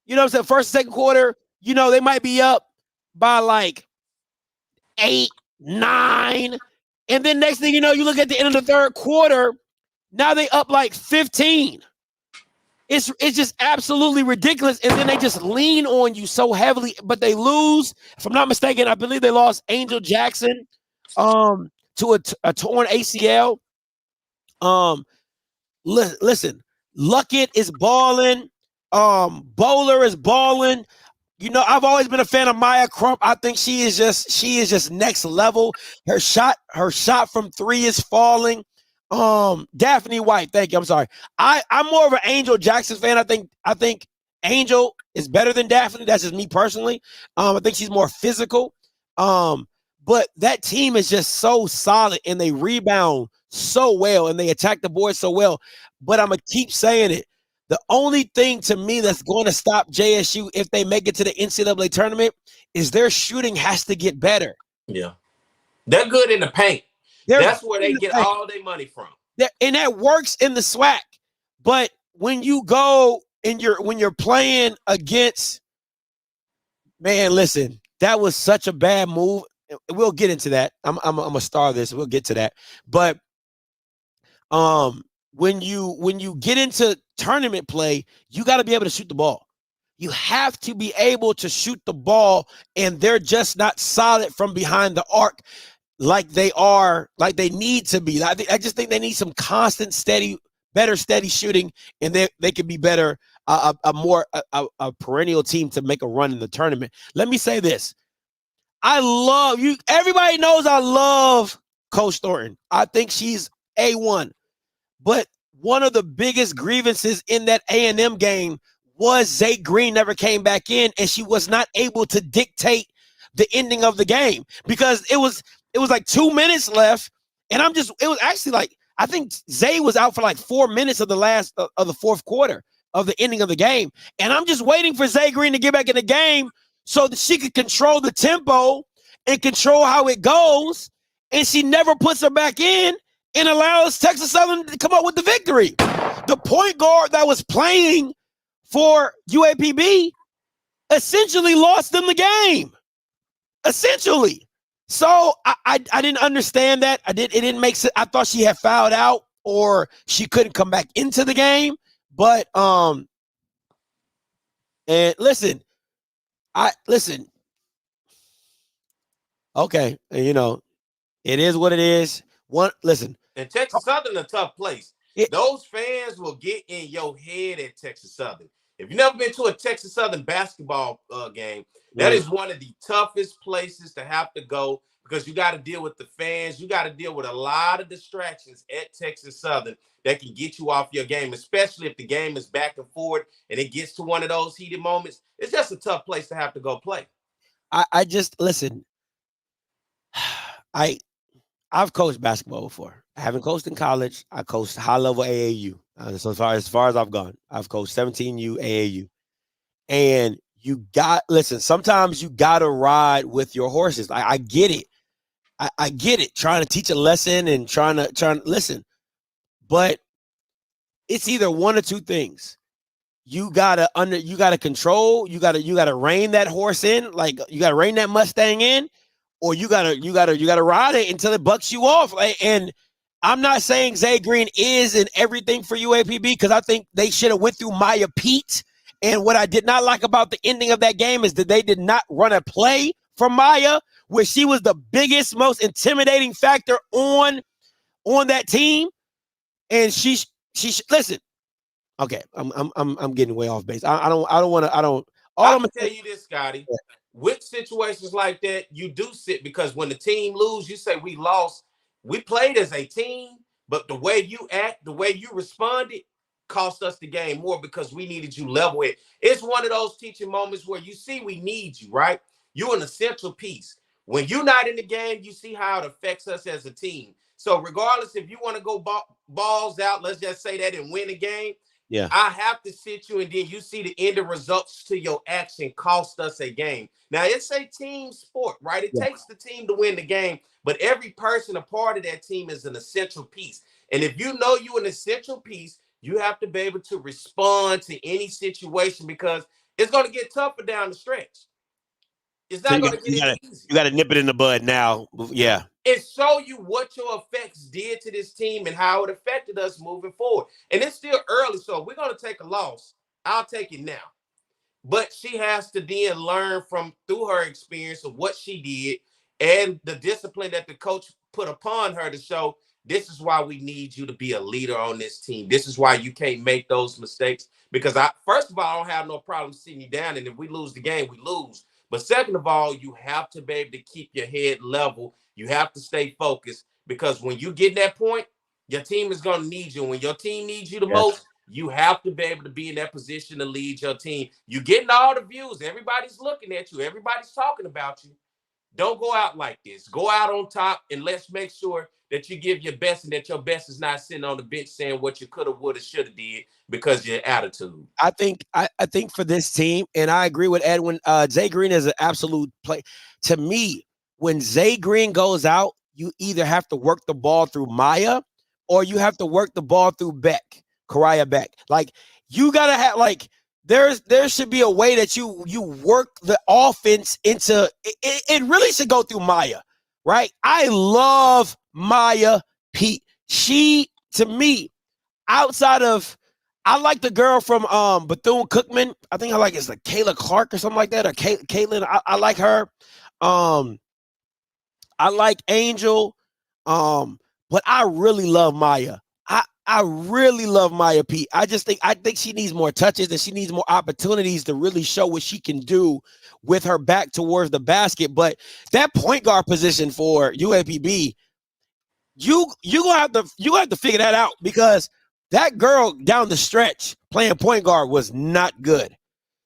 first and second quarter, they might be up by like 8, 9. And then next thing you know, you look at the end of the third quarter, now they up like 15. It's just absolutely ridiculous. And then they just lean on you so heavily, but they lose. If I'm not mistaken, I believe they lost Angel Jackson to a torn ACL. Listen, Luckett is balling. Bowler is balling. I've always been a fan of Maya Crump. I think she is just next level. Her shot from 3 is falling. Daphne White, thank you. I'm sorry. I'm more of an Angel Jackson fan. I think Angel is better than Daphne. That's just me personally. I think she's more physical. But that team is just so solid and they rebound so well and they attack the boards so well. But I'm gonna keep saying it. The only thing to me that's going to stop JSU if they make it to the NCAA tournament is their shooting has to get better. Yeah. They're good in the paint. That's where they get all their money from. and that works in the SWAC. But when you go and when you're playing against, man, listen, that was such a bad move. We'll get into that. I'm a star of this. We'll get to that. But when you get into tournament play, you got to be able to shoot the ball. You have to be able to shoot the ball, and they're just not solid from behind the arc like they need to be. I just think they need some constant, better steady shooting, and they could be better, a perennial team to make a run in the tournament. Let me say this. I love you. Everybody knows I love Coach Thornton. I think she's A1. But one of the biggest grievances in that A&M game was Zay Green never came back in, and she was not able to dictate the ending of the game because it was like 2 minutes left, and it was actually like, I think Zay was out for like 4 minutes of the fourth quarter of the ending of the game, and I'm just waiting for Zay Green to get back in the game so that she could control the tempo and control how it goes, and she never puts her back in and allows Texas Southern to come up with the victory. The point guard that was playing for UAPB essentially lost them the game. Essentially. So I didn't understand that. It didn't make sense. I thought she had fouled out or she couldn't come back into the game. But and listen. Okay, you know, it is what it is. Listen. And Texas Southern a tough place. Those fans will get in your head at Texas Southern. If you've never been to a Texas Southern basketball game, that is one of the toughest places to have to go because you got to deal with the fans. You got to deal with a lot of distractions at Texas Southern that can get you off your game, especially if the game is back and forth and it gets to one of those heated moments. It's just a tough place to have to go play. I just, listen, I've coached basketball before. I haven't coached in college. I coached high-level AAU. So as far as I've gone, I've coached 17U, AAU. And sometimes you got to ride with your horses. I get it. I get it. Trying to teach a lesson and trying to listen. But it's either one or two things. You gotta control, you gotta rein that horse in, like you gotta rein that Mustang in, or you gotta ride it until it bucks you off. And I'm not saying Zay Green is in everything for UAPB because I think they should have went through Maya Pete. And what I did not like about the ending of that game is that they did not run a play from Maya, where she was the biggest, most intimidating factor on that team. And she listen. Okay, I'm getting way off base. I don't want to. I can tell you this, Scotty. With situations like that, you do sit because when the team lose, you say we lost. We played as a team, but the way you act, the way you responded, cost us the game more because we needed you level it. It's one of those teaching moments where you see we need you, right? You're an essential piece. When you're not in the game, you see how it affects us as a team. So regardless if you want to go balls out, let's just say that and win a game. Yeah, I have to sit you, and then you see the end results to your action cost us a game. Now, it's a team sport, right? It takes the team to win the game, but every person, a part of that team, is an essential piece. And if you know you're an essential piece, you have to be able to respond to any situation because it's going to get tougher down the stretch. It's not going to get any easier. You got to nip it in the bud now. Yeah. It show you what your effects did to this team and how it affected us moving forward. And it's still early, so if we're going to take a loss, I'll take it now. But she has to then learn through her experience of what she did and the discipline that the coach put upon her to show this is why we need you to be a leader on this team. This is why you can't make those mistakes. Because first of all, I don't have no problem sitting you down. And if we lose the game, we lose. But second of all, you have to be able to keep your head level. You have to stay focused because when you get that point, your team is going to need you. When your team needs you the most, you have to be able to be in that position to lead your team. You're getting all the views. Everybody's looking at you. Everybody's talking about you. Don't go out like this. Go out on top, and let's make sure that you give your best and that your best is not sitting on the bench saying what you could have, would have, should have did because of your attitude. I think for this team, and I agree with Edwin, Zay Green is an absolute play. To me, when Zay Green goes out, you either have to work the ball through Maya or you have to work the ball through Kariah Beck. Like you gotta have like there should be a way that you work the offense into it really should go through Maya, right? I love Maya Pete. She to me, outside of I like the girl from Bethune-Cookman. I think I like it's like Kayla Clark or something like that, or Caitlin. I like her. I like Angel. But I really love Maya. I really love Maya Pete. I think she needs more touches and she needs more opportunities to really show what she can do with her back towards the basket. But that point guard position for UAPB, you gonna have to figure that out, because that girl down the stretch playing point guard was not good.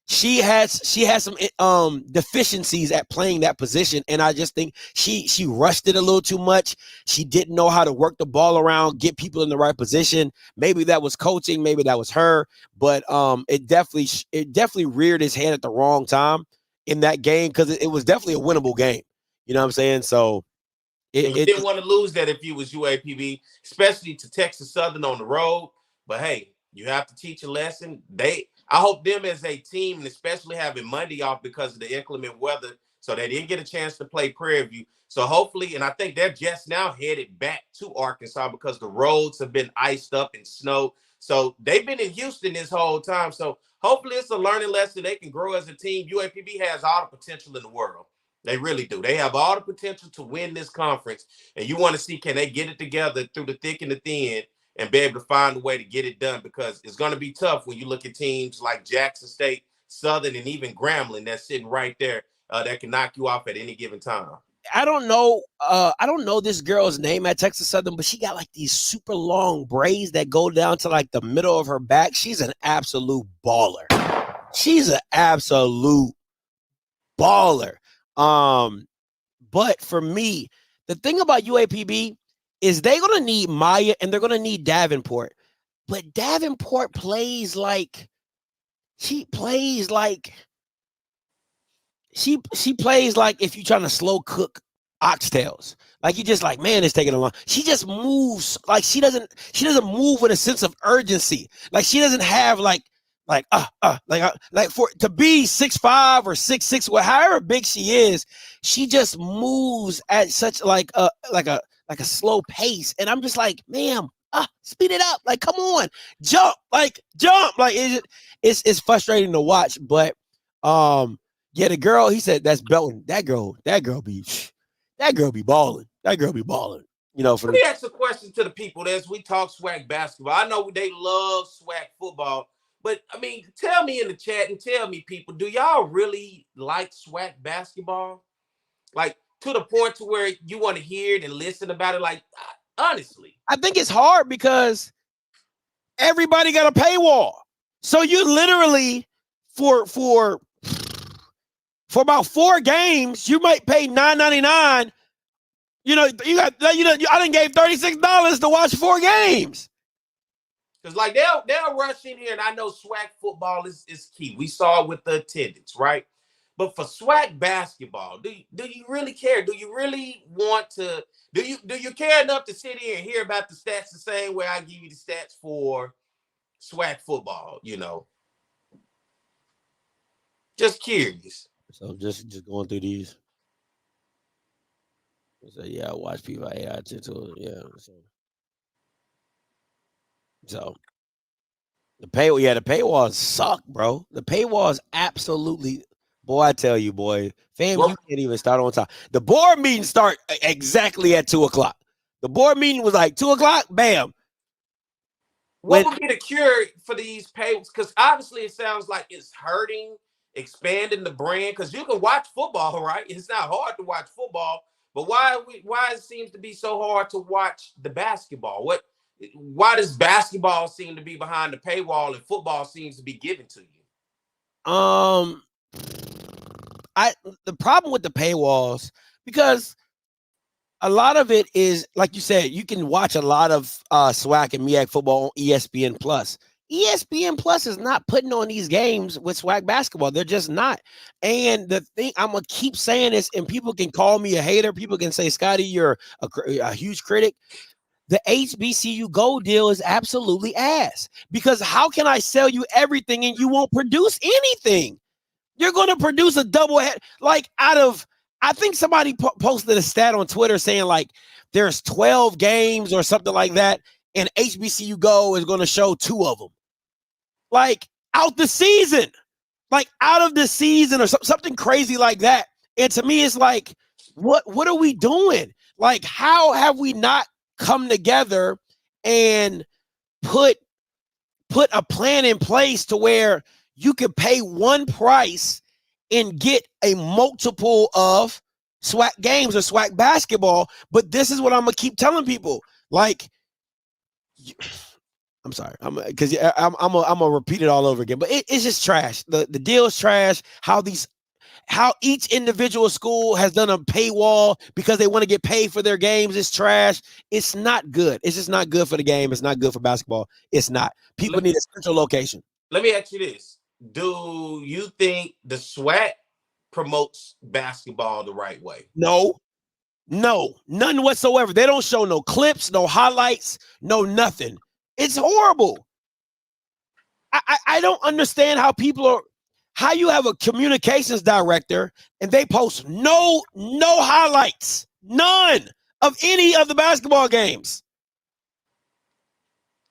She has some deficiencies at playing that position, and I just think she rushed it a little too much. She didn't know how to work the ball around, get people in the right position. Maybe that was coaching, maybe that was her, but it definitely reared its head at the wrong time in that game, because it was definitely a winnable game. You know what I'm saying? So you didn't want to lose that if you was UAPB, especially to Texas Southern on the road. But hey, you have to teach a lesson. I hope them as a team, and especially having Monday off because of the inclement weather, so they didn't get a chance to play Prairie View. So hopefully, and I think they're just now headed back to Arkansas because the roads have been iced up and snow. So they've been in Houston this whole time. So hopefully it's a learning lesson. They can grow as a team. UAPB has all the potential in the world. They really do. They have all the potential to win this conference. And you want to see, can they get it together through the thick and the thin and be able to find a way to get it done, because it's going to be tough when you look at teams like Jackson State, Southern, and even Grambling that's sitting right there that can knock you off at any given time. I don't know this girl's name at Texas Southern, but she got like these super long braids that go down to like the middle of her back. She's an absolute baller. But for me, the thing about UAPB is they're going to need Maya and they're going to need Davenport. But Davenport plays like if you're trying to slow cook oxtails. Like you just like, man, it's taking a long. She just moves like she doesn't move with a sense of urgency. Like she doesn't have like for to be 6'5" or 6'6", however big she is, she just moves at such like a slow pace, and I'm just like, ma'am, speed it up, like come on, jump, like it's frustrating to watch, but yeah, the girl, he said that's Belton, that girl be balling, you know. Let me ask a question to the people as we talk swag basketball. I know they love swag football, but I mean, tell me in the chat and tell me, people, do y'all really like swag basketball? Like, to the point to where you want to hear it and listen about it? Like, honestly, I think it's hard because everybody got a paywall. So you literally for about 4 games, you might pay $9.99. You know, I done gave $36 to watch 4 games. Because like they'll rush in here, and I know swag football is key. We saw it with the attendance, right? But for swag basketball, do you really care? Do you really want to? Do you care enough to sit here and hear about the stats the same way I give you the stats for swag football? You know, just curious. So just going through these. So yeah, I watch people. I too. Yeah. So the paywalls suck, bro. The paywalls absolutely. Boy, I tell you, boy, fam, you can't even start on time. The board meeting start exactly at 2:00. The board meeting was like 2:00. Bam. What would be the cure for these paywalls? Because obviously it sounds like it's hurting, expanding the brand. Because you can watch football, right? It's not hard to watch football, but why it seems to be so hard to watch the basketball? Why does basketball seem to be behind the paywall and football seems to be given to you? The problem with the paywalls, because a lot of it is, like you said, you can watch a lot of SWAC and MEAC football on ESPN Plus. ESPN Plus is not putting on these games with SWAC basketball. They're just not. And the thing, I'm going to keep saying this, and people can call me a hater. People can say, Scotty, you're a huge critic. the HBCU Gold deal is absolutely ass. Because how can I sell you everything and you won't produce anything? You're going to produce a double head. Like I think somebody posted a stat on Twitter saying like there's 12 games or something like that, and HBCU Go is going to show 2 of them. Like out the season, like out of the season or something crazy like that. And to me, it's like, what are we doing? Like, how have we not come together and put a plan in place to where you could pay one price and get a multiple of SWAC games or SWAC basketball? But this is what I'm gonna keep telling people. Like, I'm sorry, I'm gonna repeat it all over again. But it's just trash. The deal is trash. How each individual school has done a paywall because they want to get paid for their games is trash. It's not good. It's just not good for the game. It's not good for basketball. It's not. People need a central location. Let me ask you this. Do you think the SWAC promotes basketball the right way? No, none whatsoever. They don't show no clips, no highlights, no nothing. It's horrible. I don't understand how you have a communications director and they post no highlights, none of any of the basketball games.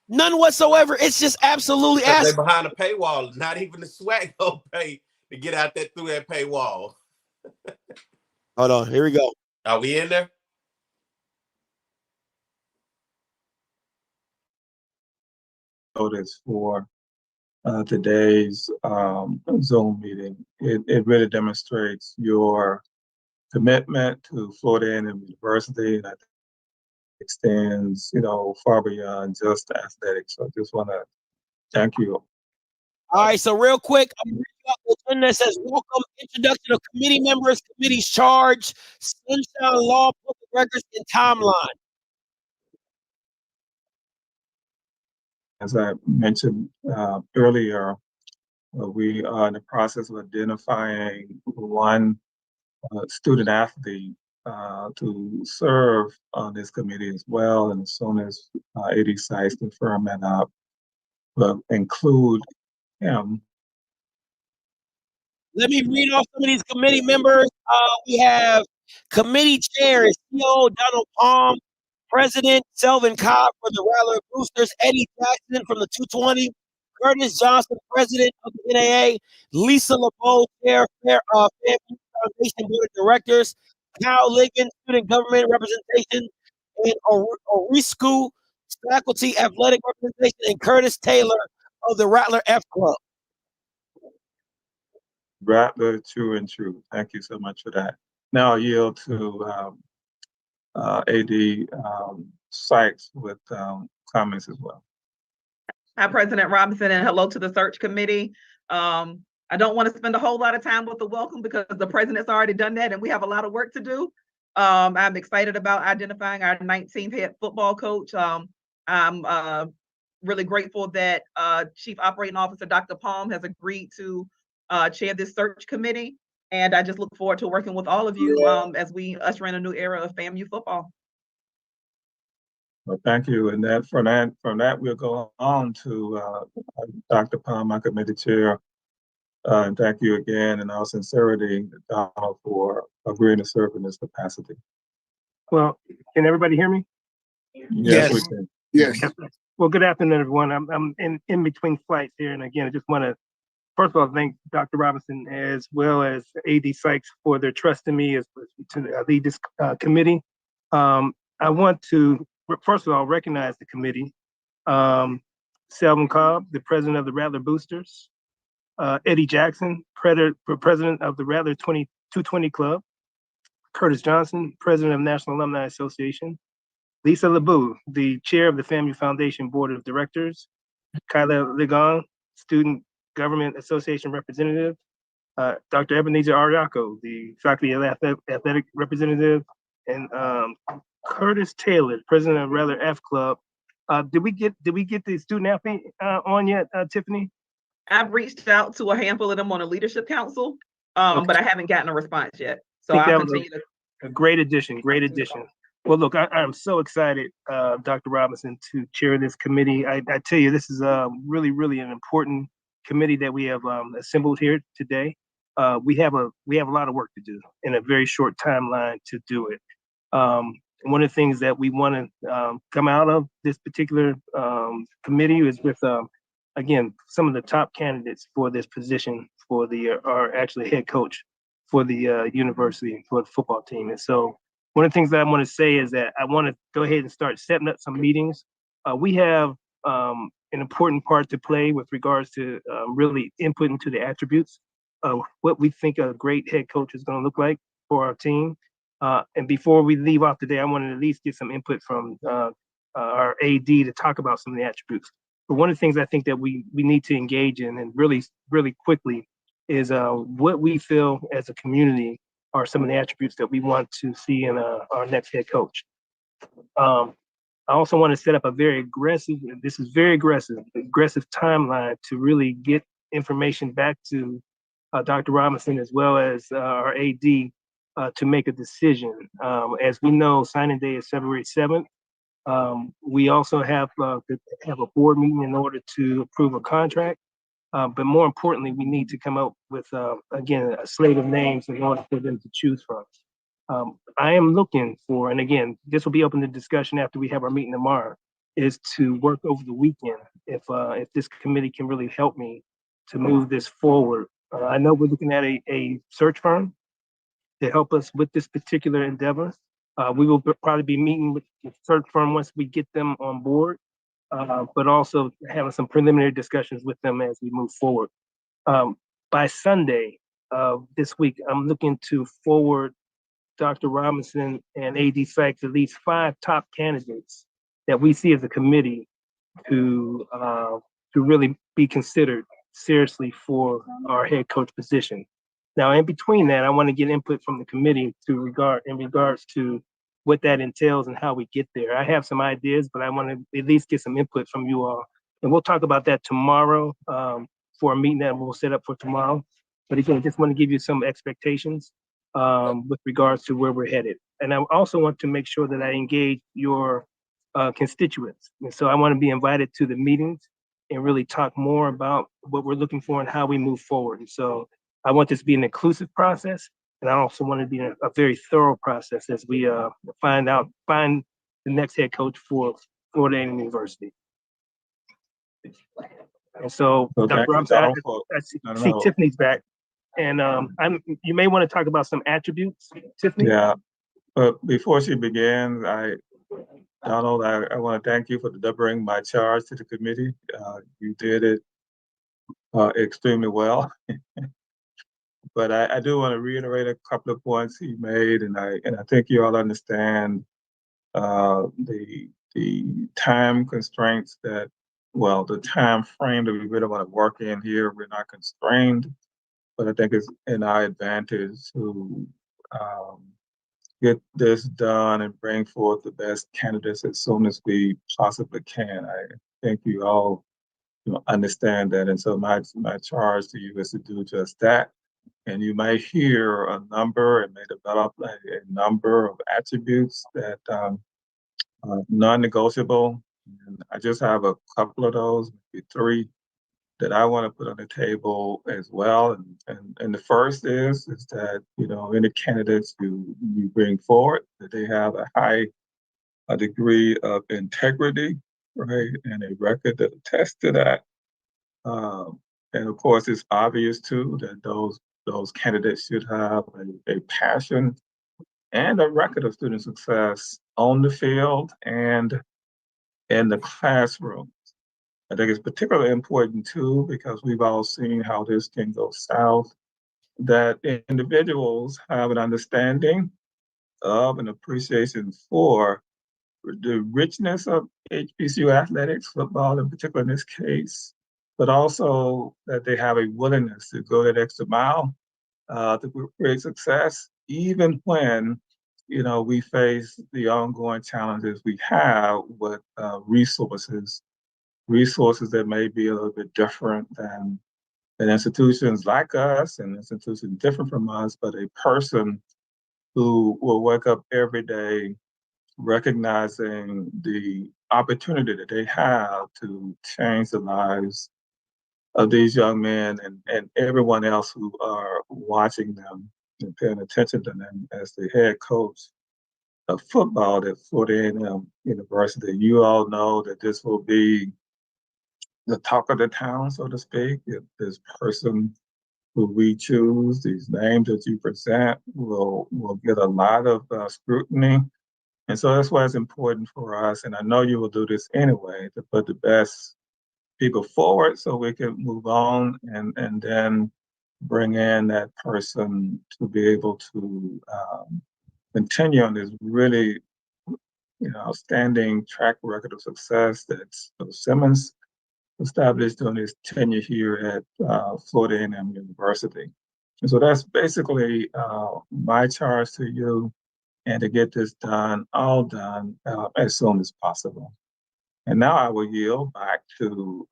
None whatsoever. It's just absolutely ass. They're behind a paywall. Not even the SWAC don't pay to get out there through that paywall. Hold on. Here we go. Are we in there? Notice for today's Zoom meeting. It really demonstrates your commitment to Florida A&M University, and I think it extends, far beyond just athletics. So I just want to thank you. All right, so real quick, I'm reading up the agenda that says welcome, introduction of committee members, committee's charge, sunshine law, public records, and timeline. As I mentioned earlier, we are in the process of identifying one student athlete to serve on this committee as well. And as soon as AD Sykes confirm that up, we'll include him. Let me read off some of these committee members. We have committee chair is CEO Donald Palm, President Selvin Cobb for the Rattler Boosters, Eddie Jackson from the 220, Curtis Johnson, President of the NAA, Lisa LeBeau, Chair, Family Foundation Board of Directors, Cal Ligon, Student Government Representation, and Orisku, Faculty Athletic Representation, and Curtis Taylor of the Rattler F Club. Rattler, true and true. Thank you so much for that. Now I'll yield to AD Sykes with comments as well. Hi, President Robinson, and hello to the search committee. I don't want to spend a whole lot of time with the welcome because the president's already done that and we have a lot of work to do. I'm excited about identifying our 19th head football coach. I'm really grateful that Chief Operating Officer Dr. Palm has agreed to chair this search committee. And I just look forward to working with all of you as we usher in a new era of FAMU football. Well, thank you. And that from that, we'll go on to Dr. Palm, my committee chair. And thank you again in all sincerity, Donald, for agreeing to serve in this capacity. Well, can everybody hear me? Yes, we can. Yes. Well, good afternoon, everyone. I'm in between flights here. And again, I just want to, first of all, thank Dr. Robinson as well as AD Sykes for their trust in me to lead this committee. I want to, first of all, recognize the committee. Selvin Cobb, the president of the Rattler Boosters. Eddie Jackson, president of the Rattler 220 Club. Curtis Johnson, president of National Alumni Association. Lisa LeBeau, the chair of the FAMU Foundation Board of Directors. Kyla Ligon, student government association representative. Dr. Ebenezer Ariaco, the faculty athletic representative. And Curtis Taylor, president of Rattler F Club. Did we get the student athlete on yet, Tiffany? I've reached out to a handful of them on a leadership council, Okay. but I haven't gotten a response yet. So I think I'll that continue was a great addition, great addition. Well, look, I'm so excited, Dr. Robinson, to chair this committee. I tell you, this is really, really an important committee that we have assembled here today. We have a lot of work to do in a very short timeline to do it. One of the things that we want to come out of this particular committee is with, again, some of the top candidates for this position for or actually head coach for the university for the football team. And so one of the things that I want to say is that I want to go ahead and start setting up some meetings. We have an important part to play with regards to really input into the attributes of what we think a great head coach is going to look like for our team. And before we leave off today, I want to at least get some input from our AD to talk about some of the attributes. But one of the things I think that we need to engage in and really, really quickly is what we feel as a community are some of the attributes that we want to see in our next head coach. I also want to set up a very aggressive timeline to really get information back to Dr. Robinson as well as our AD to make a decision. As we know, signing day is February 7th. We also have a board meeting in order to approve a contract. But more importantly, we need to come up with, again, a slate of names in order for them to choose from. I am looking for, and again, this will be open to discussion after we have our meeting tomorrow, is to work over the weekend if this committee can really help me to move this forward. I know we're looking at a search firm to help us with this particular endeavor. We will probably be meeting with the search firm once we get them on board. But also having some preliminary discussions with them as we move forward. By Sunday this week, I'm looking to forward Dr. Robinson and AD Sykes at least 5 top candidates that we see as a committee to really be considered seriously for our head coach position. Now, in between that, I want to get input from the committee in regards to what that entails and how we get there. I have some ideas, but I want to at least get some input from you all. And we'll talk about that tomorrow for a meeting that we'll set up for tomorrow. But again, I just want to give you some expectations with regards to where we're headed. And I also want to make sure that I engage your constituents. And so I want to be invited to the meetings and really talk more about what we're looking for and how we move forward. And so I want this to be an inclusive process. And I also want to be a very thorough process as we find the next head coach for Florida A&M University. And so, Dr. Robinson, I see Tiffany's back. And you may want to talk about some attributes, Tiffany. Yeah, but before she begins, Donald, I want to thank you for delivering my charge to the committee. You did it extremely well. But I do want to reiterate a couple of points he made, and I think you all understand the time constraints the time frame that we really want to work in here. We're not constrained, but I think it's in our advantage to get this done and bring forth the best candidates as soon as we possibly can. I think you all understand that, and so my charge to you is to do just that. And you may hear a number and may develop a number of attributes that are non-negotiable. And I just have a couple of those, maybe 3, that I want to put on the table as well. And the first is that, any candidates you bring forward, that they have a degree of integrity, right? And a record that attests to that. And of course, it's obvious too that those candidates should have a passion and a record of student success on the field and in the classroom. I think it's particularly important too, because we've all seen how this can go south, that individuals have an understanding of and appreciation for the richness of HBCU athletics, football in particular in this case, but also that they have a willingness to go that extra mile to create success, even when we face the ongoing challenges we have with resources that may be a little bit different than institutions like us and institutions different from us, but a person who will wake up every day recognizing the opportunity that they have to change the lives of these young men and everyone else who are watching them and paying attention to them as the head coach of football at Florida A&M University. You all know that this will be the talk of the town, so to speak. If this person who we choose, these names that you present, will get a lot of scrutiny. And so that's why it's important for us, and I know you will do this anyway, to put the best people forward so we can move on and then bring in that person to be able to continue on this really outstanding track record of success that Simmons established during his tenure here at Florida A&M University. And so that's basically my charge to you, and to get this all done as soon as possible. And now I will yield back to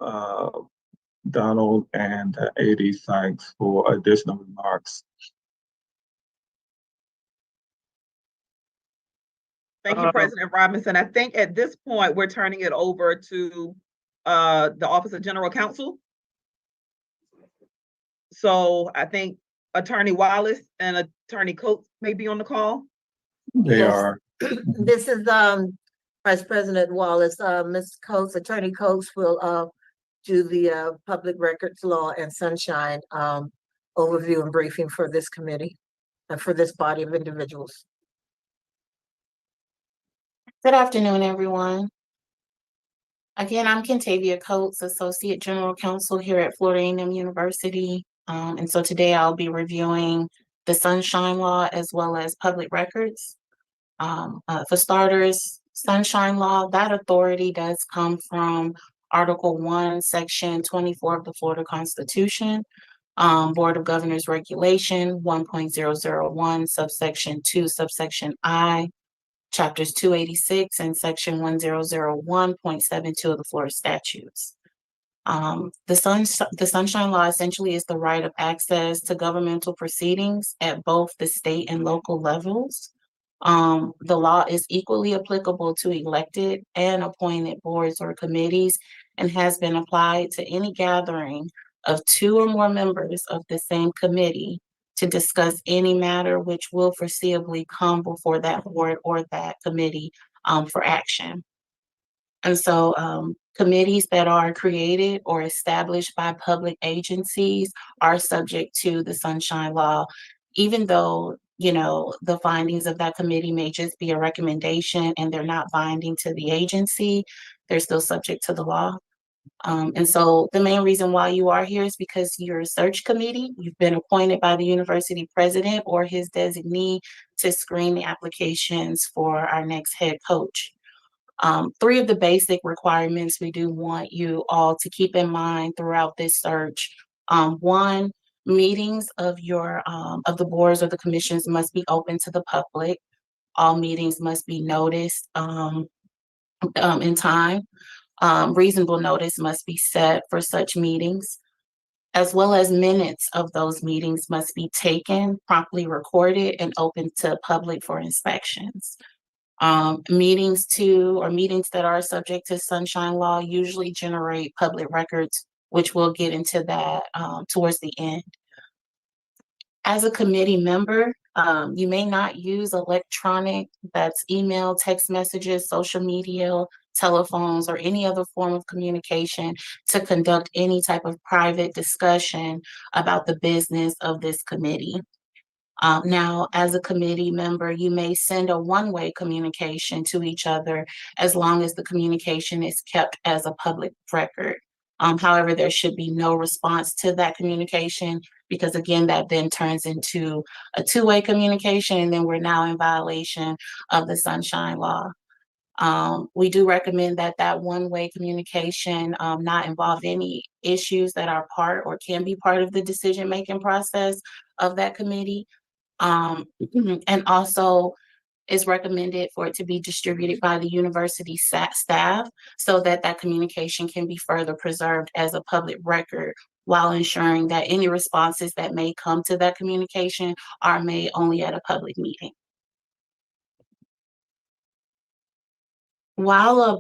Donald and AD Sykes for additional remarks. Thank you, President Robinson. I think at this point, we're turning it over to the Office of General Counsel. So I think Attorney Wallace and Attorney Coates may be on the call. They Yes. are. This is Vice President Wallace. Ms. Coates, Attorney Coates will do the public records law and sunshine overview and briefing for this committee and for this body of individuals. Good afternoon, everyone. Again, I'm Kentavia Coates, Associate General Counsel here at Florida A&M University. And so today I'll be reviewing the Sunshine Law as well as public records. For starters, Sunshine Law, that authority does come from Article 1, Section 24 of the Florida Constitution, Board of Governors Regulation 1.001, Subsection 2, Subsection I, Chapters 286 and Section 1001.72 of the Florida statutes. The Sunshine Law essentially is the right of access to governmental proceedings at both the state and local levels. The law is equally applicable to elected and appointed boards or committees and has been applied to any gathering of 2 or more members of the same committee to discuss any matter which will foreseeably come before that board or that committee for action. And so committees that are created or established by public agencies are subject to the Sunshine Law, even though, the findings of that committee may just be a recommendation and they're not binding to the agency, they're still subject to the law. And so the main reason why you are here is because you're a search committee. You've been appointed by the university president or his designee to screen the applications for our next head coach. 3 of the basic requirements we do want you all to keep in mind throughout this search. 1, meetings of the boards or the commissions must be open to the public. All meetings must be noticed in time. Reasonable notice must be set for such meetings, as well as minutes of those meetings must be taken, promptly recorded, and open to public for inspections. Meetings that are subject to Sunshine Law usually generate public records, which we'll get into that towards the end. As a committee member, you may not use electronic, that's email, text messages, social media, telephones, or any other form of communication to conduct any type of private discussion about the business of this committee. Now, as a committee member, you may send a one-way communication to each other as long as the communication is kept as a public record. However, there should be no response to that communication because, again, that then turns into a 2-way communication, and then we're now in violation of the Sunshine Law. We do recommend that one-way communication not involve any issues that are part or can be part of the decision-making process of that committee. And also is recommended for it to be distributed by the university staff so that communication can be further preserved as a public record while ensuring that any responses that may come to that communication are made only at a public meeting. While a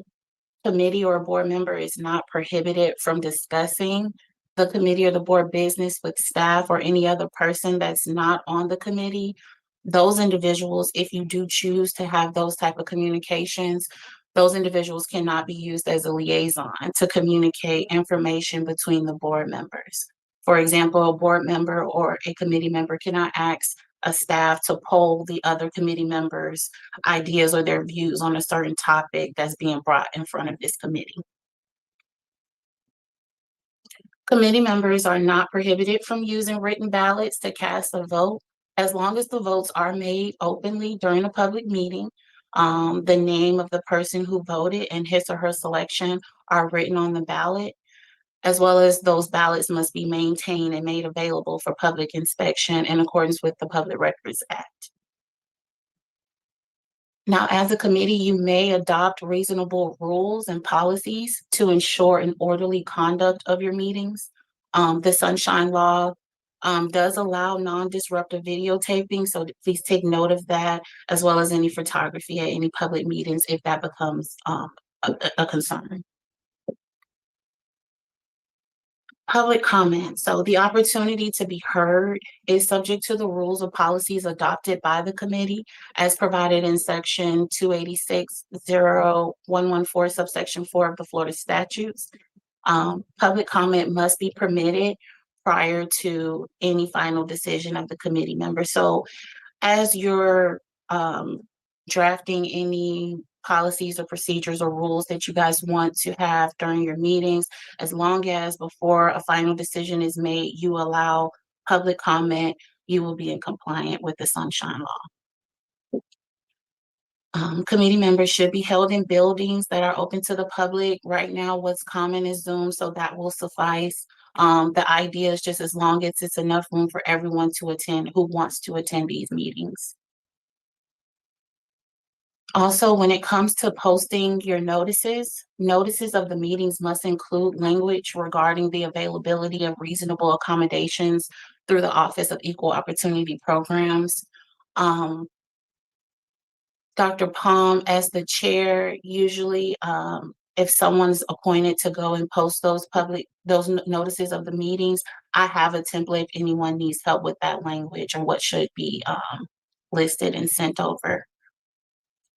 committee or a board member is not prohibited from discussing the committee or the board business with staff or any other person that's not on the committee, those individuals, if you do choose to have those type of communications, those individuals cannot be used as a liaison to communicate information between the board members. For example, a board member or a committee member cannot ask a staff to poll the other committee members' ideas or their views on a certain topic that's being brought in front of this committee. Committee members are not prohibited from using written ballots to cast a vote, as long as the votes are made openly during a public meeting. The name of the person who voted and his or her selection are written on the ballot, as well as those ballots must be maintained and made available for public inspection in accordance with the Public Records Act. Now, as a committee, you may adopt reasonable rules and policies to ensure an orderly conduct of your meetings. The Sunshine Law does allow non-disruptive videotaping, so please take note of that, as well as any photography at any public meetings if that becomes a concern. Public comment. So the opportunity to be heard is subject to the rules or policies adopted by the committee as provided in section 286-0114 subsection 4 of the Florida statutes. Public comment must be permitted prior to any final decision of the committee member. So as you're drafting any policies or procedures or rules that you guys want to have during your meetings, as long as before a final decision is made, you allow public comment, you will be in compliance with the Sunshine Law. Committee members should be held in buildings that are open to the public. Right now, what's common is Zoom, so that will suffice. The idea is just as long as it's enough room for everyone to attend who wants to attend these meetings. Also, when it comes to posting your notices of the meetings must include language regarding the availability of reasonable accommodations through the Office of Equal Opportunity Programs. Dr. Palm, as the chair, usually if someone's appointed to go and post those notices of the meetings, I have a template if anyone needs help with that language or what should be listed and sent over.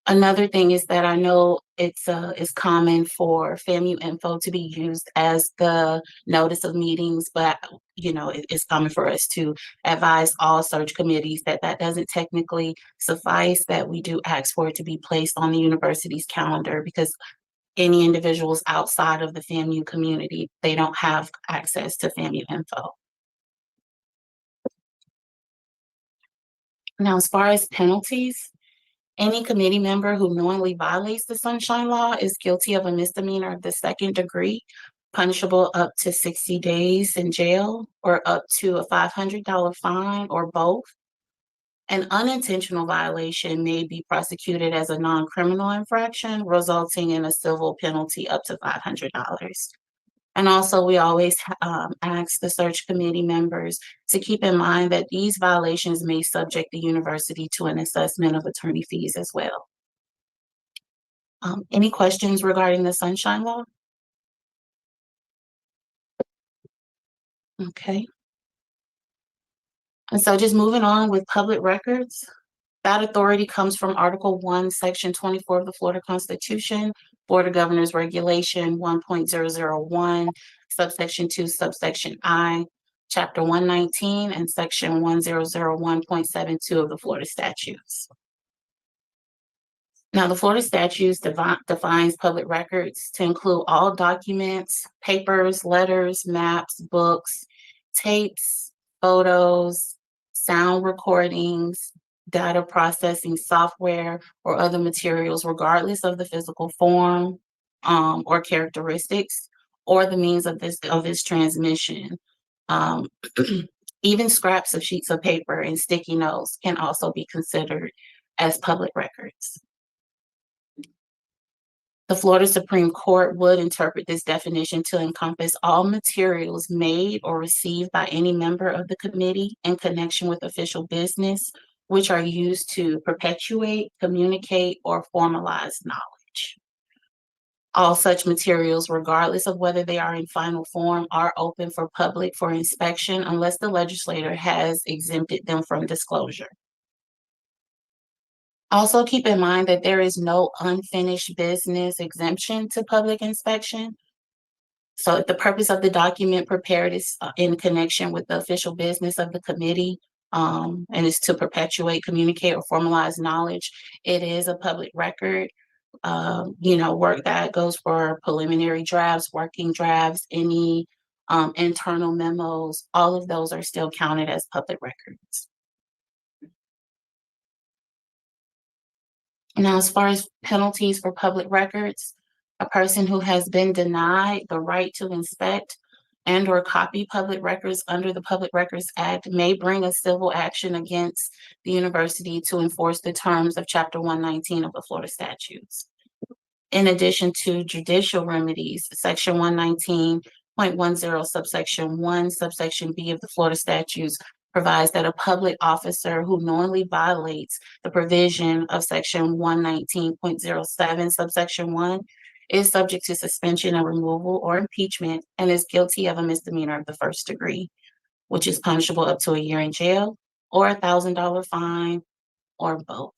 Another thing is that I know it's common for FAMU info to be used as the notice of meetings, but it's common for us to advise all search committees that doesn't technically suffice, that we do ask for it to be placed on the university's calendar, because any individuals outside of the FAMU community, they don't have access to FAMU info. Now, as far as penalties, any committee member who knowingly violates the Sunshine Law is guilty of a misdemeanor of the second degree, punishable up to 60 days in jail or up to a $500 fine or both. An unintentional violation may be prosecuted as a non-criminal infraction, resulting in a civil penalty up to $500. And also, we always ask the search committee members to keep in mind that these violations may subject the university to an assessment of attorney fees as well. Any questions regarding the Sunshine Law? Okay. And so just moving on with public records, that authority comes from Article 1, Section 24 of the Florida Constitution, Florida Governor's Regulation 1.001, subsection 2, subsection I, Chapter 119, and Section 1001.72 of the Florida statutes. Now, the Florida statutes defines public records to include all documents, papers, letters, maps, books, tapes, photos, sound recordings, data processing software, or other materials, regardless of the physical form or characteristics or the means of its transmission. Even scraps of sheets of paper and sticky notes can also be considered as public records. The Florida Supreme Court would interpret this definition to encompass all materials made or received by any member of the committee in connection with official business, which are used to perpetuate, communicate, or formalize knowledge. All such materials, regardless of whether they are in final form, are open for public for inspection unless the legislator has exempted them from disclosure. Also keep in mind that there is no unfinished business exemption to public inspection. So if the purpose of the document prepared is in connection with the official business of the committee, and is to perpetuate, communicate, or formalize knowledge, it is a public record. Work that goes for preliminary drafts, working drafts, any internal memos, all of those are still counted as public records. Now, as far as penalties for public records, a person who has been denied the right to inspect and or copy public records under the Public Records Act may bring a civil action against the university to enforce the terms of Chapter 119 of the Florida statutes. In addition to judicial remedies, Section 119.10 subsection 1 subsection B of the Florida statutes provides that a public officer who knowingly violates the provision of Section 119.07 subsection 1 is subject to suspension and removal or impeachment and is guilty of a misdemeanor of the first degree, which is punishable up to a year in jail or $1,000 fine or both.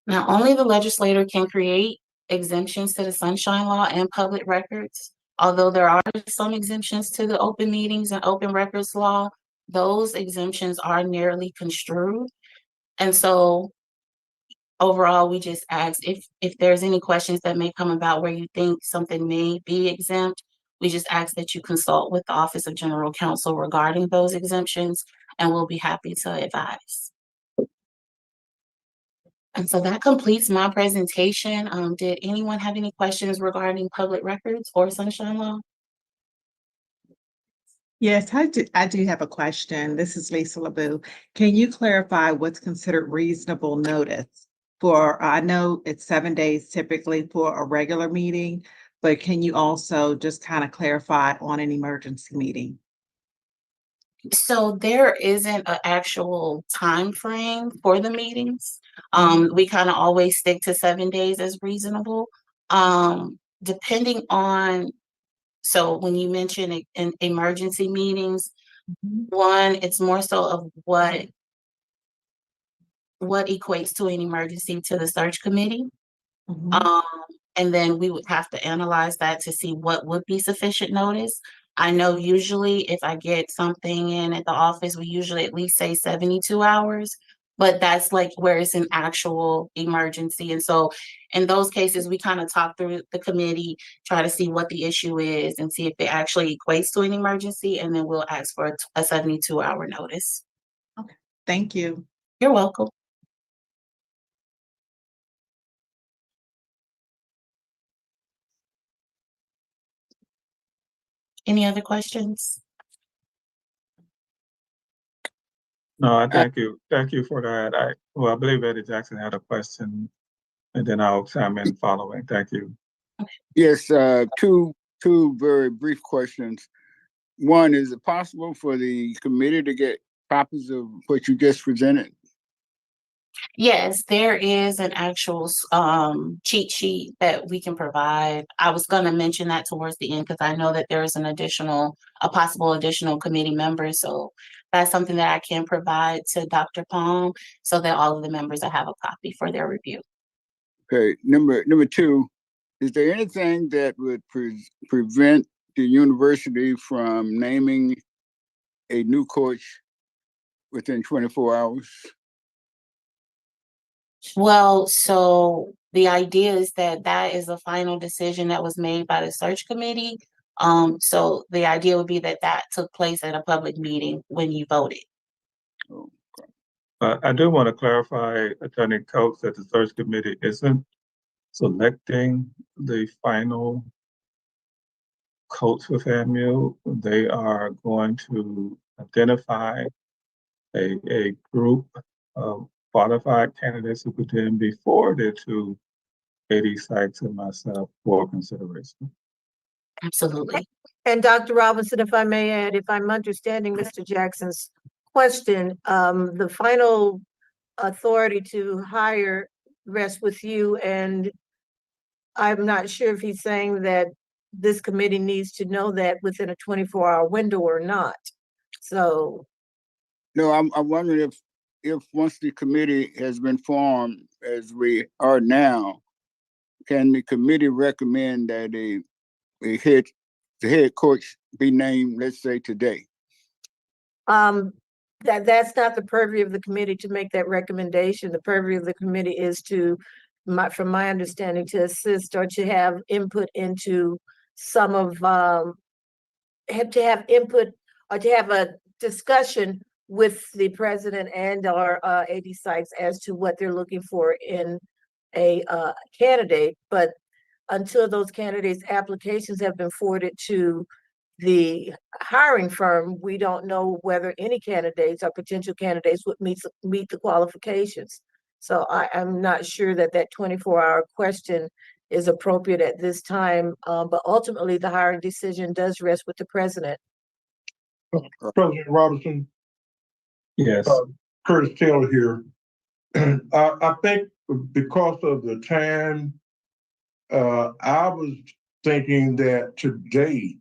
Now, only the legislator can create exemptions to the Sunshine Law and public records. Although there are some exemptions to the open meetings and open records law, those exemptions are narrowly construed. And so overall, we just ask if there's any questions that may come about where you think something may be exempt, we just ask that you consult with the Office of General Counsel regarding those exemptions, and we'll be happy to advise. And so that completes my presentation. Did anyone have any questions regarding public records or Sunshine Law? Yes, I do have a question. This is Lisa LeBou. Can you clarify what's considered reasonable notice for, I know it's 7 days typically for a regular meeting, but can you also just kind of clarify on an emergency meeting? So there isn't an actual time frame for the meetings. We kind of always stick to 7 days as reasonable. Depending on, so when you mention in emergency meetings, one, it's more so of what equates to an emergency to the search committee. And then we would have to analyze that to see what would be sufficient notice. I know usually if I get something in at the office, we usually at least say 72 hours, but that's like where it's an actual emergency. And so in those cases, we kind of talk through the committee, try to see what the issue is and see if it actually equates to an emergency. And then we'll ask for a 72-hour notice. Okay, thank you. You're welcome. Any other questions? No, I thank you. Thank you for that. I believe Eddie Jackson had a question, and then I'll chime in following. Thank you. Yes, two very brief questions. One, is it possible for the committee to get copies of what you just presented? Yes, there is an actual cheat sheet that we can provide. I was going to mention that towards the end because I know that there is a possible additional committee member. So that's something that I can provide to Dr. Palm so that all of the members will have a copy for their review. Okay, number two, is there anything that would prevent the university from naming a new coach within 24 hours? Well, so the idea is that is a final decision that was made by the search committee. So the idea would be that took place at a public meeting when you voted. I do want to clarify, Attorney Coates, that the search committee isn't selecting the final coach with FAMU. They are going to identify a group of qualified candidates who could then be forwarded to AD Sykes and myself for consideration. Absolutely. And Dr. Robinson, if I may add, if I'm understanding Mr. Jackson's question, the final authority to hire rests with you and I'm not sure if he's saying that this committee needs to know that within a 24-hour window or not. So, No, I'm wondering if once the committee has been formed, as we are now, can the committee recommend that the head coach be named, let's say today? that's not the purview of the committee to make that recommendation. The purview of the committee is from my understanding, to assist or to have input into some of, to have input or to have a discussion with the president and our AD Sykes as to what they're looking for in a candidate. But until those candidates' applications have been forwarded to the hiring firm, we don't know whether any candidates or potential candidates would meet the qualifications. So I'm not sure that 24-hour question is appropriate at this time, but ultimately the hiring decision does rest with the president. President Robinson. Yes. Curtis Taylor here. I think because of the time, I was thinking that today,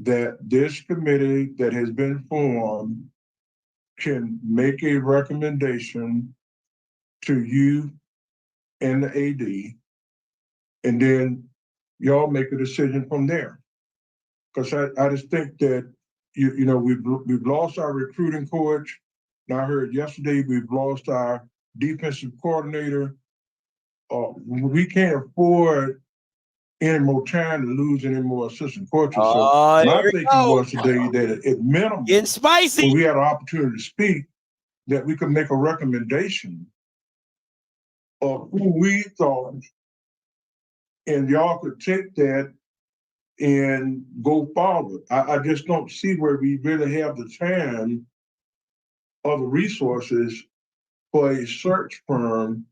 that this committee that has been formed can make a recommendation to you and the AD, and then y'all make a decision from there. Because I just think that we've lost our recruiting coach. And I heard yesterday we've lost our defensive coordinator. We can't afford any more time to lose any more assistant coaches. So my thinking was today that at minimum, getting spicy, when we had an opportunity to speak, that we could make a recommendation of who we thought, and y'all could take that and go forward. I just don't see where we really have the time or the resources for a search firm,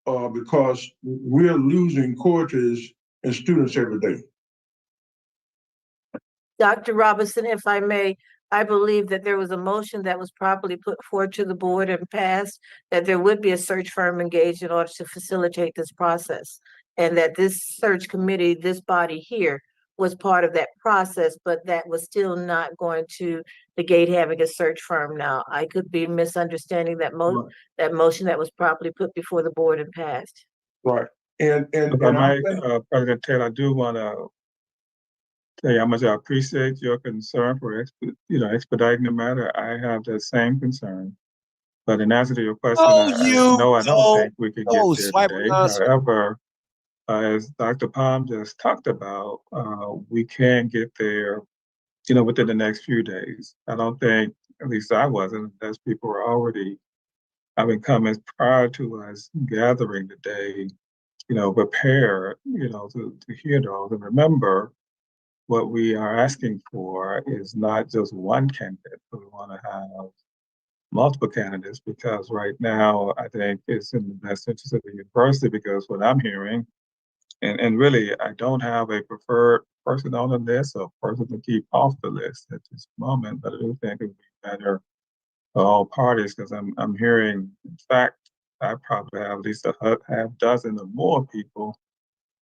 because we're losing coaches and students every day. Dr. Robinson, if I may, I believe that there was a motion that was properly put forward to the board and passed, that there would be a search firm engaged in order to facilitate this process. And that this search committee, this body here, was part of that process, but that was still not going to negate having a search firm now. I could be misunderstanding that motion that was properly put before the board and passed. Right. President Taylor, I do want to tell you how much I appreciate your concern for expediting the matter. I have the same concern. But in answer to your question, no, I don't think we can get there today. However, as Dr. Palm just talked about, we can get there, within the next few days. I don't think, at least I wasn't, as people were already having comments prior to us gathering today, prepared, to hear those. And remember, what we are asking for is not just one candidate, but we want to have multiple candidates, because right now I think it's in the best interest of the university, because what I'm hearing, and really I don't have a preferred person on the list or person to keep off the list at this moment, but I do think it would be better for all parties, because I'm hearing, in fact, I probably have at least a half dozen or more people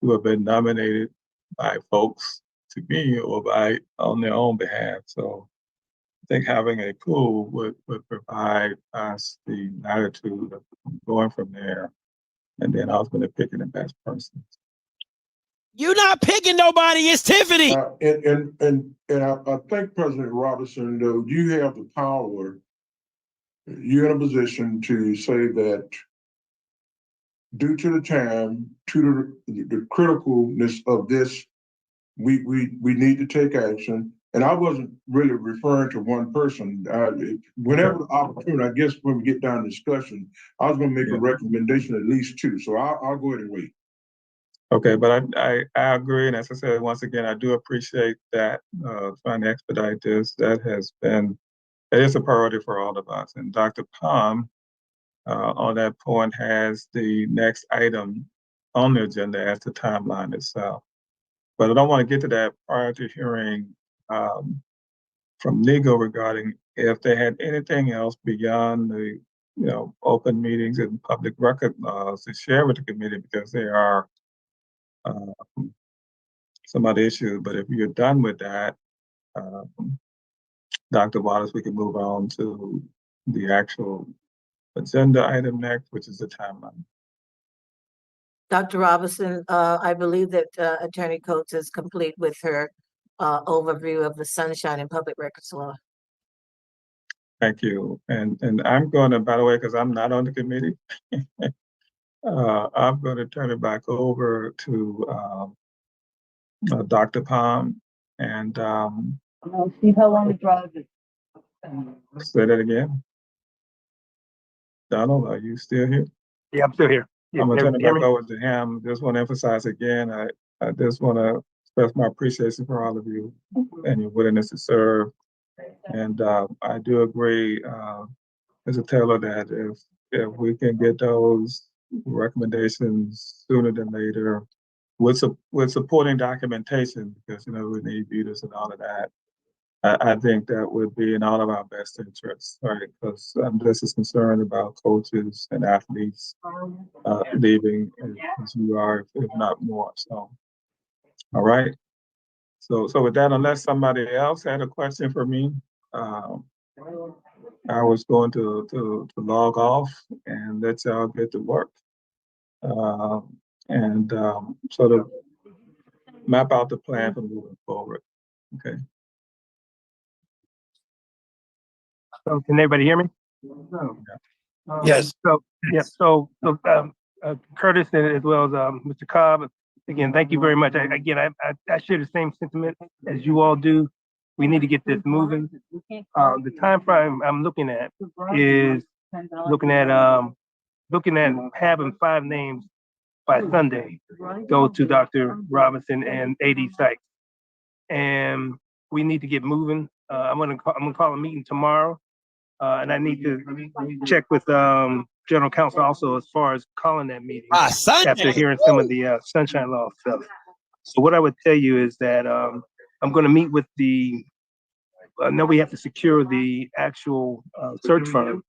who have been nominated by folks to me or on their own behalf. So I think having a pool would provide us the latitude of going from there, and then ultimately picking the best person. You're not picking nobody, it's Tiffany. And I think, President Robinson, though, you have the power, you're in a position to say that due to the time, to the criticalness of this, we need to take action. And I wasn't really referring to one person. Whenever the opportunity, I guess when we get down to discussion, I was going to make a recommendation at least two. So I'll go ahead and wait. Okay, but I agree. And as I said, once again, I do appreciate that, trying to expedite this. It is a priority for all of us. And Dr. Palm, on that point, has the next item on the agenda as the timeline itself. But I don't want to get to that prior to hearing from legal regarding if they had anything else beyond the open meetings and public record laws to share with the committee, because there are some other issues. But if you're done with that, Dr. Wallace, we can move on to the actual agenda item next, which is the timeline. Dr. Robinson, I believe that Attorney Coates is complete with her overview of the Sunshine and Public Records Law. Thank you. And I'm going to, by the way, because I'm not on the committee, I'm going to turn it back over to Dr. Palm. And see how long it drives it. Say that again. Donald, are you still here? Yeah, I'm still here. Yeah, I'm gonna turn it hear back me? over to him. Just want to emphasize again, I just want to express my appreciation for all of you and your willingness to serve. And I do agree, Mr. Taylor, that if we can get those recommendations sooner than later with supporting documentation, because we need readers and all of that, I think that would be in all of our best interests, right? Because I'm just as concerned about coaches and athletes leaving as you are, if not more. So, all right. So with that, unless somebody else had a question for me, I was going to log off and let y'all get to work, and sort of map out the plan for moving forward. Okay. So can everybody hear me? Yes. So, yeah, Curtis and as well as Mr. Cobb, again, thank you very much. I share the same sentiment as you all do. We need to get this moving. The time frame I'm looking at is looking at having 5 names by Sunday go to Dr. Robinson and AD Sykes. And we need to get moving. I'm gonna call a meeting tomorrow. And I need to check with General Counsel also as far as calling that meeting after hearing some of the Sunshine Law stuff. So what I would tell you is that I'm going to meet with I know we have to secure the actual search firm,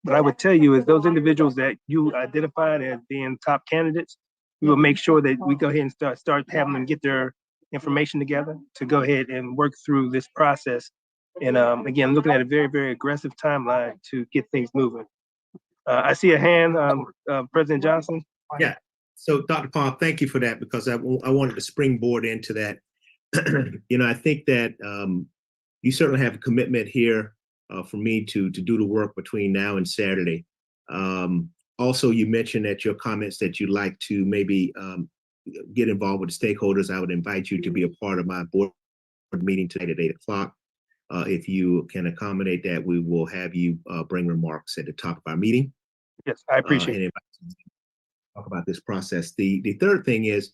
but I would tell you is those individuals that you identified as being top candidates, we will make sure that we go ahead and start having them get their information together to go ahead and work through this process. And again, looking at a very, very aggressive timeline to get things moving. I see a hand, President Johnson. Yeah. So, Dr. Palm, thank you for that, because I wanted to springboard into that. I think that you certainly have a commitment here for me to do the work between now and Saturday. Also, you mentioned that your comments that you'd like to maybe get involved with the stakeholders. I would invite you to be a part of my board meeting tonight at 8 o'clock. If you can accommodate that, we will have you bring remarks at the top of our meeting. Yes, I appreciate it. Talk about this process. The third thing is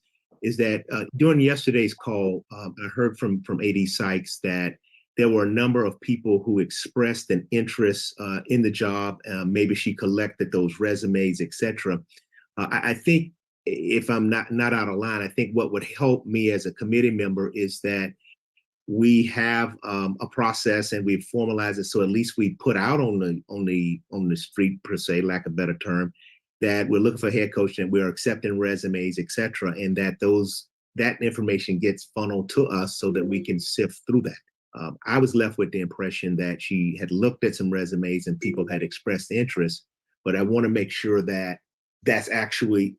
that during yesterday's call, I heard from AD Sykes that there were a number of people who expressed an interest in the job. Maybe she collected those resumes, etc. I think, if I'm not out of line, I think what would help me as a committee member is that we have a process and we've formalized it, so at least we put out on the street, per se, lack of a better term, that we're looking for head coach and we're accepting resumes, etc., and that information gets funneled to us so that we can sift through that. I was left with the impression that she had looked at some resumes and people had expressed interest, but I want to make sure that that's actually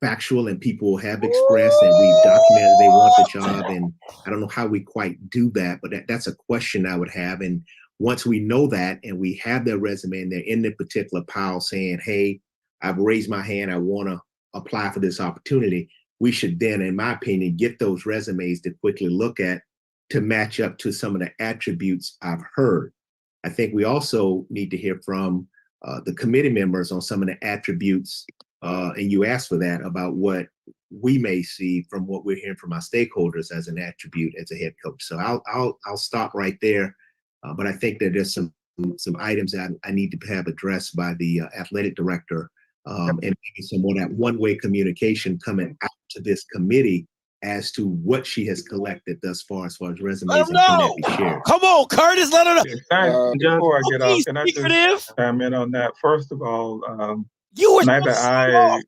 factual and people have expressed and we've documented they want the job. And I don't know how we quite do that, but that's a question I would have. And once we know that and we have their resume and they're in the particular pile saying, hey, I've raised my hand, I want to apply for this opportunity, we should then, in my opinion, get those resumes to quickly look at to match up to some of the attributes I've heard. I think we also need to hear from the committee members on some of the attributes, and you asked for that, about what we may see from what we're hearing from our stakeholders as an attribute as a head coach. So I'll stop right there, but I think that there's some items that I need to have addressed by the athletic director, and maybe some more that one-way communication coming out to this committee as to what she has collected thus far as resumes, and can that be shared? Come on, Curtis, let her know. Before I get off, can I just chime in on that? First of all, not that I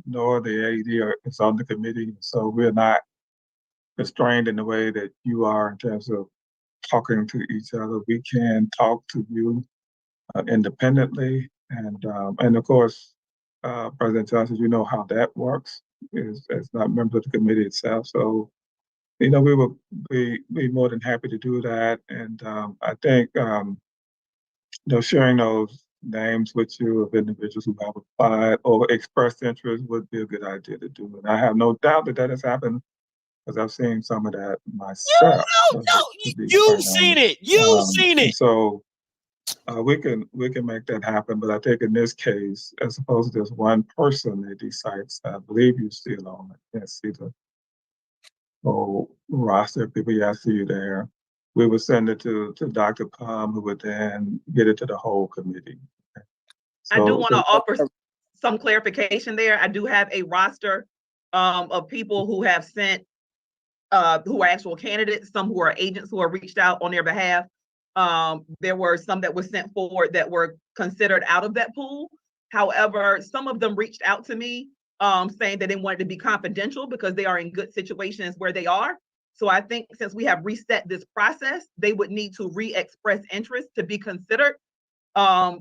nor the AD is on the committee. So we're not constrained in the way that you are in terms of talking to each other. We can talk to you independently. And of course, President Johnson, you know how that works is as not members of the committee itself. So, we will be more than happy to do that. And I think, sharing those names with you of individuals who have applied or expressed interest would be a good idea to do. And I have no doubt that that has happened because I've seen some of that myself. You've seen it. You've seen it. So we can make that happen. But I think in this case, as opposed to just one person that decides, I believe you still on it. Can't see the whole roster of people. Yeah, I see you there. We would send it to Dr. Palm, who would then get it to the whole committee. I do want to offer some clarification there. I do have a roster of people who have sent, who are actual candidates, some who are agents who have reached out on their behalf. There were some that were sent forward that were considered out of that pool. However, some of them reached out to me saying that they wanted to be confidential because they are in good situations where they are. So I think since we have reset this process, they would need to re-express interest to be considered,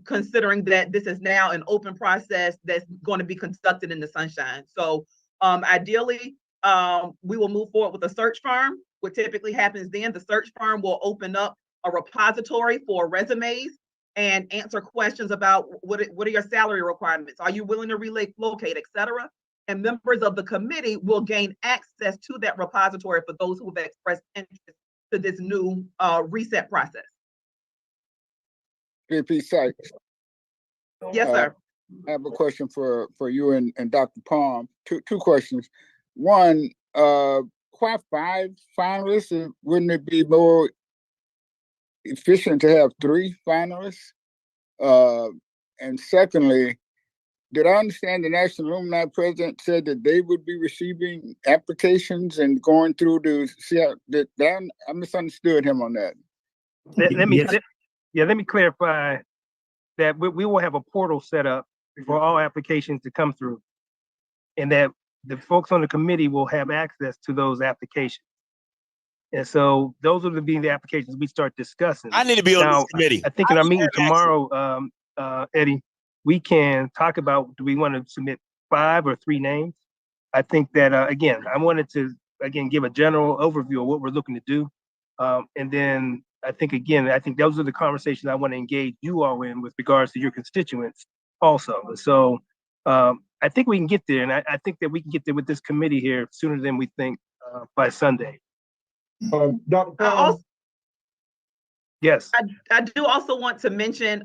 considering that this is now an open process that's going to be conducted in the sunshine. So ideally, we will move forward with a search firm. What typically happens then, the search firm will open up a repository for resumes and answer questions about what are your salary requirements? Are you willing to relocate, et cetera? And members of the committee will gain access to that repository for those who have expressed interest to this new reset process. VP Sykes. Yes, sir. I have a question for you and Dr. Palm. Two questions. One, why 5 finalists? Wouldn't it be more efficient to have 3 finalists? And secondly, did I understand the National Alumni President said that they would be receiving applications and going through to see how I misunderstood him on that. Let me clarify that we will have a portal set up for all applications to come through, and that the folks on the committee will have access to those applications. And so those will be the applications we start discussing. I need to be on this committee. I think in our meeting tomorrow, Eddie, we can talk about, do we want to submit 5 or 3 names? I think that, again, I wanted to, give a general overview of what we're looking to do. And then I think those are the conversations I want to engage you all in with regards to your constituents also. So I think we can get there. And I think that we can get there with this committee here sooner than we think by Sunday. Dr. Palm? Yes. I do also want to mention,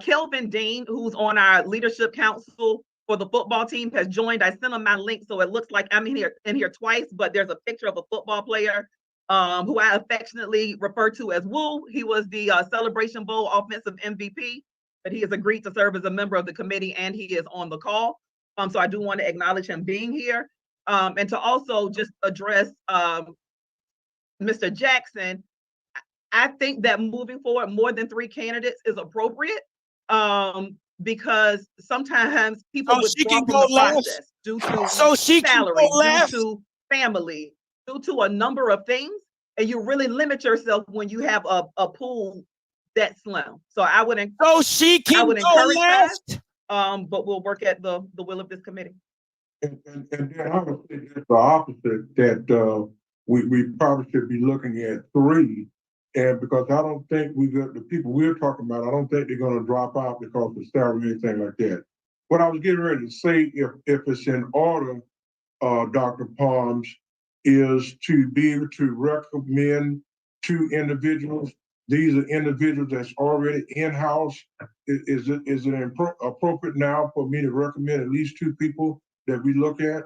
Kelvin Dean, who's on our leadership council for the football team, has joined. I sent him my link, so it looks like I'm in here twice, but there's a picture of a football player who I affectionately refer to as Woo. He was the Celebration Bowl offensive MVP, but he has agreed to serve as a member of the committee and he is on the call. So I do want to acknowledge him being here. And to also just address Mr. Jackson, I think that moving forward, more than 3 candidates is appropriate because sometimes people withdraw from the process due to salary, due to family, due to a number of things, and you really limit yourself when you have a pool that slim. So I would encourage that, but we'll work at the will of this committee. And then I would say just the opposite, that we probably should be looking at 3. And because I don't think the people we're talking about, I don't think they're going to drop out because of salary or anything like that. What I was getting ready to say, if it's in order, Dr. Palms, is to be able to recommend 2 individuals. These are individuals that's already in-house. Is it appropriate now for me to recommend at least 2 people that we look at?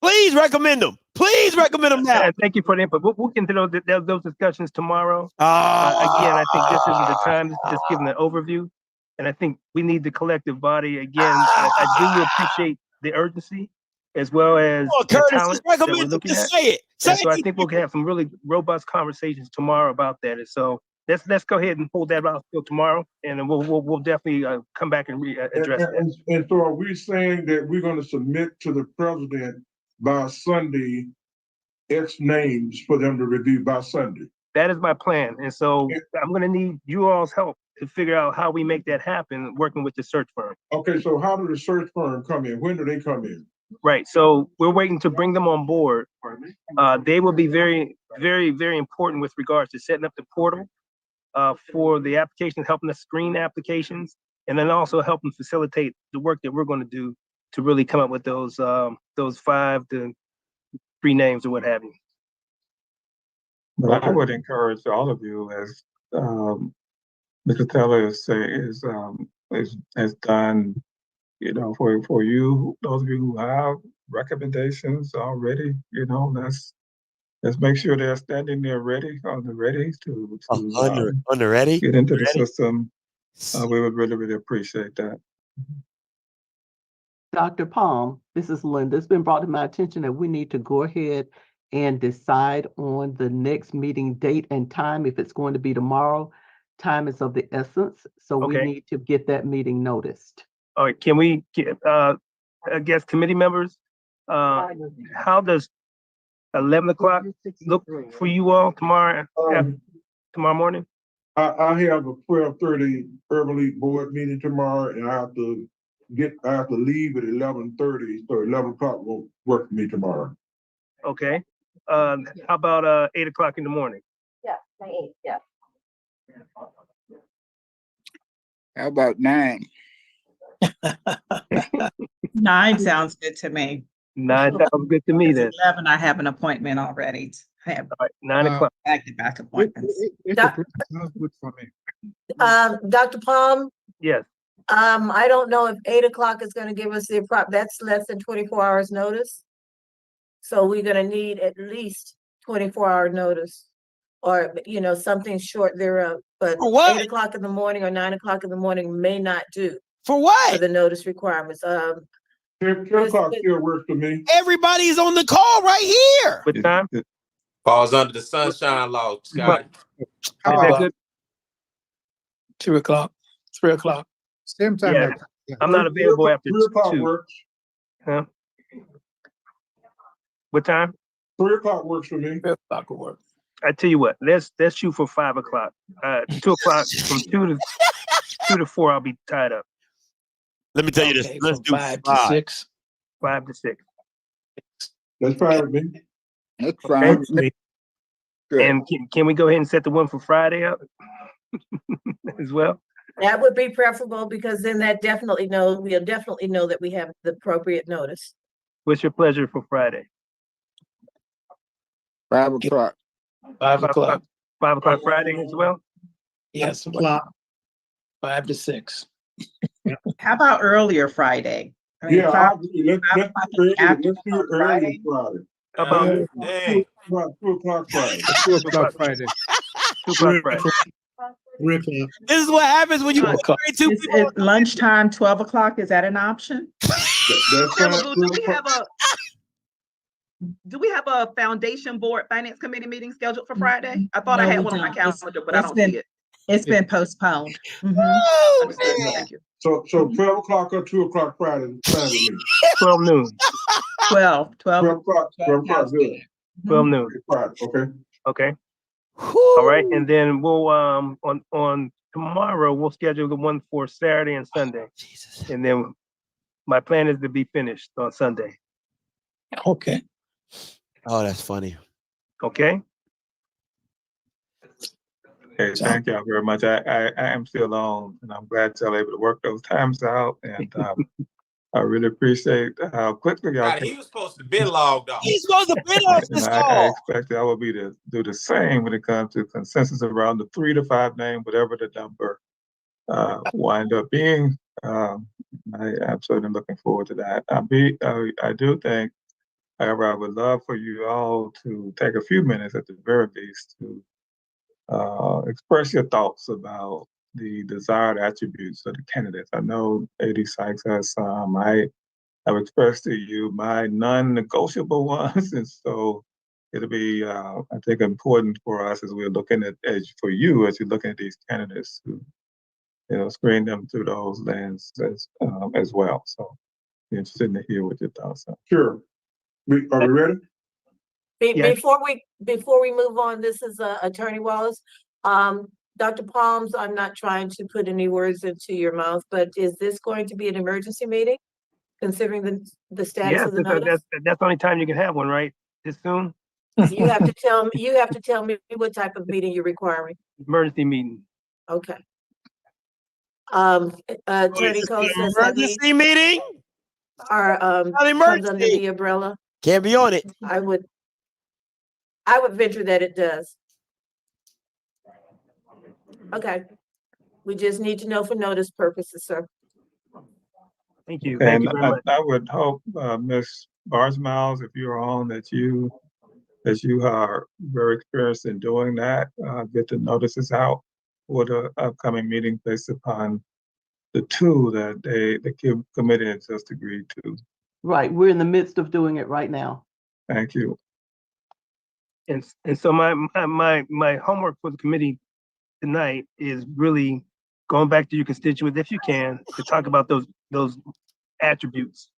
Please recommend them. Please recommend them now. Thank you for the input. We'll get into those discussions tomorrow. Again, I think this isn't the time. This is just giving an overview. And I think we need the collective body. Again, I do appreciate the urgency as well as the talent that we're looking at. Say it. So I think we'll have some really robust conversations tomorrow about that. And so let's go ahead and hold that out till tomorrow, and then we'll definitely come back and address that. And so are we saying that we're gonna submit to the president by Sunday, X names for them to review by Sunday? That is my plan, and so I'm gonna need you all's help to figure out how we make that happen, working with the search firm. Okay, so how do the search firm come in? When do they come in? Right, so we're waiting to bring them on board. They will be very, very, very important with regards to setting up the portal for the applications, helping us screen applications, and then also helping facilitate the work that we're going to do to really come up with those 5 to 3 names or what have you. But I would encourage all of you, as Mr. Taylor has done, you know, for you, those of you who have recommendations already, you know, let's make sure they're standing there ready, on the ready to on the ready? get into the Ready? system. We would really, really appreciate that. Dr. Palm, this is Linda. It's been brought to my attention that we need to go ahead and decide on the next meeting date and time. If it's going to be tomorrow, time is of the essence. So we Okay. need to get that meeting noticed. All right, can we get, I guess, committee members, how does 11 o'clock look for you all tomorrow morning? I have a 12:30 Urban League board meeting tomorrow, and I have to leave at 11:30, so 11 o'clock won't work for me tomorrow. Okay, how about 8 o'clock in the morning? Yeah, 8, yeah. How about 9? 9 sounds good to me. 9 sounds good to me then. 11, I have an appointment already. I have 9 o'clock. back-to-back appointments. Sounds good for me. Dr. Palm, Yes. I don't know if 8 o'clock is gonna give us that's less than 24 hours notice. So we're gonna need at least 24-hour notice, or, you know, something short thereof. But For what? 8 o'clock in the morning or 9 o'clock in the morning may not do For what? for the notice requirements. 10 o'clock still works for me. Everybody's on the call right here. What time? Falls under the sunshine law, Scott. Is that good? 2 o'clock, 3 o'clock. Same time. Yeah. I'm not available after 3 o'clock 2. works. Huh? What time? 3 o'clock works for me. 3 o'clock will work. I tell you what, let's shoot for 5 o'clock. 2 o'clock, from 2 to 4, I'll be tied up. Let me tell you this. Okay, Let's from do 5 to 6. 5 to 6. That's fine with me. That's fine. Good. And can we go ahead and set the one for Friday up as well? That would be preferable, because then we'll definitely know that we have the appropriate notice. What's your pleasure for Friday? 5 o'clock. 5 o'clock. 5 o'clock Friday as well? Yes, 5 to 6. How about earlier Friday? I mean, Yeah, 5 let's do early Friday. How about Dang. 2 o'clock Friday. 2 o'clock Friday. 2 o'clock Friday? 3 o'clock. This is what happens when you marry two is people. it lunchtime, 12 o'clock? Is that an option? That's Chairman fine. Boo, do we have a foundation board finance committee meeting scheduled for Friday? I thought I No, had we one on my don't. calendar, but I It's don't been- see it. It's been postponed. Understood. Thank you. So 12 o'clock or 2 o'clock Friday is fine with me. 12 noon. 12 12 o'clock, 12 o'clock, good. 12 noon. Friday, okay? Okay. All right. And then we'll on tomorrow we'll schedule the one for Saturday and Sunday. Jesus. And then my plan is to be finished on Sunday. Okay. Oh, that's funny. Okay. Hey, thank y'all very much. I am still on, and I'm glad y'all able to work those times out. And I really appreciate how quickly y'all God, can. he was supposed to be logged off. He's supposed to be off And this I call. expect y'all will be to do the same when it comes to consensus around the 3 to 5 name, whatever the number wind up being. I absolutely looking forward to that. I do think, however, I would love for you all to take a few minutes at the very least to express your thoughts about the desired attributes of the candidates. I know AD Sykes has some. I have expressed to you my non-negotiable ones, and so it'll be, I think, important for us as we're looking at, as you're looking at these candidates to, screen them through those lenses as well. So, be interested to hear what your thoughts are. Sure. Are we ready? Before we move on, this is Attorney Wallace. Dr. Palms, I'm not trying to put any words into your mouth, but is this going to be an emergency meeting, considering the status of the notice? That's the only time you can have one, right? This soon? So you have to tell me what type of meeting you're requiring. Emergency meeting. Okay. Attorney Coates, does that mean Emergency meeting? our comes under the umbrella? Can't be on it. I would venture that it does. Okay. We just need to know for notice purposes, sir. Thank you. And Thank you very much. I would hope, Ms. Barsmiles, if you're on, that you are very experienced in doing that, get the notices out for the upcoming meeting based upon the two that the committee has just agreed to. Right, we're in the midst of doing it right now. Thank you. And so my homework for the committee tonight is really going back to your constituents, if you can, to talk about those attributes.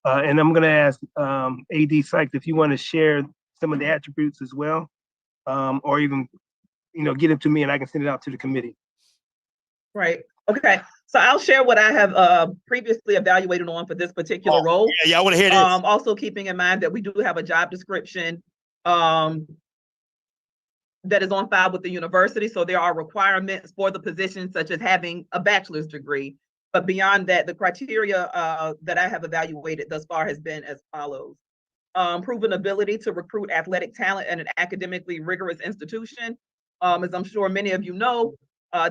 And I'm going to ask AD Sykes if you want to share some of the attributes as well, or even get it to me and I can send it out to the committee. Right. Okay. So I'll share what I have previously evaluated on for this particular role. Yeah, I want to hear this. Also keeping in mind that we do have a job description that is on file with the university. So there are requirements for the position, such as having a bachelor's degree. But beyond that, the criteria that I have evaluated thus far has been as follows. Proven ability to recruit athletic talent at an academically rigorous institution. As I'm sure many of you know,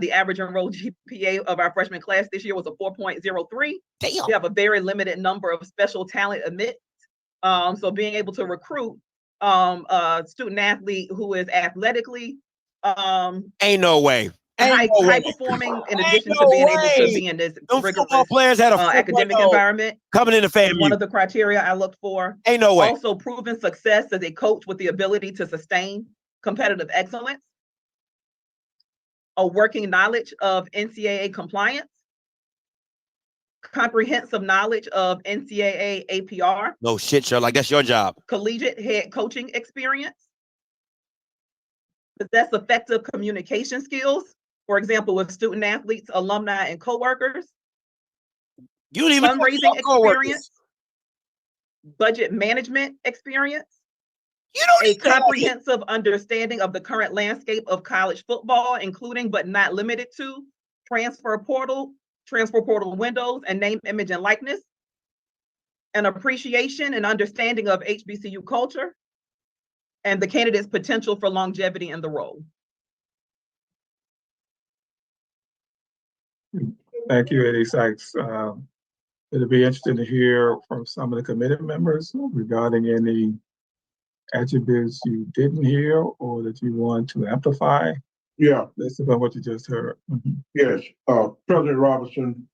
the average enrolled GPA of our freshman class this year was a 4.03. Damn. We have a very limited number of special talent admits. So being able to recruit a student athlete who is athletically ain't no way. High performing, in addition to being able to be in this rigorous football players had a academic environment. Coming into FAMU. One of the criteria I looked for. Ain't no way. Also proven success as a coach with the ability to sustain competitive excellence. A working knowledge of NCAA compliance. Comprehensive knowledge of NCAA APR. No shit, Sherlock. That's your job. Collegiate head coaching experience. Possess effective communication skills. For example, with student athletes, alumni, and coworkers. You don't even fundraising experience. Budget management experience. You don't a comprehensive understanding of the current landscape of college football, including but not limited to transfer portal windows, and name, image, and likeness. An appreciation and understanding of HBCU culture and the candidate's potential for longevity in the role. Thank you, Eddie Sykes. It'll be interesting to hear from some of the committee members regarding any attributes you didn't hear or that you want to amplify. Yeah. That's about what you just heard. Yes, President Robinson,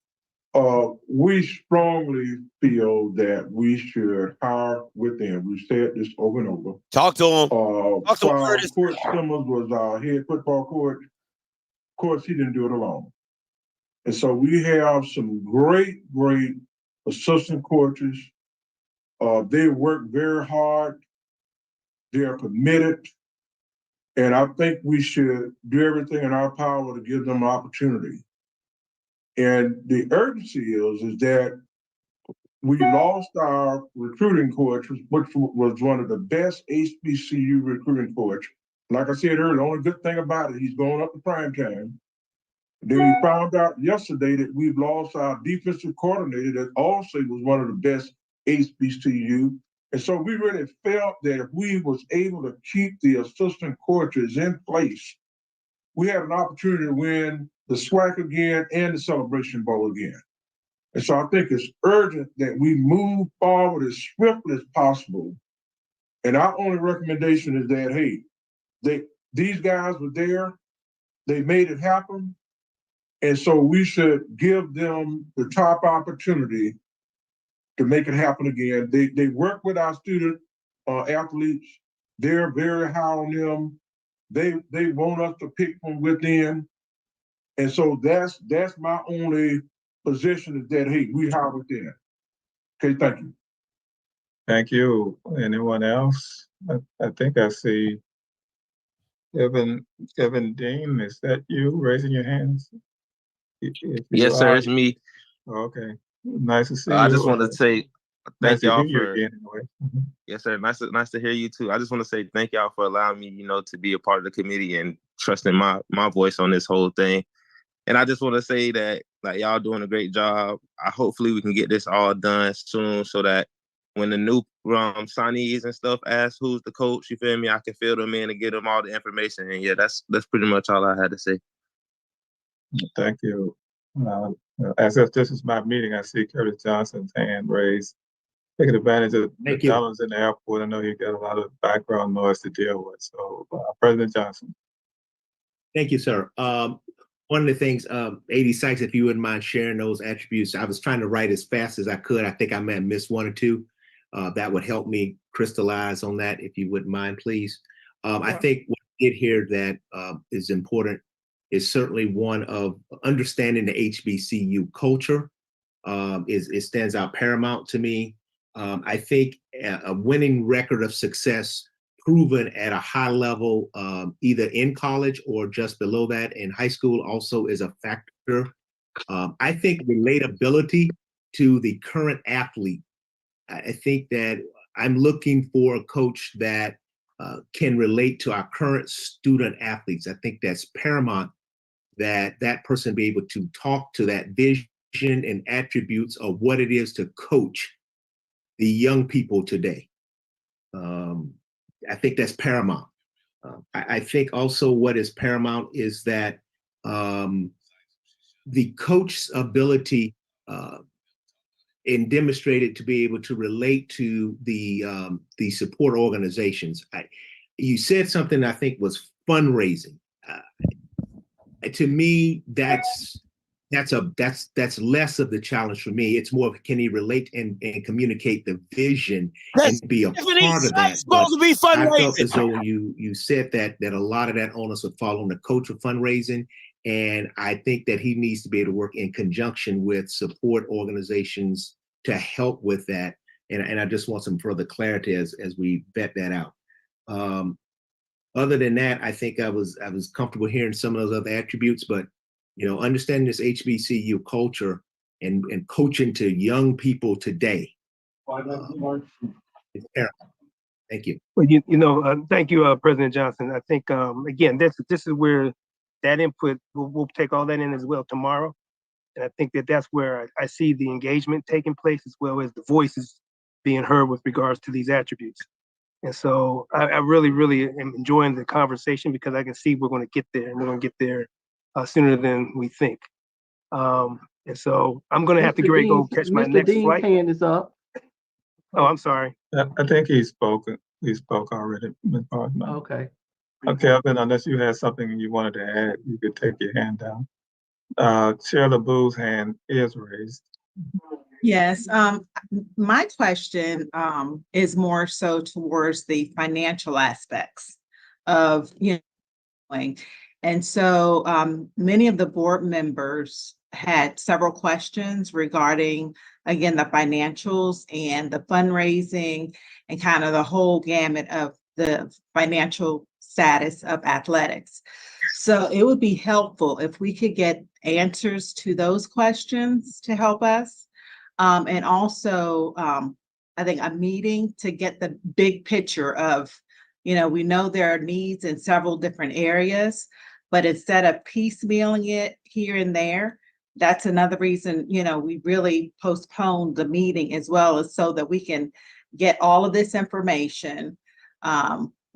we strongly feel that we should hire within. We've said this over and over. Talk to him. Coach Simmons was our head football coach. Of course, he didn't do it alone. And so we have some great assistant coaches. They work very hard. They're committed. And I think we should do everything in our power to give them opportunity. And the urgency is that we lost our recruiting coach, which was one of the best HBCU recruiting coach. Like I said earlier, the only good thing about it, he's going up to prime time. Then we found out yesterday that we've lost our defensive coordinator that also was one of the best HBCU. And so we really felt that if we was able to keep the assistant coaches in place, we had an opportunity to win the SWAC again and the Celebration Bowl again. And so I think it's urgent that we move forward as swiftly as possible. And our only recommendation is that, hey, these guys were there, they made it happen. And so we should give them the top opportunity to make it happen again. They work with our student athletes. They're very high on them. They want us to pick from within. And so that's my only position is that, hey, we hire within. Okay, thank you. Thank you. Anyone else? I think I see Kevin Dean. Is that you raising your hands? If you Yes, sir, are, it's me. okay. Nice to see you. I just want to say Nice thank to y'all hear you for again, anyway. yes, sir. Nice to hear you too. I just want to say thank y'all for allowing me, to be a part of the committee and trusting my voice on this whole thing. And I just want to say that like y'all doing a great job. Hopefully we can get this all done soon so that when the new signees and stuff ask who's the coach, you feel me, I can fill them in and get them all the information. And yeah, that's pretty much all I had to say. Thank you. As if this is my meeting, I see Curtis Johnson's hand raised. Taking advantage of McDonald's in the airport. I know you got a lot of background noise to deal with. So, President Johnson. Thank you, sir. One of the things, AD Sykes, if you wouldn't mind sharing those attributes, I was trying to write as fast as I could. I think I may have missed one or two. That would help me crystallize on that, if you wouldn't mind, please. I think what I did here that is important is certainly one of understanding the HBCU culture. It stands out paramount to me. I think a winning record of success proven at a high level, either in college or just below that in high school also is a factor. I think relatability to the current athlete. I think that I'm looking for a coach that can relate to our current student athletes. I think that's paramount that that person be able to talk to that vision and attributes of what it is to coach the young people today. I think that's paramount. I think also what is paramount is that the coach's ability and demonstrated to be able to relate to the support organizations. You said something I think was fundraising. To me, that's less of the challenge for me. It's more of can he relate and communicate the vision and be a part of that. Supposed to be I felt fundraising. as though when you said that a lot of that onus would fall on the coach of fundraising. And I think that he needs to be able to work in conjunction with support organizations to help with that. And I just want some further clarity as we vet that out. Other than that, I think I was comfortable hearing some of those other attributes, but understanding this HBCU culture and coaching to young people today. It's paramount. Thank you. Well, thank you, President Johnson. I think again, this is where that input we'll take all that in as well tomorrow, and I think that's where I see the engagement taking place as well as the voices being heard with regards to these attributes. And so I really, really am enjoying the conversation because I can see we're going to get there, and we're going to get there sooner than we think. And so I'm going to have to go catch my next flight. Mr. Dean's hand is up. Oh, I'm sorry. I think he spoke. He spoke already. Okay. Okay, Kevin, unless you had something you wanted to add, you could take your hand down. Chair LeBou's hand is raised. Yes, my question is more so towards the financial aspects of, and so many of the board members had several questions regarding, again, the financials and the fundraising and kind of the whole gamut of the financial status of athletics. So it would be helpful if we could get answers to those questions to help us. And also, I think a meeting to get the big picture of, we know there are needs in several different areas, but instead of piecemealing it here and there, that's another reason, we really postponed the meeting as well, as so that we can get all of this information,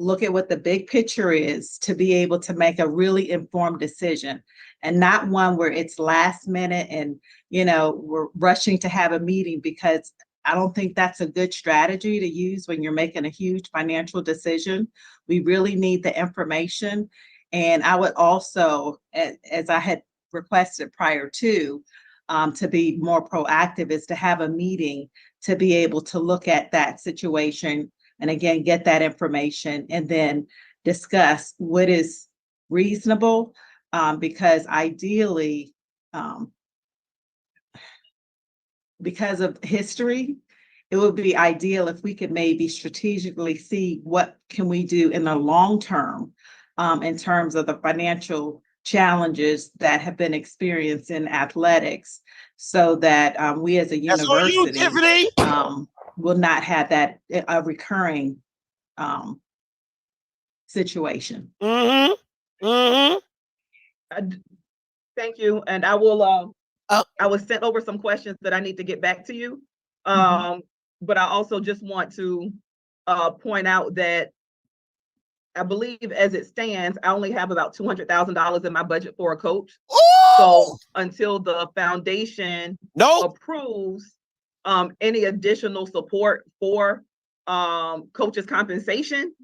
look at what the big picture is to be able to make a really informed decision, and not one where it's last minute and, we're rushing to have a meeting, because I don't think that's a good strategy to use when you're making a huge financial decision. We really need the information. And I would also, as I had requested prior to be more proactive, is to have a meeting to be able to look at that situation and again, get that information and then discuss what is reasonable, because ideally, because of history, it would be ideal if we could maybe strategically see what can we do in the long term, in terms of the financial challenges that have been experienced in athletics, so that we as a That's on you, university Tiffany. will not have that a recurring situation. Thank you, and I will. I was sent over some questions that I need to get back to you. But I also just want to point out that I believe as it stands, I only have about $200,000 in my budget for a coach. So until the foundation approves any additional support for coaches' compensation,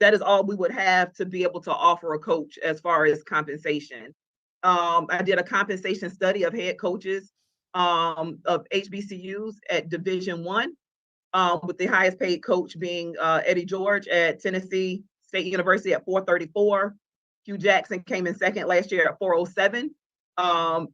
that is all we would have to be able to offer a coach as far as compensation. I did a compensation study of head coaches of HBCUs at Division I, with the highest paid coach being Eddie George at Tennessee State University at $434. Hugh Jackson came in second last year at $407.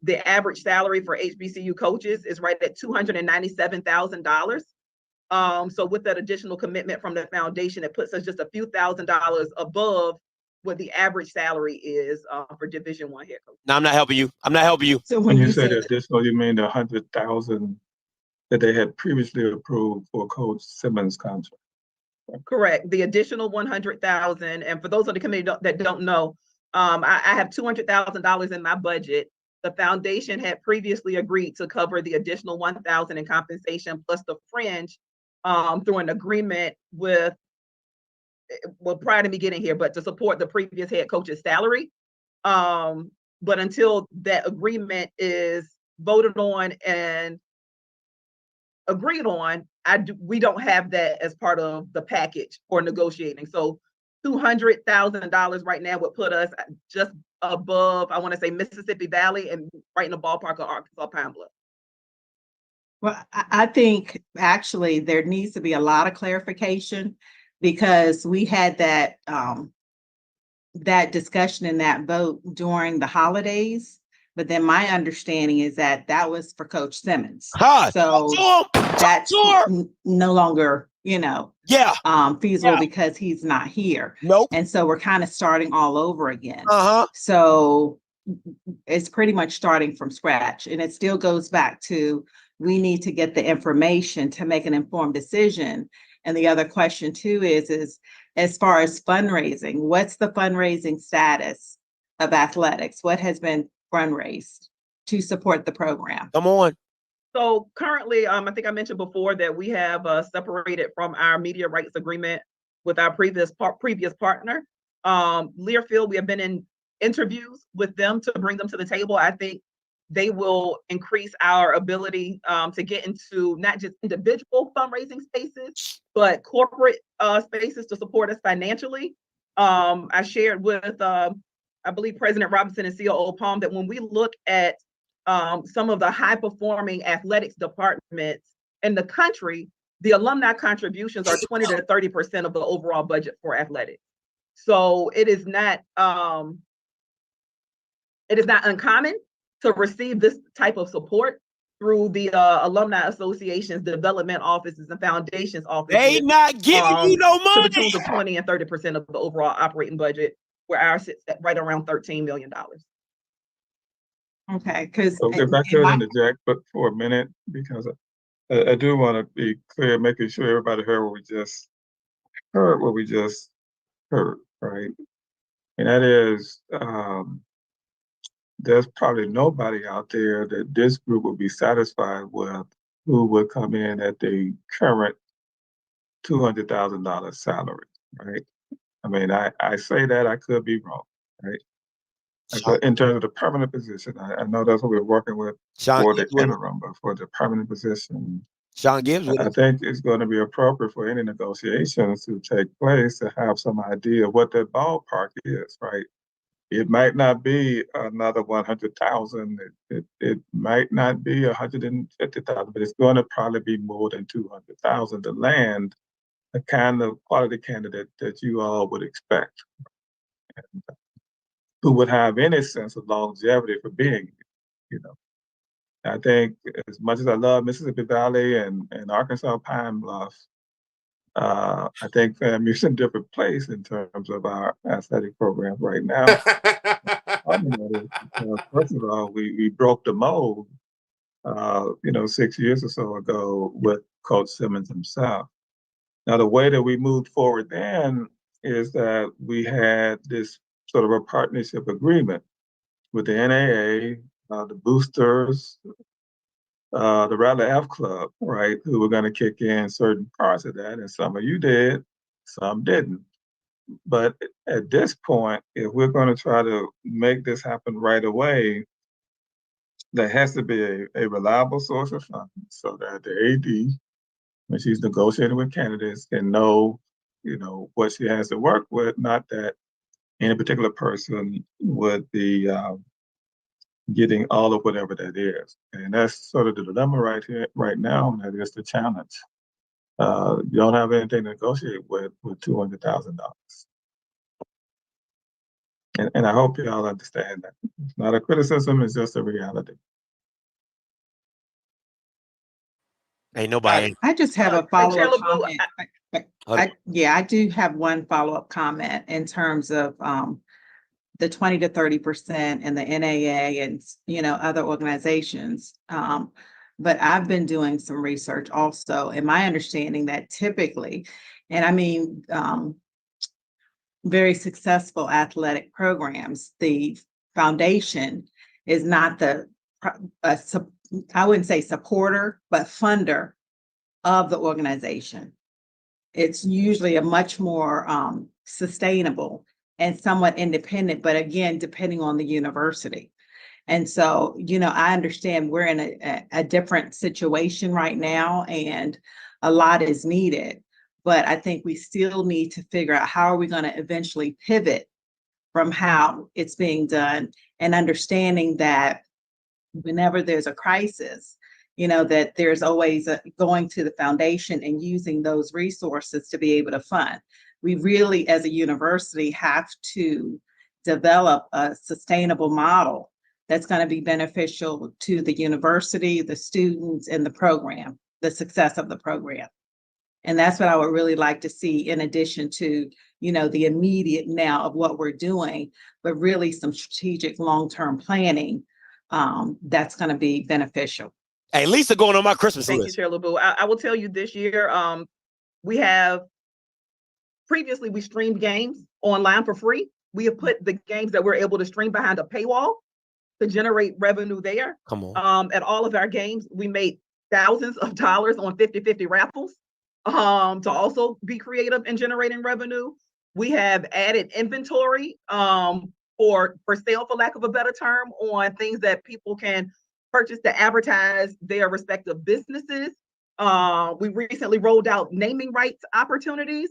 The average salary for HBCU coaches is right at $297,000. So with that additional commitment from the foundation, it puts us just a few $1,000s above what the average salary is for Division I head coach. No, I'm not helping you. I'm not helping you. So when you say the additional, you mean the 100,000 that they had previously approved for Coach Simmons' contract? Correct. The additional 100,000, and for those on the committee that don't know, I have $200,000 in my budget. The foundation had previously agreed to cover the additional 1,000 in compensation plus the fringe through an agreement with, well, prior to me getting here, but to support the previous head coach's salary. But until that agreement is voted on and agreed on, we don't have that as part of the package for negotiating. So $200,000 right now would put us just above, I want to say, Mississippi Valley and right in the ballpark of Arkansas Pine Bluff. Well, I think actually there needs to be a lot of clarification, because we had that that discussion and that vote during the holidays. But then my understanding is that that was for Coach Simmons. So that's no longer, feasible because he's not here. And so we're kind of starting all over again. So it's pretty much starting from scratch. And it still goes back to, we need to get the information to make an informed decision. And the other question too is as far as fundraising, what's the fundraising status of athletics? What has been fundraised to support the program? Come on. So currently, I think I mentioned before that we have separated from our media rights agreement with our previous partner. Learfield, we have been in interviews with them to bring them to the table. I think they will increase our ability to get into not just individual fundraising spaces, but corporate spaces to support us financially. I shared with, I believe, President Robinson and COO Palm that when we look at some of the high-performing athletics departments in the country, the alumni contributions are 20 to 30% of the overall budget for athletics. So it is not uncommon to receive this type of support through the alumni associations, development offices, and foundations offices. They not giving you no money. To the tune of 20 and 30% of the overall operating budget, where ours sits at right around $13 million. Okay, because if I could interject, but for a minute, because I do want to be clear, making sure everybody heard what we just heard, right? And that is, there's probably nobody out there that this group would be satisfied with who would come in at the current $200,000 salary, right? I mean, I say that, I could be wrong, right? In terms of the permanent position, I know that's what we're working with for the interim, but for the permanent position, Sean Gibbs, I think it's going to be appropriate for any negotiations to take place to have some idea of what that ballpark is, right? It might not be another 100,000. It might not be 150,000, but it's going to probably be more than 200,000 to land the kind of quality candidate that you all would expect, and who would have any sense of longevity for being, you know. I think as much as I love Mississippi Valley and Arkansas Pine Bluff, I think FAMU's in a different place in terms of our athletic programs right now. First of all, we broke the mold, 6 years or so ago with Coach Simmons himself. Now, the way that we moved forward then is that we had this sort of a partnership agreement with the NAA, the boosters, the Rattler F Club, right, who were going to kick in certain parts of that, and some of you did, some didn't. But at this point, if we're going to try to make this happen right away, there has to be a reliable source of funds so that the AD, when she's negotiating with candidates, can know, what she has to work with, not that any particular person would be getting all of whatever that is. And that's sort of the dilemma right now, and that is the challenge. You don't have anything to negotiate with $200,000. And I hope you all understand that. It's not a criticism, it's just a reality. Ain't nobody. I just have a follow-up Chair comment. I do have one follow-up comment in terms of the 20 to 30% and the NAA and other organizations. But I've been doing some research also, and my understanding that typically, and I mean very successful athletic programs, the foundation is not I wouldn't say supporter, but funder of the organization. It's usually a much more sustainable and somewhat independent, but again, depending on the university. And so, I understand we're in a different situation right now, and a lot is needed. But I think we still need to figure out how are we going to eventually pivot from how it's being done, and understanding that whenever there's a crisis, that there's always going to the foundation and using those resources to be able to fund. We really, as a university, have to develop a sustainable model that's going to be beneficial to the university, the students, and the program, the success of the program. And that's what I would really like to see, in addition to, the immediate now of what we're doing, but really some strategic long-term planning that's going to be beneficial. Hey, Lisa going on my Christmas Thank list. you, Chair LeBeau. I will tell you this year, previously we streamed games online for free. We have put the games that we're able to stream behind a paywall to generate revenue there. Come on. At all of our games, we made thousands of dollars on 50-50 raffles to also be creative in generating revenue. We have added inventory for sale, for lack of a better term, on things that people can purchase to advertise their respective businesses. We recently rolled out naming rights opportunities.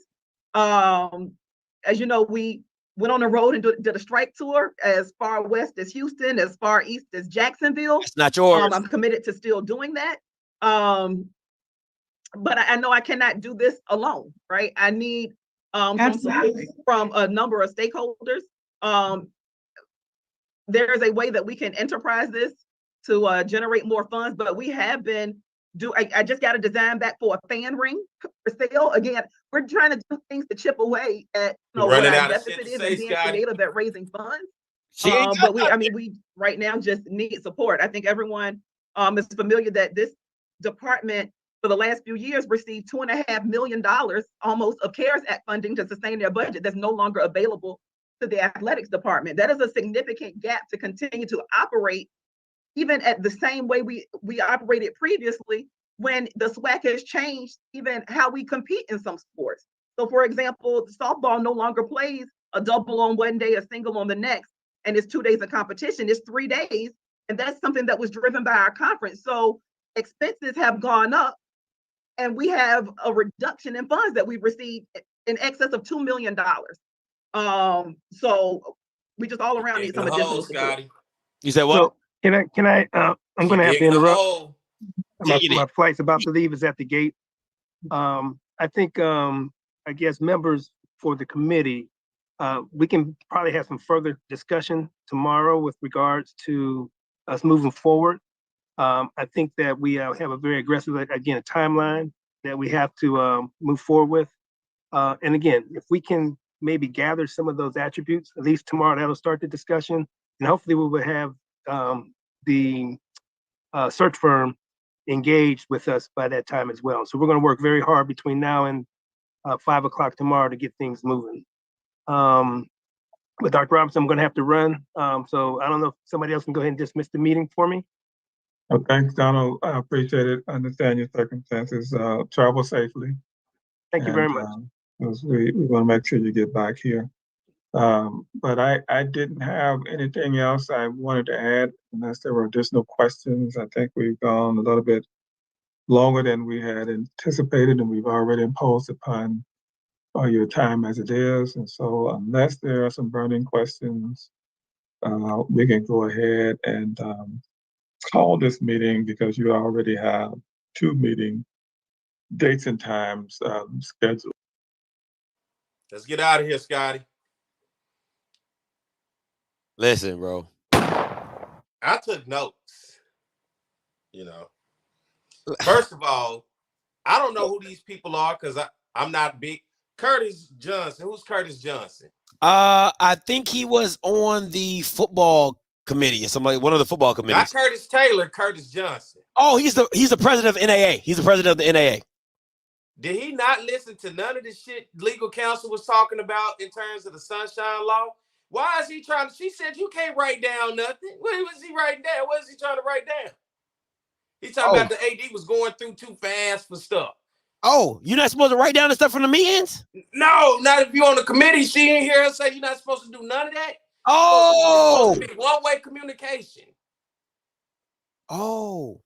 As you know, we went on the road and did a strike tour as far west as Houston, as far east as Jacksonville. It's not yours. I'm committed to still doing that. But I know I cannot do this alone, right? I need some support from a number of stakeholders. There is a way that we can enterprise this to generate more funds, but we have been I just got a design back for a fan ring for sale. Again, we're trying to do things to chip away at what our deficit is, and being creative at raising funds. But we right now just need support. I think everyone is familiar that this department for the last few years received $2.5 million almost of CARES Act funding to sustain their budget that's no longer available to the athletics department. That is a significant gap to continue to operate even at the same way we operated previously, when the SWAC has changed even how we compete in some sports. So for example, softball no longer plays a double on one day, a single on the next, and it's 2 days of competition. It's 3 days, and that's something that was driven by our conference. So expenses have gone up, and we have a reduction in funds that we've received in excess of $2 million. So we just all around need some additional support. You said what? So can I I'm gonna have to interrupt. My flight's about to leave, is at the gate. I think, I guess members for the committee, we can probably have some further discussion tomorrow with regards to us moving forward. I think that we have a very aggressive, again, a timeline that we have to move forward with. And again, if we can maybe gather some of those attributes, at least tomorrow, that'll start the discussion. And hopefully we will have the search firm engaged with us by that time as well. So we're going to work very hard between now and 5 o'clock tomorrow to get things moving. But Dr. Robinson, I'm going to have to run. So I don't know if somebody else can go ahead and dismiss the meeting for me. Oh, thanks, Donald. I appreciate it. I understand your circumstances. Travel safely. Thank you very much. 'Cause we want to make sure you get back here. But I didn't have anything else I wanted to add unless there were additional questions. I think we've gone a little bit longer than we had anticipated, and we've already imposed upon your time as it is. And so unless there are some burning questions, we can go ahead and call this meeting because you already have 2 meeting dates and times scheduled. Let's get out of here, Scotty. Listen, bro. I took notes. You know, first of all, I don't know who these people are because I'm not big. Curtis Johnson. Who's Curtis Johnson? I think he was on the football committee or one of the football committees. Not Curtis Taylor, Curtis Johnson. Oh, he's the president of NAA. He's the president of the NAA. Did he not listen to none of the shit legal counsel was talking about in terms of the Sunshine Law? Why is he trying to? She said you can't write down nothing. What was he writing down? What is he trying to write down? He's talking about the AD was going through too fast for stuff. Oh, you're not supposed to write down the stuff from the meetings? No, not if you're on the committee. She didn't hear her say you're not supposed to do none of that. Oh, it's supposed to be one-way communication. Oh,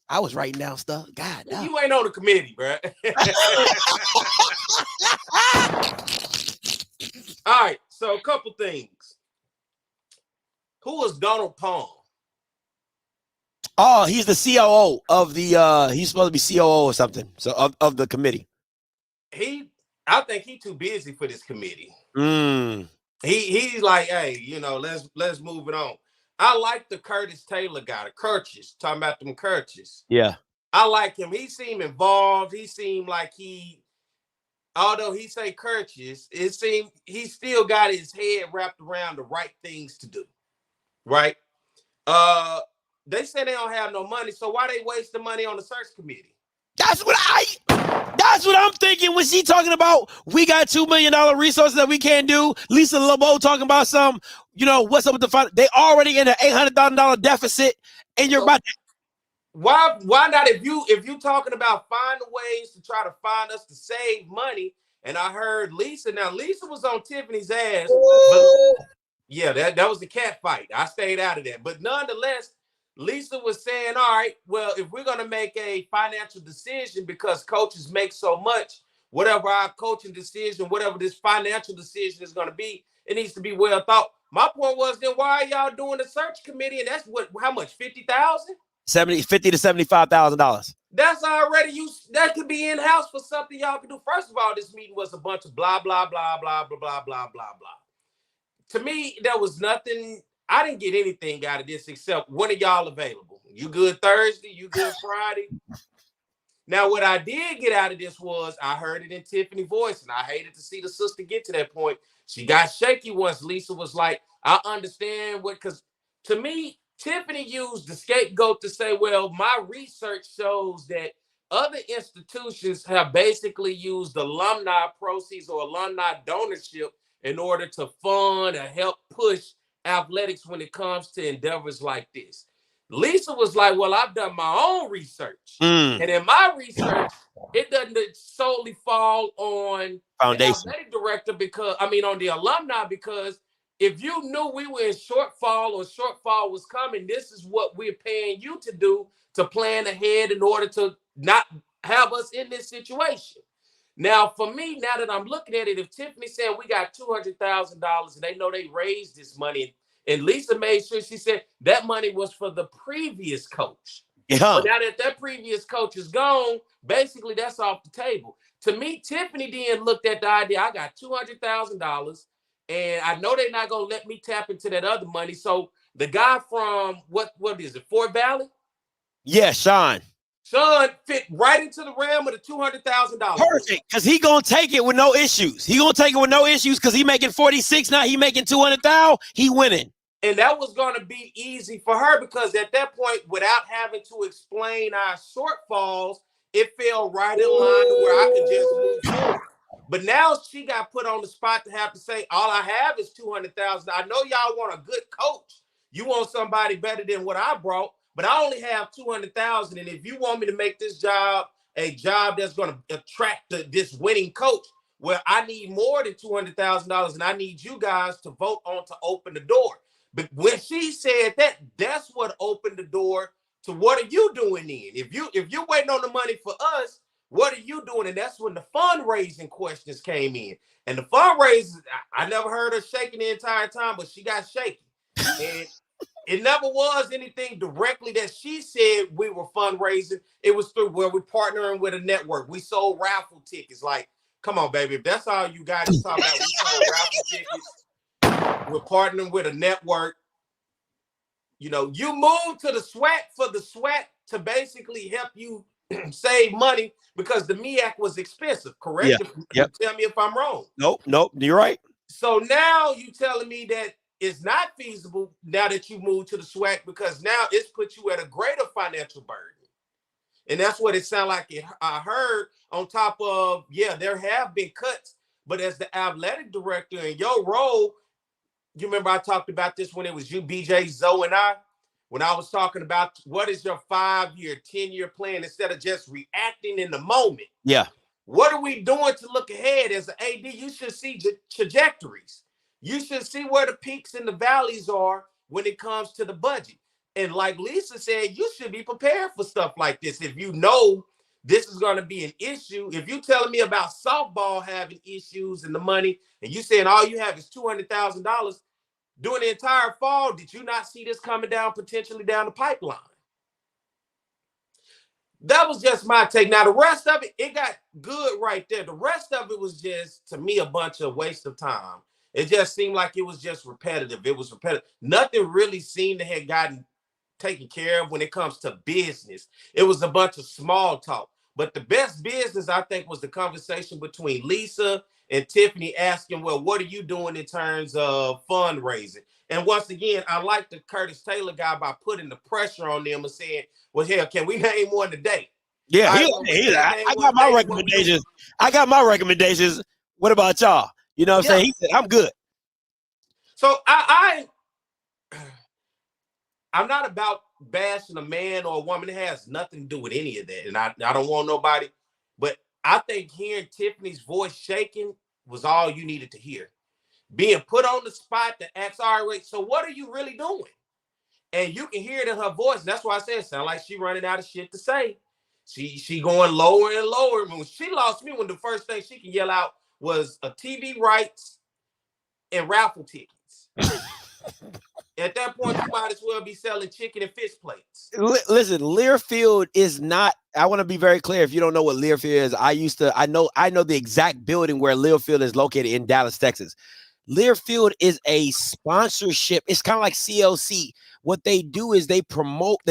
I was writing down stuff. God, no. You ain't on the committee, bro. All right, so a couple things. Who is Donald Palm? Oh, he's the COO of the he's supposed to be COO or something. So of the committee. I think he's too busy for this committee. He's like, hey, you know, let's move it on. I like the Curtis Taylor guy, the Kirches, talking about them Kirches. Yeah. I like him. He seemed involved. He seemed like although he say Kirches, it seemed he still got his head wrapped around the right things to do. Right? They say they don't have no money, so why they waste the money on the search committee? That's what I'm thinking when she talking about we got $2 million resources that we can't do. Lisa LeBeau talking about some, you know, what's up with the fund? They already in an $800,000 deficit, and you're about to. Why not? If you talking about finding ways to try to find us to save money, and I heard Lisa. Now Lisa was on Tiffany's ass, but yeah, that was the cat fight. I stayed out of that, but nonetheless, Lisa was saying, all right, well, if we're going to make a financial decision because coaches make so much, whatever our coaching decision, whatever this financial decision is going to be, it needs to be well thought. My point was, then why are y'all doing the search committee? And that's how much? $50,000? $50,000 to $75,000. That's already that could be in-house for something y'all can do. First of all, this meeting was a bunch of blah, blah, blah, blah, blah, blah, blah, blah, blah. To me, there was nothing. I didn't get anything out of this except when are y'all available? You good Thursday? You good Friday? Now, what I did get out of this was I heard it in Tiffany's voice, and I hated to see the sister get to that point. She got shaky once Lisa was like, I understand because to me, Tiffany used the scapegoat to say, well, my research shows that other institutions have basically used alumni proceeds or alumni donorship in order to fund or help push athletics when it comes to endeavors like this. Lisa was like, well, I've done my own research. And in my research, it doesn't solely fall on foundation the athletic director on the alumni, because if you knew we were in shortfall or shortfall was coming, this is what we're paying you to do to plan ahead in order to not have us in this situation. Now, for me, now that I'm looking at it, if Tiffany said we got $200,000 and they know they raised this money, and Lisa made sure she said that money was for the previous coach. Yeah. But now that previous coach is gone, basically that's off the table. To me, Tiffany then looked at the idea. I got $200,000, and I know they're not gonna let me tap into that other money. So the guy from what is it, Fort Valley? Yeah, Sean fit right into the realm of the $200,000. Perfect, because he gonna take it with no issues. He gonna take it with no issues because he making 46 now. He making 200,000. He winning. And that was going to be easy for her because at that point, without having to explain our shortfalls, it fell right in line to where I could just move forward. But now she got put on the spot to have to say, all I have is 200,000. I know y'all want a good coach. You want somebody better than what I brought, but I only have 200,000. And if you want me to make this job a job that's going to attract this winning coach, well, I need more than $200,000, and I need you guys to vote on to open the door. But when she said that, that's what opened the door to what are you doing then? If you're waiting on the money for us, what are you doing? And that's when the fundraising questions came in. And the fundraisers, I never heard her shaking the entire time, but she got shaky. And it never was anything directly that she said we were fundraising. It was through where we're partnering with a network. We sold raffle tickets. Like, come on, baby. If that's all you got to talk about, we sold raffle tickets. We're partnering with a network. You know, you moved to the SWAT for the SWAT to basically help you save money because the MEAC was expensive, correct? Yeah. Tell me if I'm wrong. Nope, you're right. So now you telling me that it's not feasible now that you moved to the SWAT because now it's put you at a greater financial burden. And that's what it sounded like I heard on top of, yeah, there have been cuts, but as the athletic director in your role, you remember I talked about this when it was you, BJ, Zoe, and I, when I was talking about what is your 5-year, 10-year plan instead of just reacting in the moment. Yeah. What are we doing to look ahead as an AD? You should see trajectories. You should see where the peaks and the valleys are when it comes to the budget. And like Lisa said, you should be prepared for stuff like this. If you know this is going to be an issue, if you're telling me about softball having issues and the money, and you saying all you have is $200,000, during the entire fall, did you not see this coming down potentially down the pipeline? That was just my take. Now, the rest of it, it got good right there. The rest of it was just, to me, a bunch of waste of time. It just seemed like it was just repetitive. It was repetitive. Nothing really seemed to have gotten taken care of when it comes to business. It was a bunch of small talk. But the best business, I think, was the conversation between Lisa and Tiffany asking, well, what are you doing in terms of fundraising? And once again, I like the Curtis Taylor guy by putting the pressure on them and saying, well, hell, can we name one today? Yeah, I got my recommendations. I got my recommendations. What about y'all? You know what I'm saying? He said, I'm good. So I'm not about bashing a man or a woman. It has nothing to do with any of that. And I don't want nobody, but I think hearing Tiffany's voice shaking was all you needed to hear. Being put on the spot to ask, all right, so what are you really doing? And you can hear it in her voice. And that's why I said it sounds like she running out of shit to say. She going lower and lower. When she lost me, when the first thing she can yell out was a TV rights and raffle tickets. At that point, you might as well be selling chicken and fish plates. Listen, Learfield is not. I want to be very clear. If you don't know what Learfield is, I know the exact building where Learfield is located in Dallas, Texas. Learfield is a sponsorship. It's kind of like CLC. What they do is they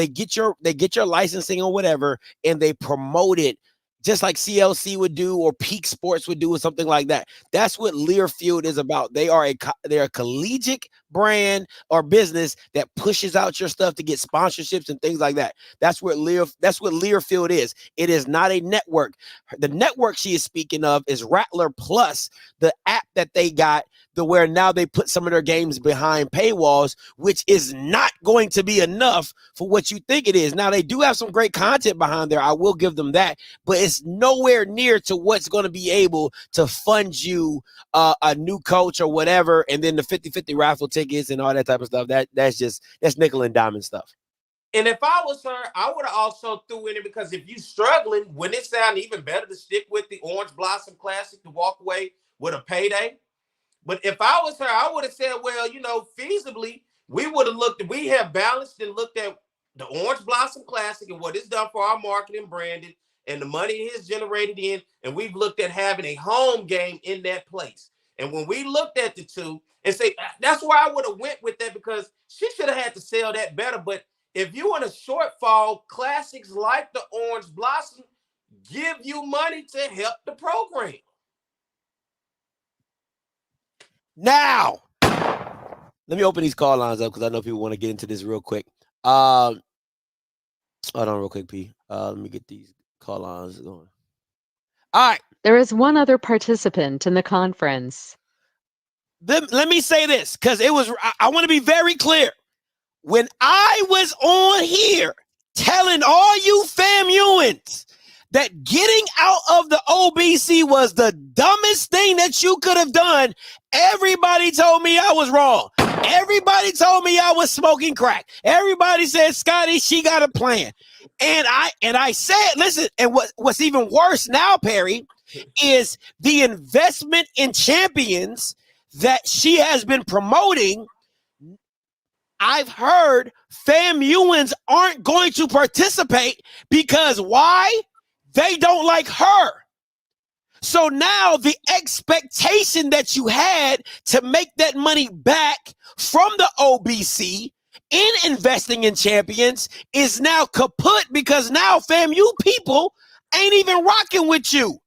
get your licensing or whatever, and they promote it just like CLC would do or Peak Sports would do or something like that. That's what Learfield is about. They're a collegiate brand or business that pushes out your stuff to get sponsorships and things like that. That's what Learfield is. It is not a network. The network she is speaking of is Rattler Plus, the app that they got, where now they put some of their games behind paywalls, which is not going to be enough for what you think it is. Now, they do have some great content behind there. I will give them that, but it's nowhere near to what's going to be able to fund you a new coach or whatever, and then the 50-50 raffle tickets and all that type of stuff. That's nickel and diamond stuff. And if I was her, I would have also threw in it because if you're struggling, wouldn't it sound even better to stick with the Orange Blossom Classic to walk away with a payday? But if I was her, I would have said, well, feasibly, we have balanced and looked at the Orange Blossom Classic and what it's done for our marketing, branding, and the money it has generated in, and we've looked at having a home game in that place. And when we looked at the two and say, that's where I would have went with that, because she should have had to sell that better. But if you in a shortfall, classics like the Orange Blossom give you money to help the program. Now, let me open these call lines up because I know people want to get into this real quick. Hold on real quick, P. Let me get these call lines going. All right. There is one other participant in the conference. Let me say this, because I want to be very clear. When I was on here telling all you FAMUans that getting out of the OBC was the dumbest thing that you could have done, everybody told me I was wrong. Everybody told me I was smoking crack. Everybody said, Scotty, she got a plan. And I said, listen, and what's even worse now, Perry, is the investment in champions that she has been promoting. I've heard FAMUans aren't going to participate because why? They don't like her. So now the expectation that you had to make that money back from the OBC in investing in champions is now kaput, because now FAMU people ain't even rocking with you.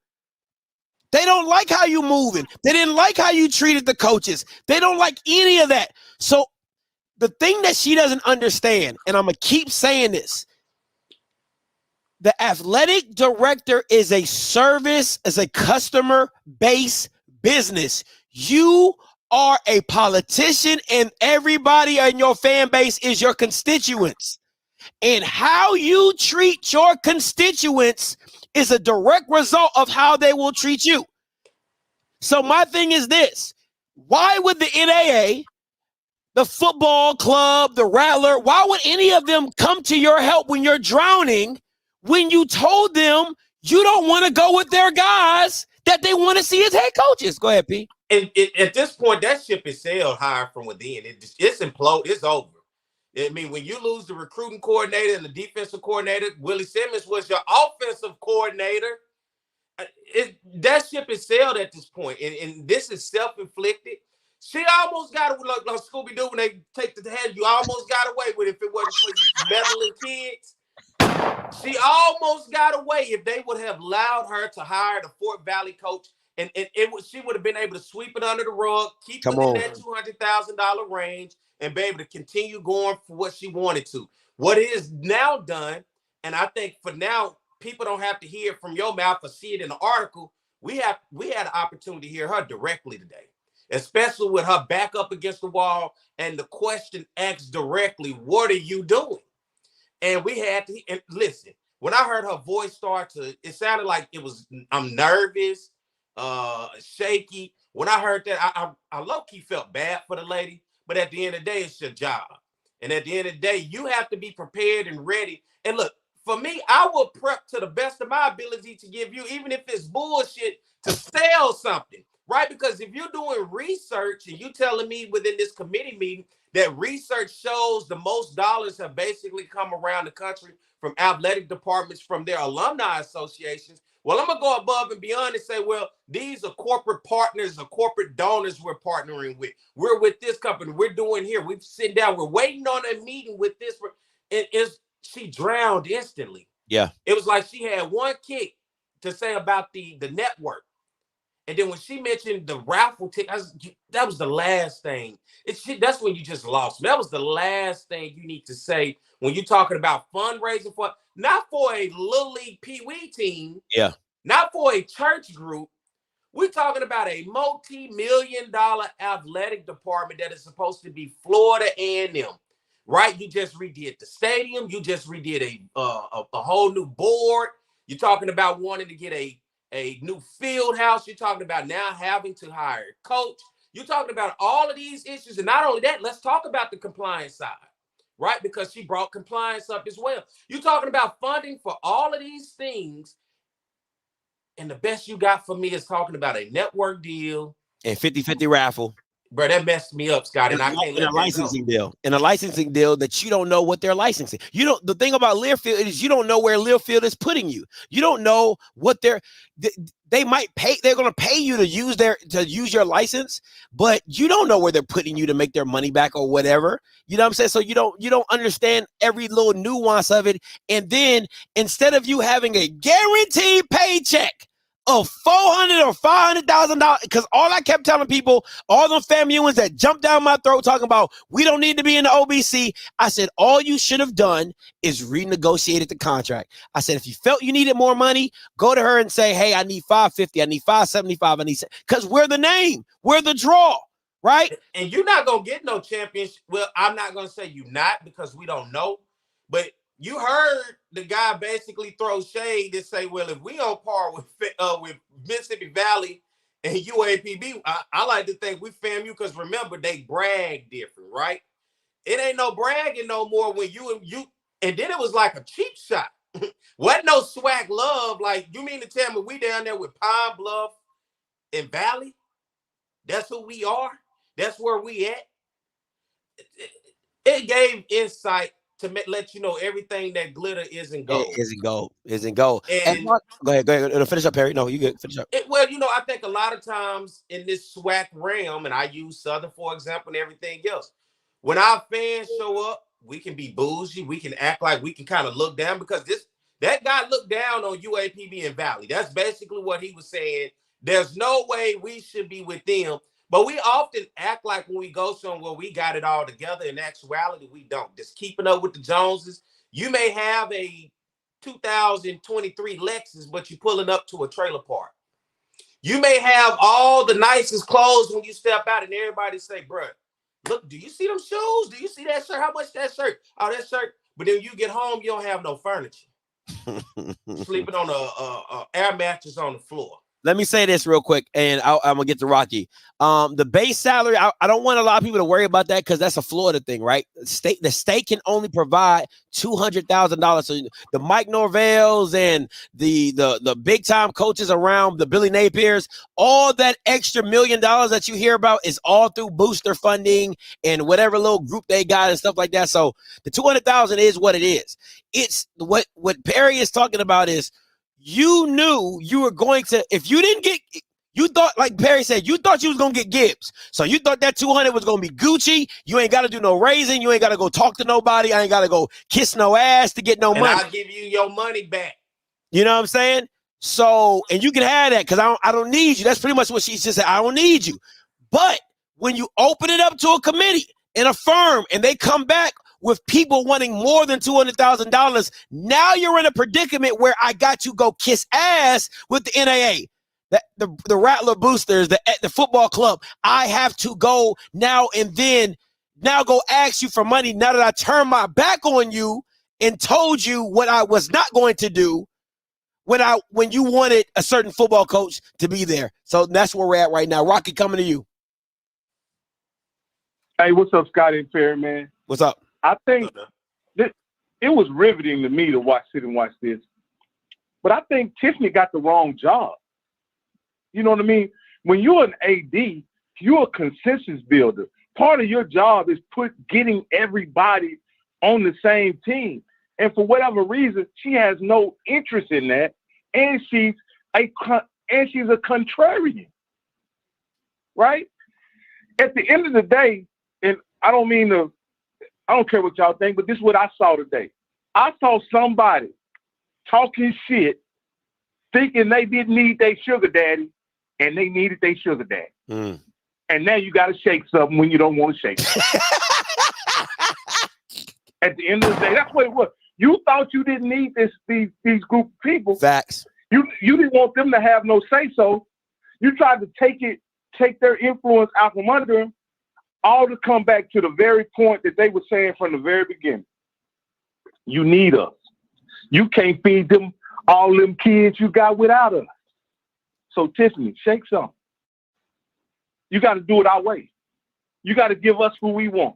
They don't like how you moving. They didn't like how you treated the coaches. They don't like any of that. So the thing that she doesn't understand, and I'm going to keep saying this, the athletic director is a service, as a customer-based business. You are a politician, and everybody in your fan base is your constituents. And how you treat your constituents is a direct result of how they will treat you. So my thing is this: why would the NAA, the football club, the Rattler, why would any of them come to your help when you're drowning, when you told them you don't want to go with their guys that they want to see as head coaches? Go ahead, P. And at this point, that ship is sailed higher from within. It's imploded. It's over. I mean, when you lose the recruiting coordinator and the defensive coordinator, Willie Simmons was your offensive coordinator. That ship is sailed at this point, and this is self-inflicted. She almost got it, like Scooby-Doo when they take the head. You almost got away with it if it wasn't for meddling kids. She almost got away if they would have allowed her to hire the Fort Valley coach, and she would have been able to sweep it under the rug, keep it in that $200,000 range, and be able to continue going for what she wanted to. What it is now done, and I think for now, people don't have to hear it from your mouth or see it in the article. We had an opportunity to hear her directly today, especially with her back up against the wall and the question asked directly, what are you doing? And we had to, and listen, when I heard her voice start to, it sounded like it was, I'm nervous, shaky. When I heard that, I low-key felt bad for the lady, but at the end of the day, it's your job. And at the end of the day, you have to be prepared and ready. And look, for me, I will prep to the best of my ability to give you, even if it's bullshit, to sell something, right? Because if you're doing research and you telling me within this committee meeting that research shows the most dollars have basically come around the country from athletic departments, from their alumni associations, well, I'm going to go above and beyond and say, well, these are corporate partners or corporate donors we're partnering with. We're with this company. We're doing here. We've sitting down. We're waiting on a meeting with this. She drowned instantly. Yeah. It was like she had one kick to say about the network. And then when she mentioned the raffle ticket, that was the last thing. That's when you just lost. That was the last thing you need to say when you're talking about fundraising for, not for a Little League Pee Wee team. Yeah. Not for a church group. We're talking about a multi-million-dollar athletic department that is supposed to be Florida A&M. Right? You just redid the stadium. You just redid a whole new board. You're talking about wanting to get a new field house. You're talking about now having to hire a coach. You're talking about all of these issues. And not only that, let's talk about the compliance side, right? Because she brought compliance up as well. You're talking about funding for all of these things. And the best you got for me is talking about a network deal. And 50-50 raffle. Bro, that messed me up, Scott, and I can't In a let that licensing go. deal. In a licensing deal that you don't know what they're licensing. You don't. The thing about Learfield is you don't know where Learfield is putting you. You don't know what they might pay. They're going to pay you to use your license, but you don't know where they're putting you to make their money back or whatever. You know what I'm saying? So you don't understand every little nuance of it. And then instead of you having a guaranteed paycheck of $400,000 or $500,000, because all I kept telling people, all them FAMUans that jumped down my throat talking about we don't need to be in the OBC, I said all you should have done is renegotiated the contract. I said if you felt you needed more money, go to her and say, hey, I need $550, I need $575, I need, because we're the name, we're the draw, right? And you're not gonna get no championship. Well, I'm not gonna say you not because we don't know, but you heard the guy basically throw shade and say, well, if we on par with Mississippi Valley and UAPB, I like to think we FAMU because remember, they brag different, right? It ain't no bragging no more when you and then it was like a cheap shot. Wasn't no swag love. Like, you mean to tell me we down there with Pine Bluff and Valley? That's who we are? That's where we at? It gave insight to let you know everything that glitter isn't gold. It isn't gold. Isn't gold. And Go ahead. Finish up, Perry. No, you good. Finish up. Well, I think a lot of times in this SWAC realm, and I use Southern, for example, and everything else, when our fans show up, we can be bougie. We can act like we can kind of look down because that guy looked down on UAPB and Valley. That's basically what he was saying. There's no way we should be with them. But we often act like when we go somewhere, we got it all together. In actuality, we don't. Just keeping up with the Joneses. You may have a 2023 Lexus, but you're pulling up to a trailer park. You may have all the nicest clothes when you step out and everybody say, bro, look, do you see them shoes? Do you see that shirt? How much that shirt? Oh, that shirt. But then you get home, you don't have no furniture. Sleeping on a air mattress on the floor. Let me say this real quick, and I'm gonna get to Rocky. The base salary, I don't want a lot of people to worry about that because that's a Florida thing, right? The state can only provide $200,000. So the Mike Norvells and the big time coaches around the Billy Napiers, all that extra $1 million that you hear about is all through booster funding and whatever little group they got and stuff like that. So the $200,000 is what it is. It's what Perry is talking about is. You knew you were going to, if you didn't get, you thought, like Perry said, you thought you was going to get Gibbs. So you thought that 200 was going to be Gucci. You ain't got to do no raising. You ain't got to go talk to nobody. I ain't got to go kiss no ass to get no money. And I'll give you your money back. You know what I'm saying? So, and you can have that because I don't need you. That's pretty much what she just said. I don't need you. But when you open it up to a committee and a firm and they come back with people wanting more than $200,000, now you're in a predicament where I got to go kiss ass with the NAA, the Rattler Boosters, the football club. I have to go now and then, now go ask you for money now that I turned my back on you and told you what I was not going to do when you wanted a certain football coach to be there. So that's where we're at right now. Rocky, coming to you. Hey, what's up, Scotty and Perry, man? What's up? I think it was riveting to me to sit and watch this. But I think Tiffany got the wrong job. You know what I mean? When you're an AD, you're a consensus builder. Part of your job is getting everybody on the same team. And for whatever reason, she has no interest in that. And she's a contrarian. Right? At the end of the day, and I don't care what y'all think, but this is what I saw today. I saw somebody talking shit, thinking they didn't need their sugar daddy, and they needed their sugar daddy. Mm. And now you got to shake something when you don't want to shake it. At the end of the day, that's what it was. You thought you didn't need these group of people. Facts. You didn't want them to have no say-so. You tried to take their influence out from under them, all to come back to the very point that they were saying from the very beginning. You need us. You can't feed them all them kids you got without us. So Tiffany, shake something. You got to do it our way. You got to give us who we want.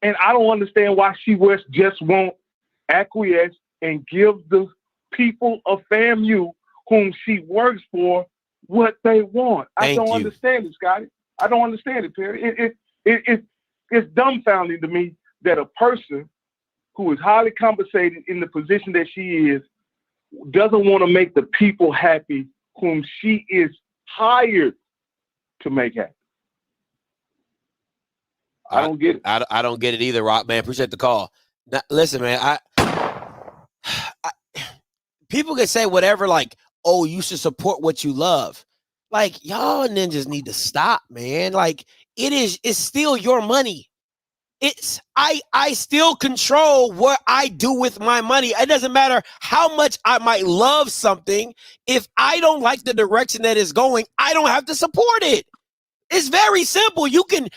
And I don't understand why she just won't acquiesce and give the people of FAMU whom she works for what they want. I don't understand it, Scotty. I don't understand it, Perry. It's dumbfounding to me that a person who is highly compensated in the position that she is doesn't want to make the people happy whom she is hired to make happy. I don't get it. I don't get it either, Rock, man. Appreciate the call. Now, listen, man, people can say whatever, like, oh, you should support what you love. Like, y'all ninjas need to stop, man. Like, it's still your money. I still control what I do with my money. It doesn't matter how much I might love something. If I don't like the direction that it's going, I don't have to support it. It's very simple. You can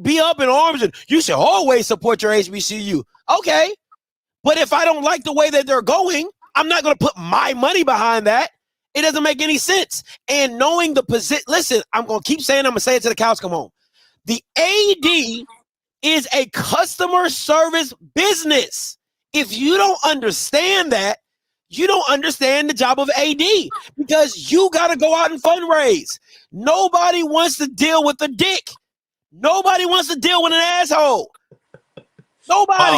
be up in arms and you should always support your HBCU. Okay. But if I don't like the way that they're going, I'm not going to put my money behind that. It doesn't make any sense. And knowing the position, listen, I'm going to keep saying, I'm going to say it till the cows come home. The AD is a customer service business. If you don't understand that, you don't understand the job of AD, because you got to go out and fundraise. Nobody wants to deal with a dick. Nobody wants to deal with an asshole. Nobody.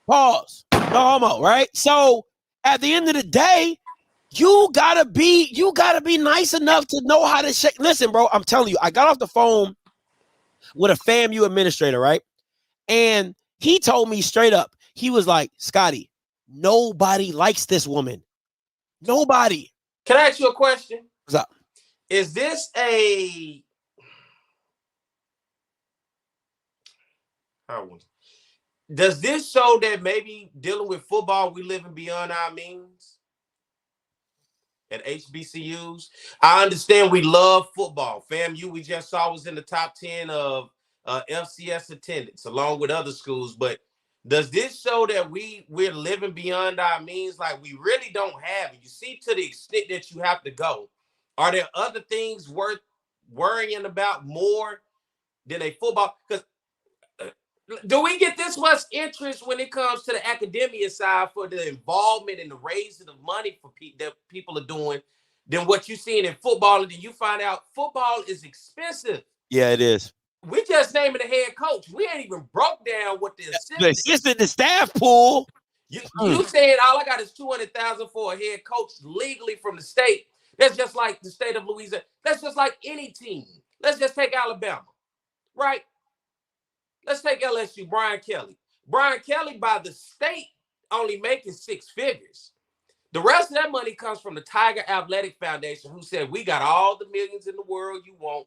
Pause. No homo, right? So at the end of the day, you gotta be nice enough to know how to shake. Listen, bro, I'm telling you, I got off the phone with a FAMU administrator, right? And he told me straight up, he was like, Scotty, nobody likes this woman. Nobody. Can I ask you a question? What's up? Is this does this show that maybe dealing with football, we living beyond our means at HBCUs? I understand we love football. FAMU, we just saw, was in the top 10 of FCS attendance along with other schools. But does this show that we're living beyond our means? Like, we really don't have it. You see, to the extent that you have to go, are there other things worth worrying about more than a football? Because do we get this much interest when it comes to the academia side for the involvement and the raising of money for that people are doing than what you're seeing in football? And then you find out football is expensive. Yeah, it is. We just naming the head coach. We ain't even broke down what the assistant, the staff pool. You saying all I got is $200,000 for a head coach legally from the state. That's just like the state of Louisiana. That's just like any team. Let's just take Alabama, right? Let's take LSU, Brian Kelly. Brian Kelly, by the state, only making 6 figures. The rest of that money comes from the Tiger Athletic Foundation, who said, we got all the millions in the world you want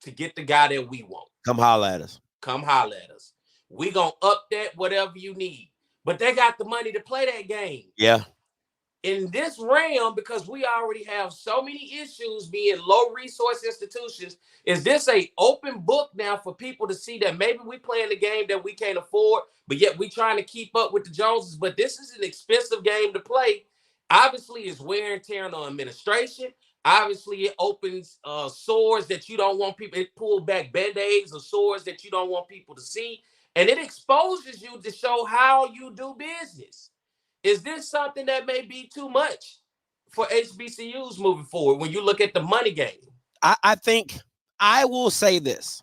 to get the guy that we want. Come holler at us. Come holler at us. We gonna up that whatever you need. But they got the money to play that game. Yeah. In this realm, because we already have so many issues being low resource institutions, is this a open book now for people to see that maybe we playing the game that we can't afford, but yet we trying to keep up with the Joneses? But this is an expensive game to play. Obviously, it's wear and tear on administration. Obviously, it opens sores that you don't want people, it pull back band-aids or sores that you don't want people to see. And it exposes you to show how you do business. Is this something that may be too much for HBCUs moving forward when you look at the money game? I think I will say this.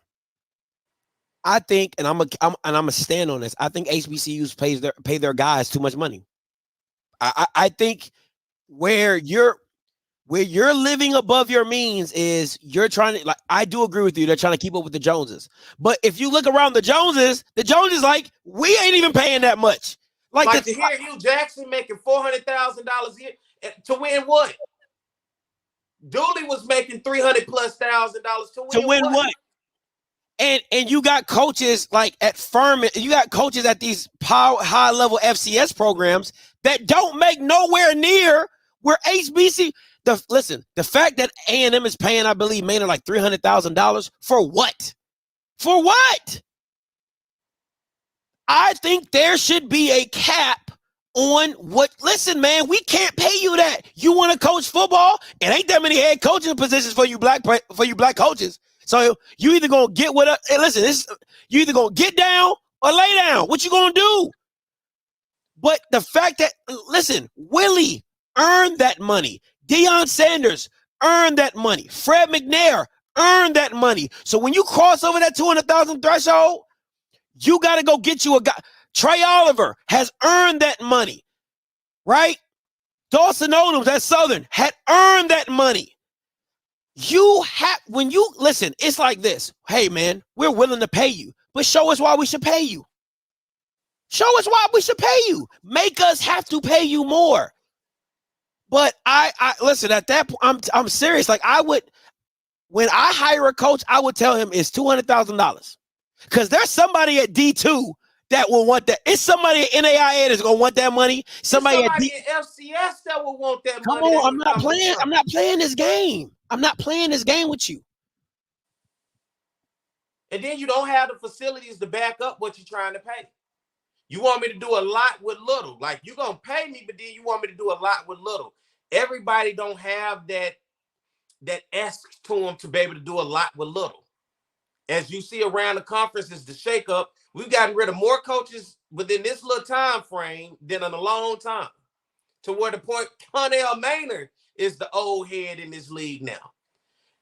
I think, and I'm a stand on this. I think HBCUs pay their guys too much money. I think where you're living above your means is you're trying to, like, I do agree with you. They're trying to keep up with the Joneses. But if you look around the Joneses like, we ain't even paying that much. Like to hear Hugh Jackson making $400,000 a year to win what? Dooley was making $300,000+ to win what? And you got coaches like at Furman, you got coaches at these high level FCS programs that don't make nowhere near where HBC. The fact that A&M is paying, I believe, Maynard like $300,000 for what? For what? I think there should be a cap on what. Listen, man, we can't pay you that. You want to coach football? It ain't that many head coaching positions for you black coaches. So you either gonna get with us. Hey, listen, you either gonna get down or lay down. What you gonna do? But the fact that, listen, Willie earned that money. Deion Sanders earned that money. Fred McNair earned that money. So when you cross over that 200,000 threshold, you got to go get you a guy. Trey Oliver has earned that money, right? Dawson Odom at Southern had earned that money. You have, when you listen, it's like this. Hey, man, we're willing to pay you, but show us why we should pay you. Show us why we should pay you. Make us have to pay you more. But I listen, at that point, I'm serious. Like when I hire a coach, I would tell him it's $200,000. Because there's somebody at D2 that will want that. It's somebody at NAIA that's gonna want that money. Somebody at FCS that will want that Come money. on, I'm not playing this game. I'm not playing this game with you. And then you don't have the facilities to back up what you're trying to pay. You want me to do a lot with little. Like, you're gonna pay me, but then you want me to do a lot with little. Everybody don't have that esque to them to be able to do a lot with little. As you see around the conferences, the shakeup, we've gotten rid of more coaches within this little time frame than in a long time. To where the point Connell Maynard is the old head in this league now.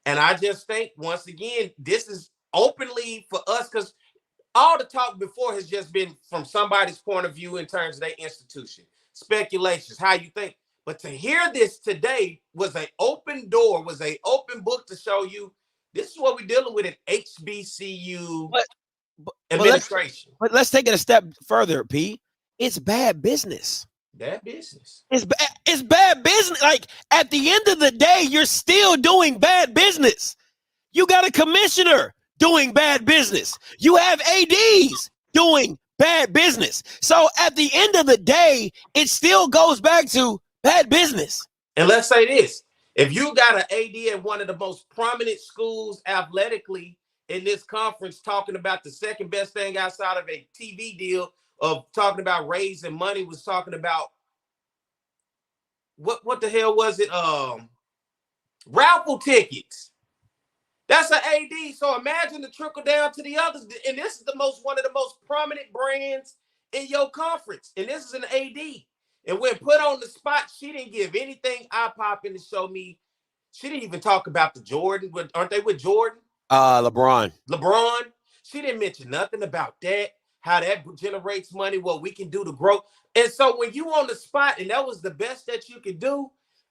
And I just think, once again, this is openly for us, because all the talk before has just been from somebody's point of view in terms of their institution, speculations, how you think. But to hear this today was an open door, was an open book to show you this is what we're dealing with at HBCU administration. But let's take it a step further, P. It's bad business. Bad business. It's bad business. Like, at the end of the day, you're still doing bad business. You got a commissioner doing bad business. You have ADs doing bad business. So at the end of the day, it still goes back to bad business. And let's say this. If you got an AD at one of the most prominent schools athletically in this conference talking about the second best thing outside of a TV deal of talking about raising money, was talking about what the hell was it? Raffle tickets. That's an AD. So imagine the trickle down to the others. And this is one of the most prominent brands in your conference. And this is an AD. And when put on the spot, she didn't give anything eye-popping to show me. She didn't even talk about the Jordan. Aren't they with Jordan? LeBron. She didn't mention nothing about that, how that generates money, what we can do to grow. And so when you on the spot, and that was the best that you could do,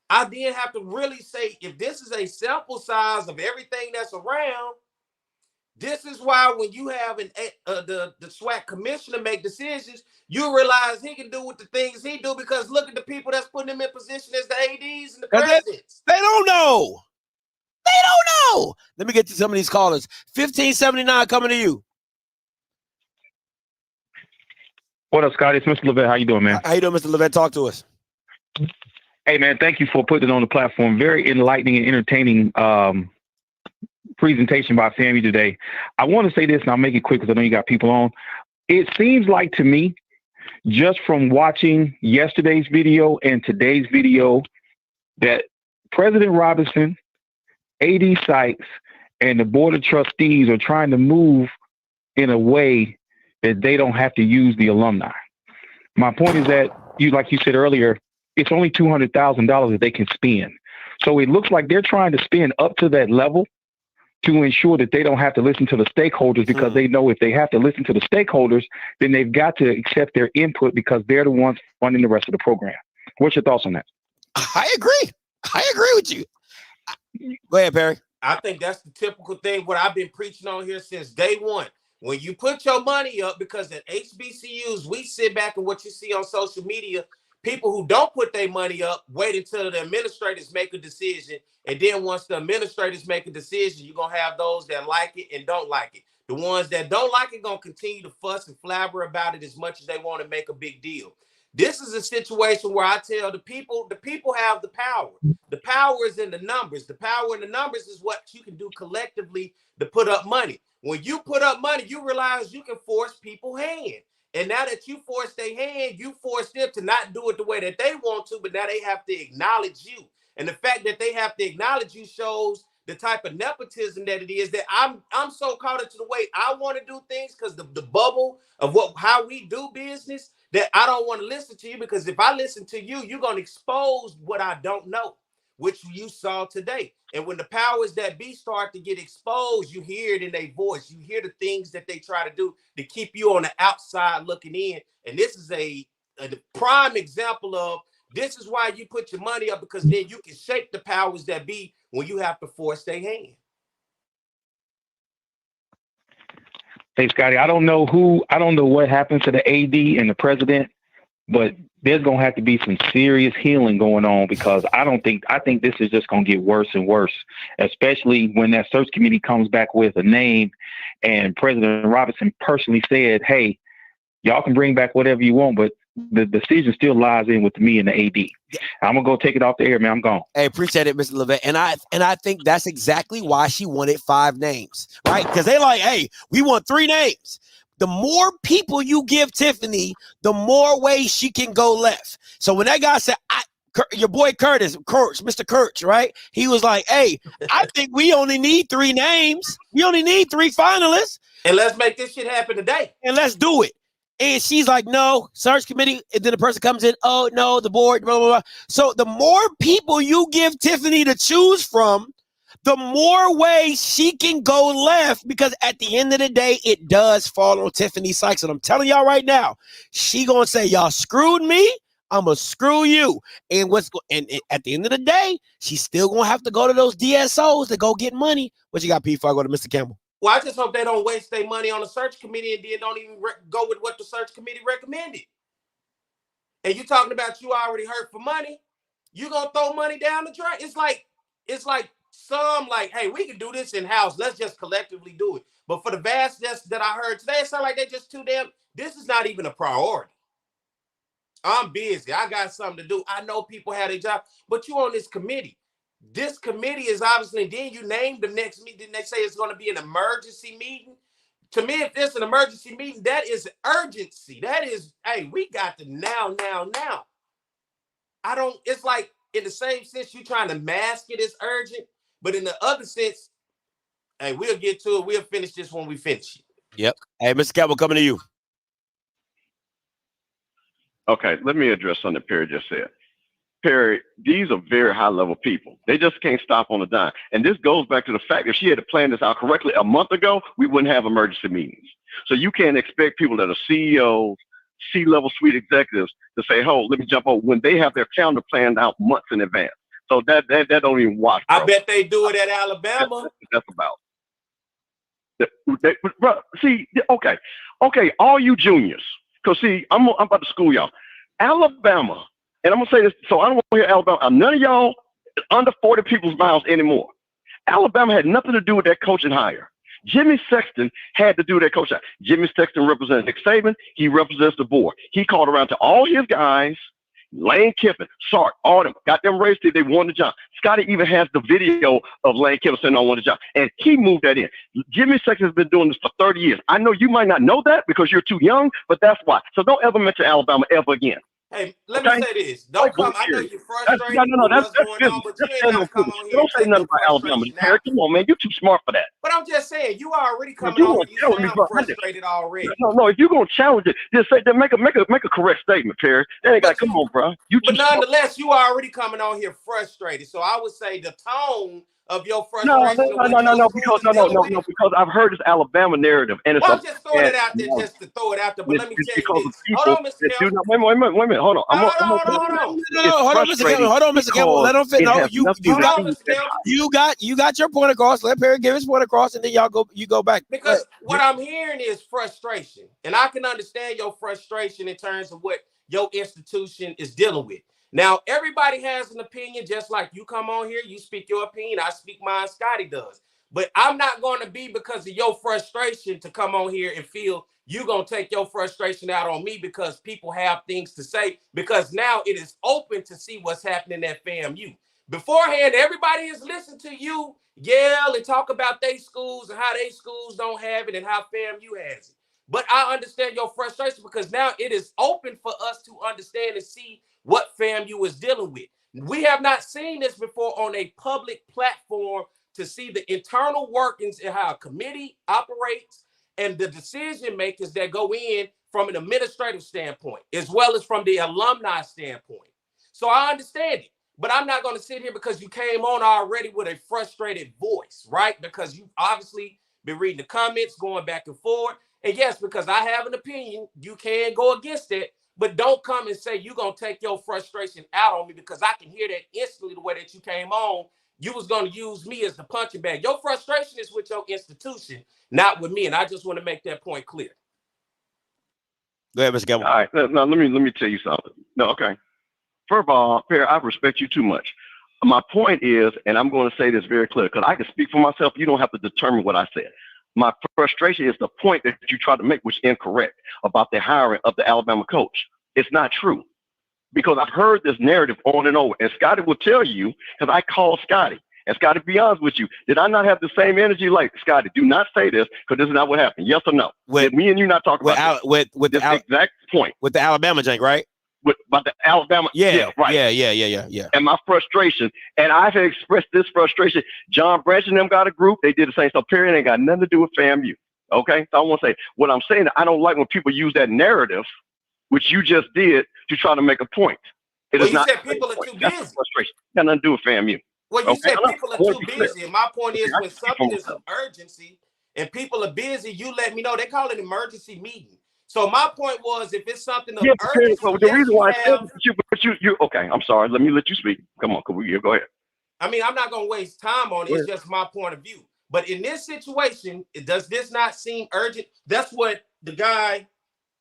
I then have to really say, if this is a sample size of everything that's around, this is why when you have the SWAC commissioner make decisions, you realize he can do with the things he do, because look at the people that's putting him in position as the ADs and the presidents. They don't know. They don't know. Let me get to some of these callers. 1579 coming to you. What up, Scotty? It's Mr. Levette. How you doing, man? How you doing, Mr. Levette? Talk to us. Hey, man, thank you for putting it on the platform. Very enlightening and entertaining presentation by Sammy today. I want to say this, and I'll make it quick because I know you got people on. It seems like to me, just from watching yesterday's video and today's video, that President Robinson, AD Sykes, and the Board of Trustees are trying to move in a way that they don't have to use the alumni. My point is that, like you said earlier, it's only $200,000 that they can spend. So it looks like they're trying to spend up to that level to ensure that they don't have to listen to the stakeholders, because they know if they have to listen to the stakeholders, then they've got to accept their input because they're the ones funding the rest of the program. What's your thoughts on that? I agree. I agree with you. Go ahead, Perry. I think that's the typical thing, what I've been preaching on here since day one. When you put your money up, because at HBCUs, we sit back and what you see on social media, people who don't put their money up wait until the administrators make a decision. And then once the administrators make a decision, you're going to have those that like it and don't like it. The ones that don't like it going to continue to fuss and flabber about it as much as they want to make a big deal. This is a situation where I tell the people have the power. The power is in the numbers. The power in the numbers is what you can do collectively to put up money. When you put up money, you realize you can force people's hand. And now that you force their hand, you force them to not do it the way that they want to, but now they have to acknowledge you. And the fact that they have to acknowledge you shows the type of nepotism that it is, that I'm so caught into the way I want to do things, because the bubble of how we do business, that I don't want to listen to you, because if I listen to you, you're going to expose what I don't know. which you saw today. And when the powers that be start to get exposed, you hear it in their voice. You hear the things that they try to do to keep you on the outside looking in. And this is a prime example of this is why you put your money up, because then you can shake the powers that be when you have to force their hand. Hey, Scotty, I don't know what happened to the AD and the president, but there's going to have to be some serious healing going on, because I think this is just going to get worse and worse, especially when that search committee comes back with a name and President Robinson personally said, hey, y'all can bring back whatever you want, but the decision still lies in with me and the AD. I'm going to go take it off the air, man. I'm gone. Hey, appreciate it, Mr. Levette. And I think that's exactly why she wanted 5 names, right? Because they like, hey, we want 3 names. The more people you give Tiffany, the more ways she can go left. So when that guy said, your boy Mr. Kurtz, right? He was like, hey, I think we only need 3 names. We only need 3 finalists. And let's make this shit happen today. And let's do it. And she's like, no, search committee. And then the person comes in, oh, no, the board, blah, blah, blah. So the more people you give Tiffany to choose from, the more ways she can go left, because at the end of the day, it does fall on Tiffany Sykes. And I'm telling y'all right now, she going to say, y'all screwed me, I'm going to screw you. And at the end of the day, she's still going to have to go to those DSOs to go get money. What you got, P, before I go to Mr. Campbell? Well, I just hope they don't waste their money on the search committee and then don't even go with what the search committee recommended. And you talking about you already hurt for money, you gonna throw money down the drain? It's like some like, hey, we can do this in-house. Let's just collectively do it. But for the vast that I heard today, it sounds like they just too damn, this is not even a priority. I'm busy. I got something to do. I know people have a job, but you on this committee. This committee is obviously, then you name the next meeting, they say it's going to be an emergency meeting. To me, if it's an emergency meeting, that is urgency. That is, hey, we got to now. It's like in the same sense, you trying to mask it as urgent, but in the other sense, hey, we'll get to it. We'll finish this when we finish it. Yep. Hey, Mr. Campbell, coming to you. Okay, let me address something Perry just said. Perry, these are very high-level people. They just can't stop on a dime. And this goes back to the fact that if she had planned this out correctly a month ago, we wouldn't have emergency meetings. So you can't expect people that are CEOs, C-level suite executives to say, oh, let me jump over when they have their calendar planned out months in advance. So that don't even watch. Bro. I bet they do it at Alabama. That's about. Bro, see, okay, all you juniors, because see, I'm about to school y'all. Alabama. And I'm going to say this, so I don't want to hear Alabama. None of y'all under 40 people's mouths anymore. Alabama had nothing to do with that coaching hire. Jimmy Sexton had to do with that coaching hire. Jimmy Sexton represents Nick Saban. He represents the board. He called around to all his guys, Lane Kiffin, Sark, all them, got them raised till they won the job. Scotty even has the video of Lane Kiffin saying I won the job. And he moved that in. Jimmy Sexton has been doing this for 30 years. I know you might not know that because you're too young, but that's why. So don't ever mention Alabama ever again. Hey, let me say this. Don't come. I know you're frustrated. That's good. Don't say nothing about Alabama. Perry, come on, man. You're too smart for that. But I'm just saying, you are already coming on. You sound frustrated already. No. If you're gonna challenge it, just say, make a correct statement, Perry. That ain't got. Come on, bro. But nonetheless, you are already coming on here frustrated. So I would say the tone of your frustration. No, because I've heard this Alabama narrative, and it's. Well, I'm just throwing it out there just to throw it out there. But let me tell you this. Hold on, Mr. Campbell. Wait a minute. Hold on. Hold on, Mr. Campbell. Let him fit. No, you got your point across. Let Perry give his point across, and then you go back. Because what I'm hearing is frustration, and I can understand your frustration in terms of what your institution is dealing with. Now, everybody has an opinion, just like you come on here, you speak your opinion, I speak mine, Scotty does. But I'm not going to be, because of your frustration, to come on here and feel you're going to take your frustration out on me because people have things to say, because now it is open to see what's happening at FAMU. Beforehand, everybody has listened to you yell and talk about their schools and how their schools don't have it and how FAMU has it. But I understand your frustration because now it is open for us to understand and see what FAMU is dealing with. We have not seen this before on a public platform, to see the internal workings and how a committee operates and the decision makers that go in from an administrative standpoint, as well as from the alumni standpoint. So I understand it. But I'm not going to sit here because you came on already with a frustrated voice, right? Because you obviously been reading the comments, going back and forth. And yes, because I have an opinion, you can go against it, but don't come and say you're going to take your frustration out on me, because I can hear that instantly the way that you came on. You was going to use me as the punching bag. Your frustration is with your institution, not with me. And I just want to make that point clear. Go ahead, Mr. Gamble. All right, now let me tell you something. No, okay. First of all, Perry, I respect you too much. My point is, and I'm going to say this very clear, because I can speak for myself. You don't have to determine what I said. My frustration is the point that you tried to make, which is incorrect, about the hiring of the Alabama coach. It's not true, because I've heard this narrative on and over. And Scotty will tell you, because I called Scotty. And Scotty, to be honest with you, did I not have the same energy? Like, Scotty, do not say this, because this is not what happened. Yes or no? Did me and you not talk about this? With this exact point. With the Alabama jank, right? About the Alabama, right. Yeah. And my frustration, and I've expressed this frustration. John Branch and them got a group. They did the same stuff. Period. Ain't got nothing to do with FAMU. Okay, so I want to say what I'm saying. I don't like when people use that narrative, which you just did, to try to make a point. Well, you said people are too busy. That's frustration. Got nothing to do with FAMU. Well, you said people are too busy. And my point is, when something is an urgency and people are busy, you let me know. They call it an emergency meeting. So my point was, if it's something of urgency, well, the reason why I said you okay, I'm sorry. Let me let you speak. Come on, go ahead. I mean, I'm not going to waste time on it. It's just my point of view. But in this situation, does this not seem urgent? That's what the guy,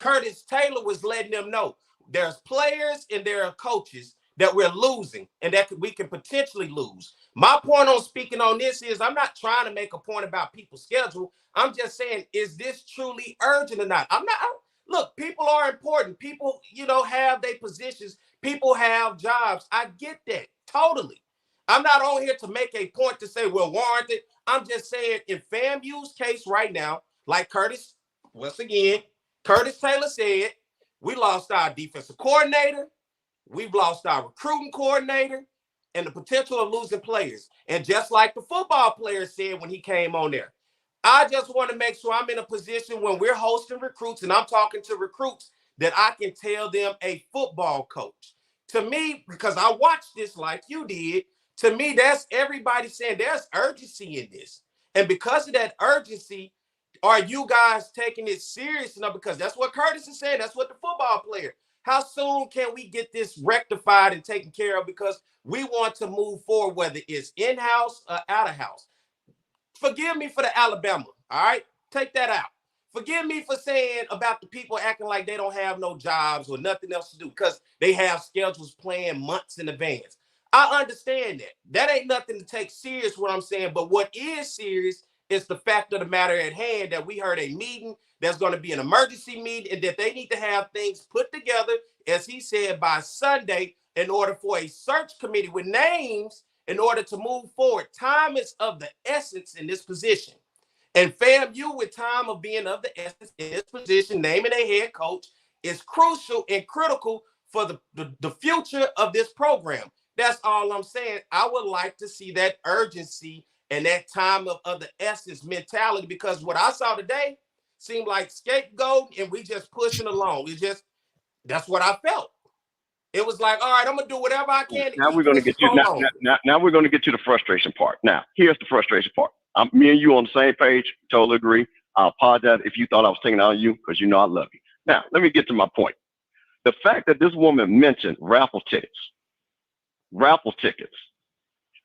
Curtis Taylor, was letting them know. There's players and there are coaches that we're losing and that we can potentially lose. My point on speaking on this is, I'm not trying to make a point about people's schedule. I'm just saying, is this truly urgent or not? Look, people are important. People, have their positions. People have jobs. I get that totally. I'm not on here to make a point to say we're warranted. I'm just saying, in FAMU's case right now, like Curtis Taylor said, we lost our defensive coordinator. We've lost our recruiting coordinator and the potential of losing players. And just like the football player said when he came on there, I just want to make sure I'm in a position when we're hosting recruits and I'm talking to recruits that I can tell them a football coach. To me, because I watched this like you did, to me, that's everybody saying there's urgency in this. And because of that urgency, are you guys taking it serious enough? Because that's what Curtis is saying. That's what the football player. How soon can we get this rectified and taken care of? Because we want to move forward, whether it's in-house or out-of-house. Forgive me for the Alabama, all right? Take that out. Forgive me for saying about the people acting like they don't have no jobs or nothing else to do because they have schedules planned months in advance. I understand that. That ain't nothing to take serious, what I'm saying. But what is serious is the fact of the matter at hand that we heard a meeting that's going to be an emergency meeting and that they need to have things put together, as he said, by Sunday in order for a search committee with names in order to move forward. Time is of the essence in this position. And FAMU, with time of being of the essence in this position, naming a head coach is crucial and critical for the future of this program. That's all I'm saying. I would like to see that urgency and that time of the essence mentality, because what I saw today seemed like scapegoat and we just pushing along. That's what I felt. It was like, all right, I'm gonna do whatever I can. Now we're gonna get you. Now we're gonna get to the frustration part. Now here's the frustration part. Me and you on the same page. Totally agree. I apologize if you thought I was taking out on you, because I love you. Now let me get to my point. The fact that this woman mentioned raffle tickets,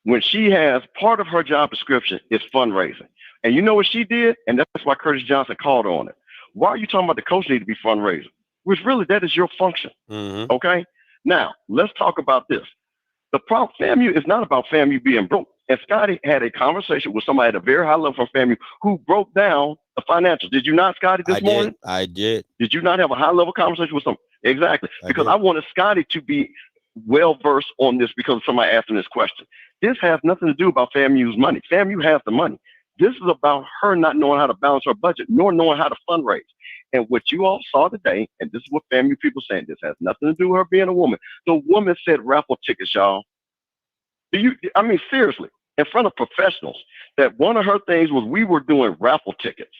when she has part of her job description is fundraising, and you know what she did, and that's why Curtis Johnson called on it. Why are you talking about the coach need to be fundraising? Which really that is your function. Mm-hmm. Okay. Now, let's talk about this. The problem, FAMU is not about FAMU being broke. And Scotty had a conversation with somebody at a very high level from FAMU who broke down the financials. Did you not, Scotty, this morning? I did. Did you not have a high level conversation with someone? Exactly. Because I wanted Scotty to be well versed on this because somebody asked him this question. This has nothing to do about FAMU's money. FAMU has the money. This is about her not knowing how to balance her budget, nor knowing how to fundraise. And what you all saw today, and this is what FAMU people saying, this has nothing to do with her being a woman. The woman said raffle tickets, y'all. Seriously, in front of professionals, that one of her things was we were doing raffle tickets,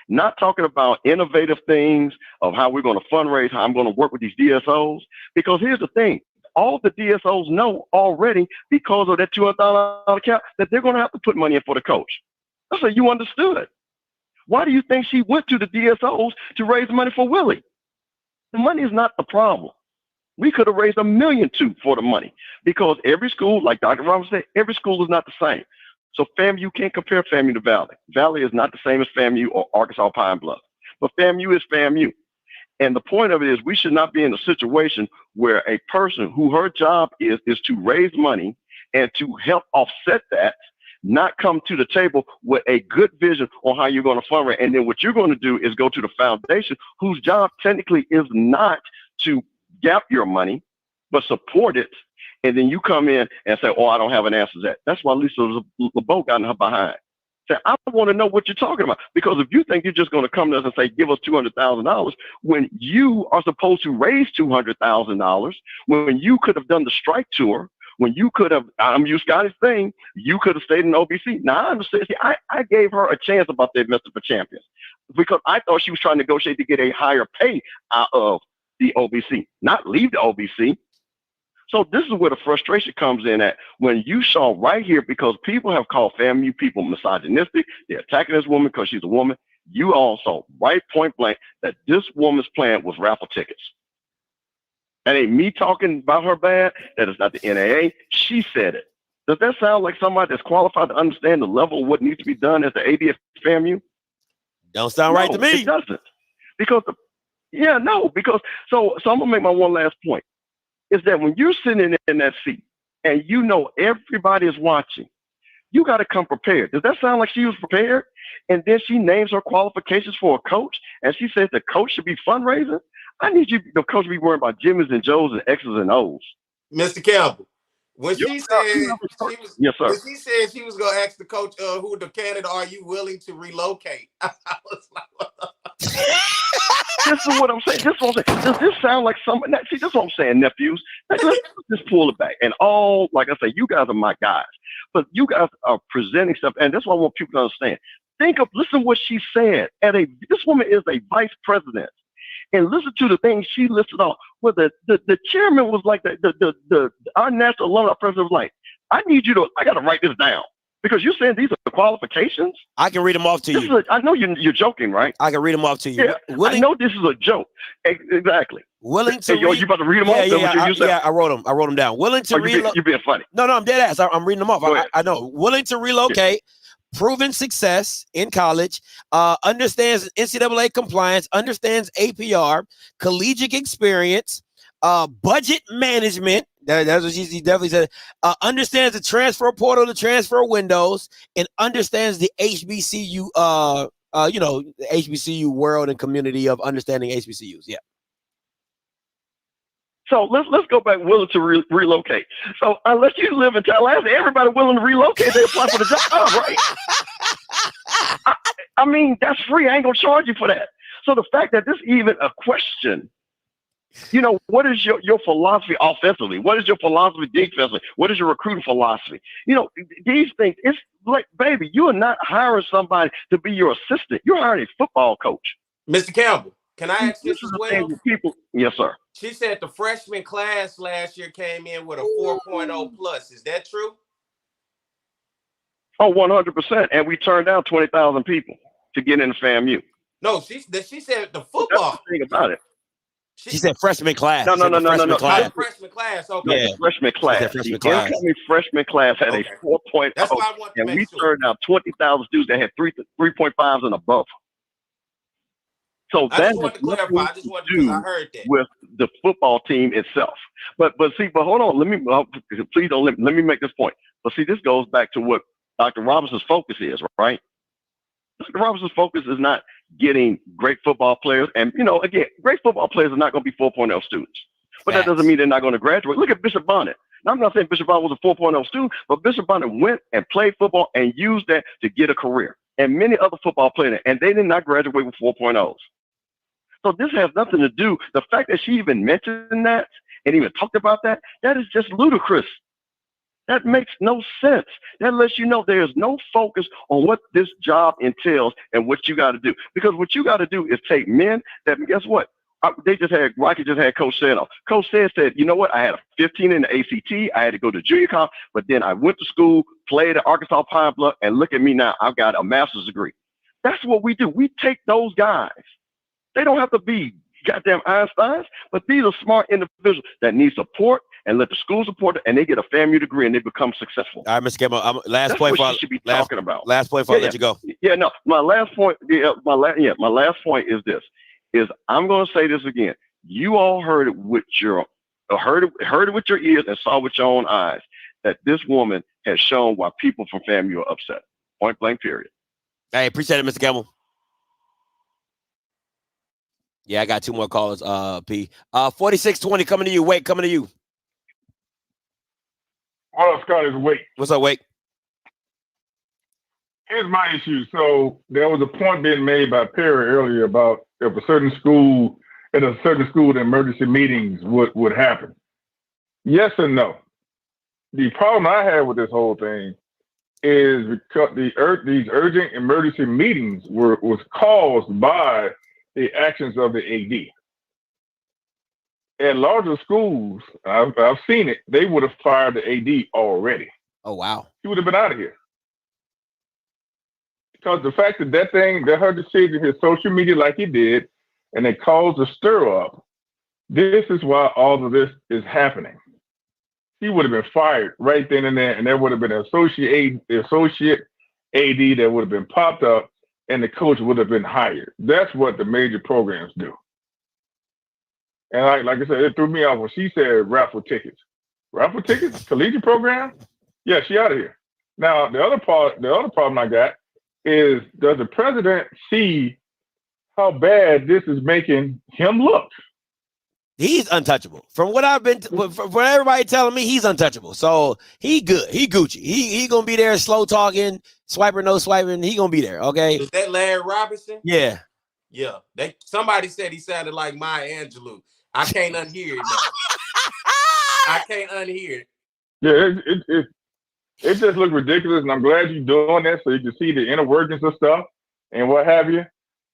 not talking about innovative things of how we're going to fundraise, how I'm going to work with these DSOs. Because here's the thing, all the DSOs know already because of that $200,000 cap that they're going to have to put money in for the coach. I said, you understood. Why do you think she went to the DSOs to raise money for Willie? The money is not the problem. We could have raised $1 million too for the money because every school, like Dr. Robinson said, every school is not the same. So FAMU can't compare FAMU to Valley. Valley is not the same as FAMU or Arkansas Pine Bluff, but FAMU is FAMU. And the point of it is we should not be in a situation where a person who her job is to raise money and to help offset that, not come to the table with a good vision on how you're going to fundraise. And then what you're going to do is go to the foundation whose job technically is not to gap your money, but support it. And then you come in and say, oh, I don't have an answer to that. That's why Lisa LeBeau got in her behind. Say, I want to know what you're talking about. Because if you think you're just going to come to us and say, give us $200,000, when you are supposed to raise $200,000, when you could have done the strike tour, when you could have, I'm used Scotty's thing, you could have stayed in OBC. Now, I understand. See, I gave her a chance about the Investor for Champions because I thought she was trying to negotiate to get a higher pay out of the OBC, not leave the OBC. So this is where the frustration comes in at when you saw right here, because people have called FAMU people misogynistic. They're attacking this woman because she's a woman. You all saw right point blank that this woman's plan was raffle tickets. That ain't me talking about her bad. That is not the NAA. She said it. Does that sound like somebody that's qualified to understand the level of what needs to be done as the AD at FAMU? Don't sound right to me. It doesn't. Because, so I'm going to make my one last point. Is that when you're sitting in that seat and you know everybody is watching, you got to come prepared. Does that sound like she was prepared? And then she names her qualifications for a coach, and she says the coach should be fundraising? I need you, the coach, to be worried about Jimmys and Joes and X's and O's. Mr. Campbell, when she said yes, sir. When she said she was gonna ask the coach, who the candidate are you willing to relocate? I was like, what the This is what I'm saying. This is what I'm saying. Does this sound like somebody? See, this is what I'm saying, nephews. Let's just pull it back. And all, like I say, you guys are my guys. But you guys are presenting stuff, and that's what I want people to understand. Listen what she said. This woman is a vice president. And listen to the things she listed off. Where the chairman was like, our national alumni president was like, I got to write this down. Because you're saying these are the qualifications? I can read them off to you. I know you're joking, right? I can read them off to you. Yeah, I know this is a joke. Exactly. Willing to you about to read them off? Yeah, I wrote them. I wrote them down. Willing to relocate. You're being funny. No, I'm dead ass. I'm reading them off. I know. Willing to relocate. Proven success in college. Understands NCAA compliance. Understands APR. Collegiate experience. Budget management. That's what she definitely said. Understands the transfer portal, the transfer windows, and understands the HBCU, the HBCU world and community of understanding HBCUs. Yeah. So let's go back. Willing to relocate. So unless you live in Tallahassee, everybody willing to relocate, they apply for the job, right? I mean, that's free. I ain't gonna charge you for that. So the fact that this even a question. What is your philosophy offensively? What is your philosophy defensively? What is your recruiting philosophy? These things, it's like, baby, you are not hiring somebody to be your assistant. You're hiring a football coach. Mr. Campbell, can I ask this as well? Yes, sir. She said the freshman class last year came in with a 4.0 plus. Is that true? Oh, 100%. And we turned down 20,000 people to get into FAMU. No, she said the football. That's the thing about it. She said freshman class. No. Freshman class. Okay. Yeah. Freshman class. The incoming freshman class had a 4.0. That's why I want to make sure. Turned out 20,000 students that had 3.5s and above. So that has nothing to do with the football team itself. But hold on. Please don't let me make this point. But see, this goes back to what Dr. Robinson's focus is, right? Dr. Robinson's focus is not getting great football players. And, again, great football players are not going to be 4.0 students. But that doesn't mean they're not going to graduate. Look at Bishop Bonnet. Now, I'm not saying Bishop Bonnet was a 4.0 student, but Bishop Bonnet went and played football and used that to get a career. And many other football players, and they did not graduate with 4.0s. So this has nothing to do. The fact that she even mentioned that and even talked about that, that is just ludicrous. That makes no sense. That lets you know there's no focus on what this job entails and what you got to do. Because what you got to do is take men that, guess what? Rocky just had Coach Said off. Coach said, you know what? I had a 15 in the ACT. I had to go to junior college, but then I went to school, played at Arkansas Pine Bluff, and look at me now. I've got a master's degree. That's what we do. We take those guys. They don't have to be goddamn Einsteins, but these are smart individuals that need support and let the school support it, and they get a FAMU degree and they become successful. All right, Mr. Gamble, last That's point what for you should be last, talking about. Last point before I let you go. Yeah, no. My last point. My last point is this: I'm going to say this again. You all heard it with your heard it with your ears and saw with your own eyes that this woman has shown why people from FAMU are upset. Point blank. Period. Hey, appreciate it, Mr. Gamble. Yeah, I got two more callers. P. 4620 coming to you. Wake coming to you. What up, Scott? It's Wake. What's up, Wake? Here's my issue. So there was a point being made by Perry earlier about if a certain school, the emergency meetings would happen. Yes and no. The problem I have with this whole thing is because these urgent emergency meetings was caused by the actions of the AD. At larger schools, I've seen it, they would have fired the AD already. Oh, wow. He would have been out of here. Because the fact that her decision hit social media like he did, and it caused a stir up, this is why all of this is happening. He would have been fired right then and there, and there would have been an associate AD that would have been popped up, and the coach would have been hired. That's what the major programs do. And like I said, it threw me off when she said raffle tickets. Raffle tickets? Collegiate program? Yeah, she out of here. Now, the other problem I got is, does the president see how bad this is making him look? He's untouchable. From what I've been, from everybody telling me, he's untouchable. So he good. He Gucci. He gonna be there, slow talking, swiper, no swiping. He gonna be there. Okay. Is that Larry Robinson? Yeah. Yeah. Somebody said he sounded like Maya Angelou. I can't unhear it now. I can't unhear it. Yeah, it just looked ridiculous, and I'm glad you're doing that so you can see the inner workings of stuff and what have you.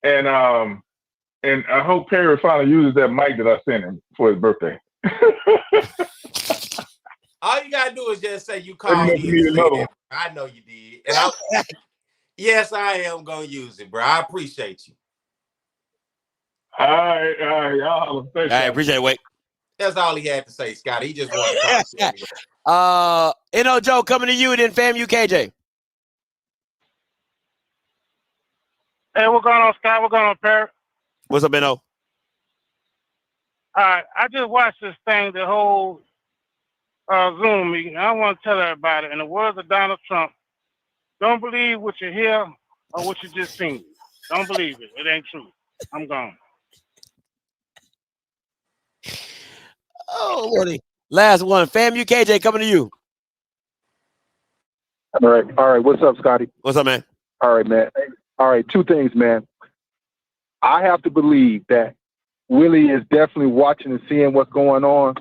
And I hope Perry finally uses that mic that I sent him for his birthday. All you gotta do is just say you called me. I know you did. And yes, I am gonna use it, bro. I appreciate you. All right, y'all. I appreciate it, Wake. That's all he had to say, Scott. He just wanted to talk. N.O. Joe coming to you, then FAMU KJ. Hey, what's going on, Scott? What's going on, Perry? What's up, N.O.? All right, I just watched this thing, the whole Zoom meeting. I want to tell everybody, in the words of Donald Trump, don't believe what you hear or what you just seen. Don't believe it. It ain't true. I'm gone. Oh, Lordy. Last one. FAMU KJ coming to you. All right. What's up, Scotty? What's up, man? All right, man. All right, two things, man. I have to believe that Willie is definitely watching and seeing what's going on.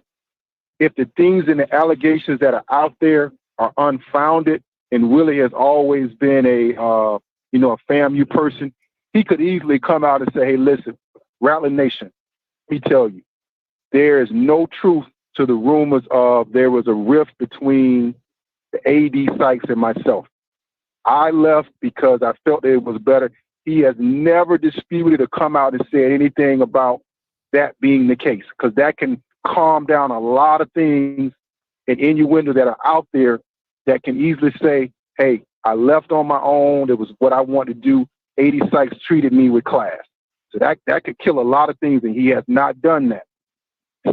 If the things and the allegations that are out there are unfounded, and Willie has always been a FAMU person, he could easily come out and say, hey, listen, Rattler Nation, let me tell you, there is no truth to the rumors of there was a rift between the AD Sykes and myself. I left because I felt that it was better. He has never disputed or come out and said anything about that being the case, because that can calm down a lot of things and innuendo that are out there that can easily say, hey, I left on my own. It was what I wanted to do. AD Sykes treated me with class. So that could kill a lot of things, and he has not done that.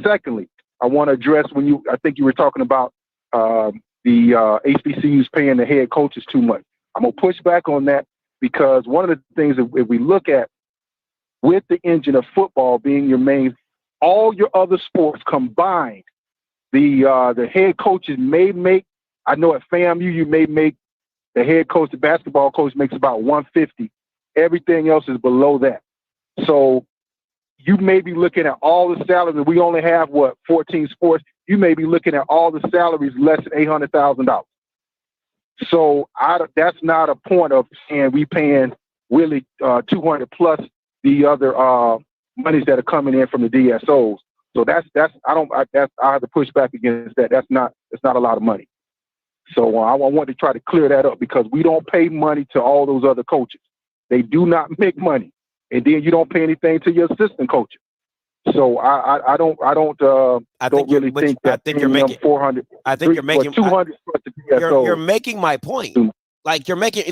Secondly, I want to address I think you were talking about the HBCUs paying the head coaches too much. I'm going to push back on that, because one of the things that if we look at with the engine of football being your main, all your other sports combined, the head coaches may make, I know at FAMU you may make, the head coach, the basketball coach makes about $150. Everything else is below that. So you may be looking at all the salaries. We only have 14 sports. You may be looking at all the salaries less than $800,000. So that's not a point of saying we paying Willie 200 plus the other monies that are coming in from the DSOs. So I have to push back against that. It's not a lot of money. So I want to try to clear that up, because we don't pay money to all those other coaches. They do not make money, and then you don't pay anything to your assistant coaches. So I don't really think that. I think you're making 400. I think you're making 200 plus the DSOs. You're making my point. Like you're making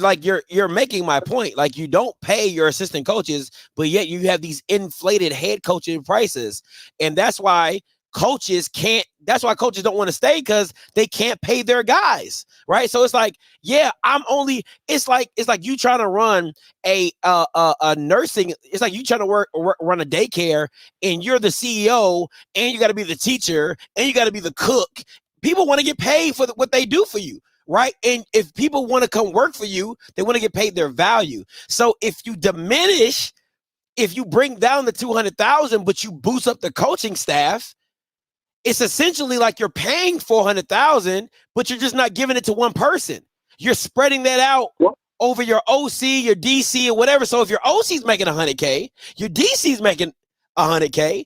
my point. Like you don't pay your assistant coaches, but yet you have these inflated head coaching prices, and that's why coaches don't want to stay, because they can't pay their guys, right? So it's like, yeah, it's like you trying to run a nursing, it's like you trying to run a daycare, and you're the CEO, and you got to be the teacher, and you got to be the cook. People want to get paid for what they do for you, right? And if people want to come work for you, they want to get paid their value. So if you bring down the 200,000, but you boost up the coaching staff, it's essentially like you're paying 400,000, but you're just not giving it to one person. You're spreading that out over your OC, your DC, or whatever. So if your OC's making 100K, your DC's making 100K,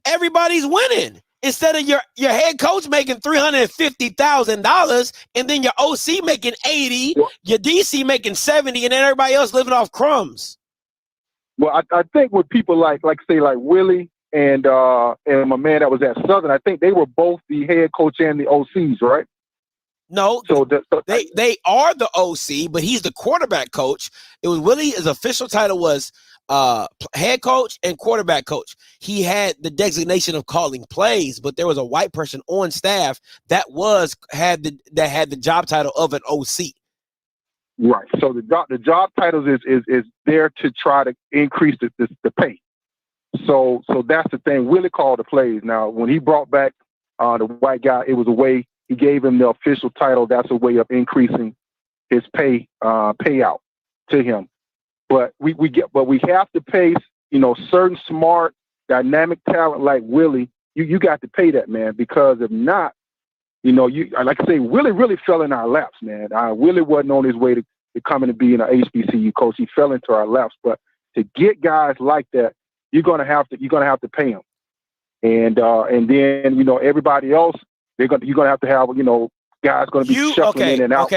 everybody's winning. Instead of your head coach making $350,000, and then your OC making 80, your DC making 70, and then everybody else living off crumbs. Well, I think with people like Willie and my man that was at Southern, I think they were both the head coach and the OCs, right? No, they are the OC, but he's the quarterback coach. It was Willie. His official title was head coach and quarterback coach. He had the designation of calling plays, but there was a white person on staff that had the job title of an OC. Right. So the job titles is there to try to increase the pay. So that's the thing. Willie called the plays. Now, when he brought back the white guy, it was a way he gave him the official title. That's a way of increasing his payout to him. But we have to pay, certain smart, dynamic talent like Willie. You got to pay that, man, because if not, like I say, Willie really fell in our laps, man. Willie wasn't on his way to coming to being an HBCU coach. He fell into our laps. But to get guys like that, you're gonna have to pay them, and then everybody else you're gonna have to have guys gonna be shuffling in and out.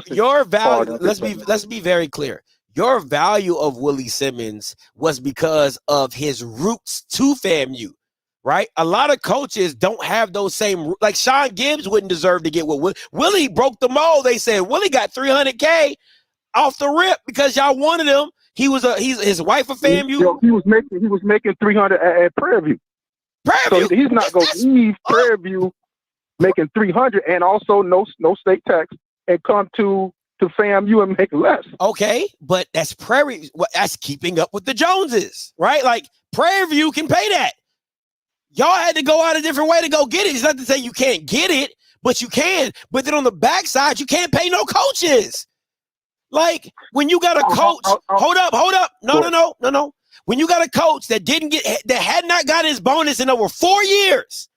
Your value. Let's be very clear. Your value of Willie Simmons was because of his roots to FAMU, right? A lot of coaches don't have those same, like Sean Gibbs wouldn't deserve to get what Willie broke the mold. They said Willie got $300K off the rip because y'all wanted him. He's his wife of FAMU. He was making 300 at Prairie View. So he's not going to leave Prairie View making 300 and also no state tax and come to FAMU and make less. Okay, but that's that's keeping up with the Joneses, right? Like Prairie View can pay that. Y'all had to go out a different way to go get it. It's not to say you can't get it, but you can. But then on the backside, you can't pay no coaches. Like when you got a coach, hold up. No. When you got a coach that had not got his bonus in over 4 years.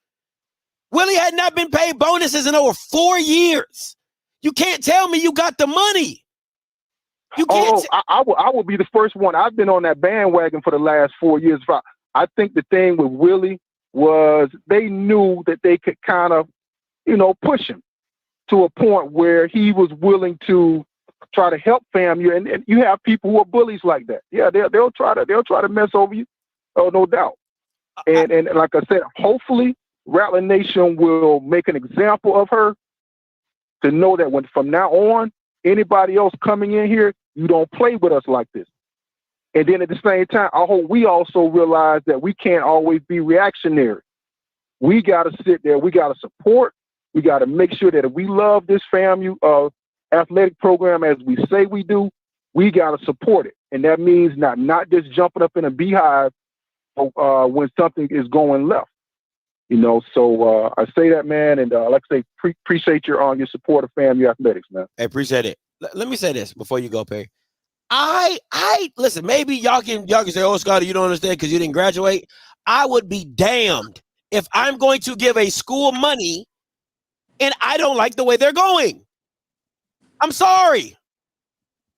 Willie had not been paid bonuses in over 4 years. You can't tell me you got the money. You can't. I will be the first one. I've been on that bandwagon for the last 4 years. I think the thing with Willie was they knew that they could kind of, push him to a point where he was willing to try to help FAMU, and you have people who are bullies like that. Yeah, they'll try to mess over you. Oh, no doubt. And like I said, hopefully Rattler Nation will make an example of her to know that from now on, anybody else coming in here, you don't play with us like this. And then at the same time, I hope we also realize that we can't always be reactionary. We got to sit there. We got to support. We got to make sure that if we love this FAMU athletic program as we say we do, we got to support it. And that means not just jumping up in a beehive when something is going left. So I say that, man, and like I say, appreciate your support of FAMU athletics, man. I appreciate it. Let me say this before you go, Perry. I listen. Maybe y'all can say, "Oh, Scotty, you don't understand because you didn't graduate." I would be damned if I'm going to give a school money and I don't like the way they're going. I'm sorry.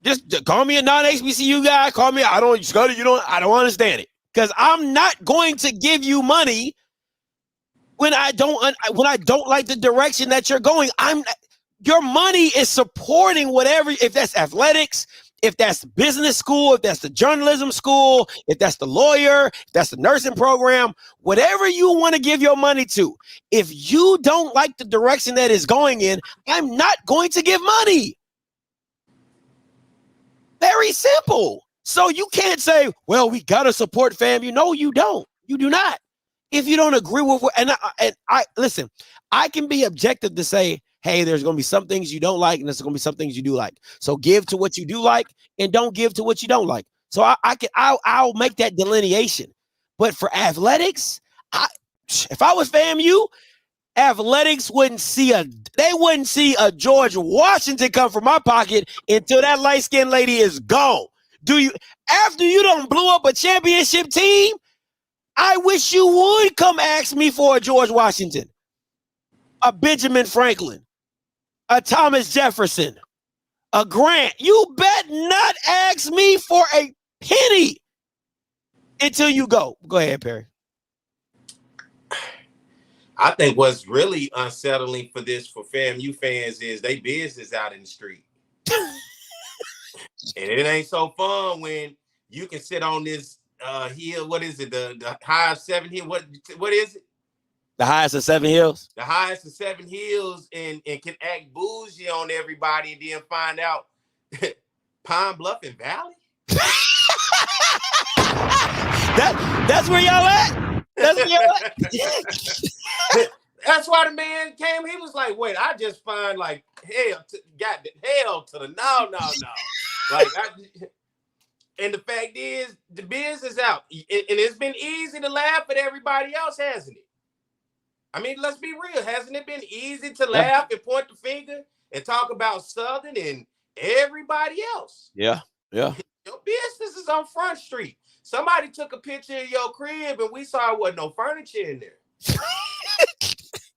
Just call me a non-HBCU guy. Call me. Scotty, I don't understand it. because I'm not going to give you money when I don't like the direction that you're going. Your money is supporting whatever, if that's athletics, if that's business school, if that's the journalism school, if that's the lawyer, if that's the nursing program, whatever you want to give your money to. If you don't like the direction that it's going in, I'm not going to give money. Very simple. So you can't say, well, we got to support FAMU. No, you don't. You do not. If you don't agree with what, and I listen, I can be objective to say, hey, there's going to be some things you don't like, and there's going to be some things you do like. So give to what you do like, and don't give to what you don't like. So I'll make that delineation. But for athletics, if I was FAMU, athletics wouldn't see a George Washington come from my pocket until that light-skinned lady is gone. After you don't blew up a championship team, I wish you would come ask me for a George Washington, a Benjamin Franklin, a Thomas Jefferson, a Grant. You bet not ask me for a penny until you go. Go ahead, Perry. I think what's really unsettling for FAMU fans is they business out in the street. And it ain't so fun when you can sit on this hill. What is it? The highest 7 hill. What is it? The highest of 7 hills. The highest of 7 hills, and can act bougie on everybody, and then find out Pine Bluff and Valley. That's where y'all at. That's where y'all at. That's why the man came. He was like, "Wait, I just find like hell to the no." Like, and the fact is, the business out, and it's been easy to laugh at everybody else, hasn't it? I mean, let's be real. Hasn't it been easy to laugh and point the finger and talk about Southern and everybody else? Yeah. Your business is on Front Street. Somebody took a picture of your crib and we saw there wasn't no furniture in there.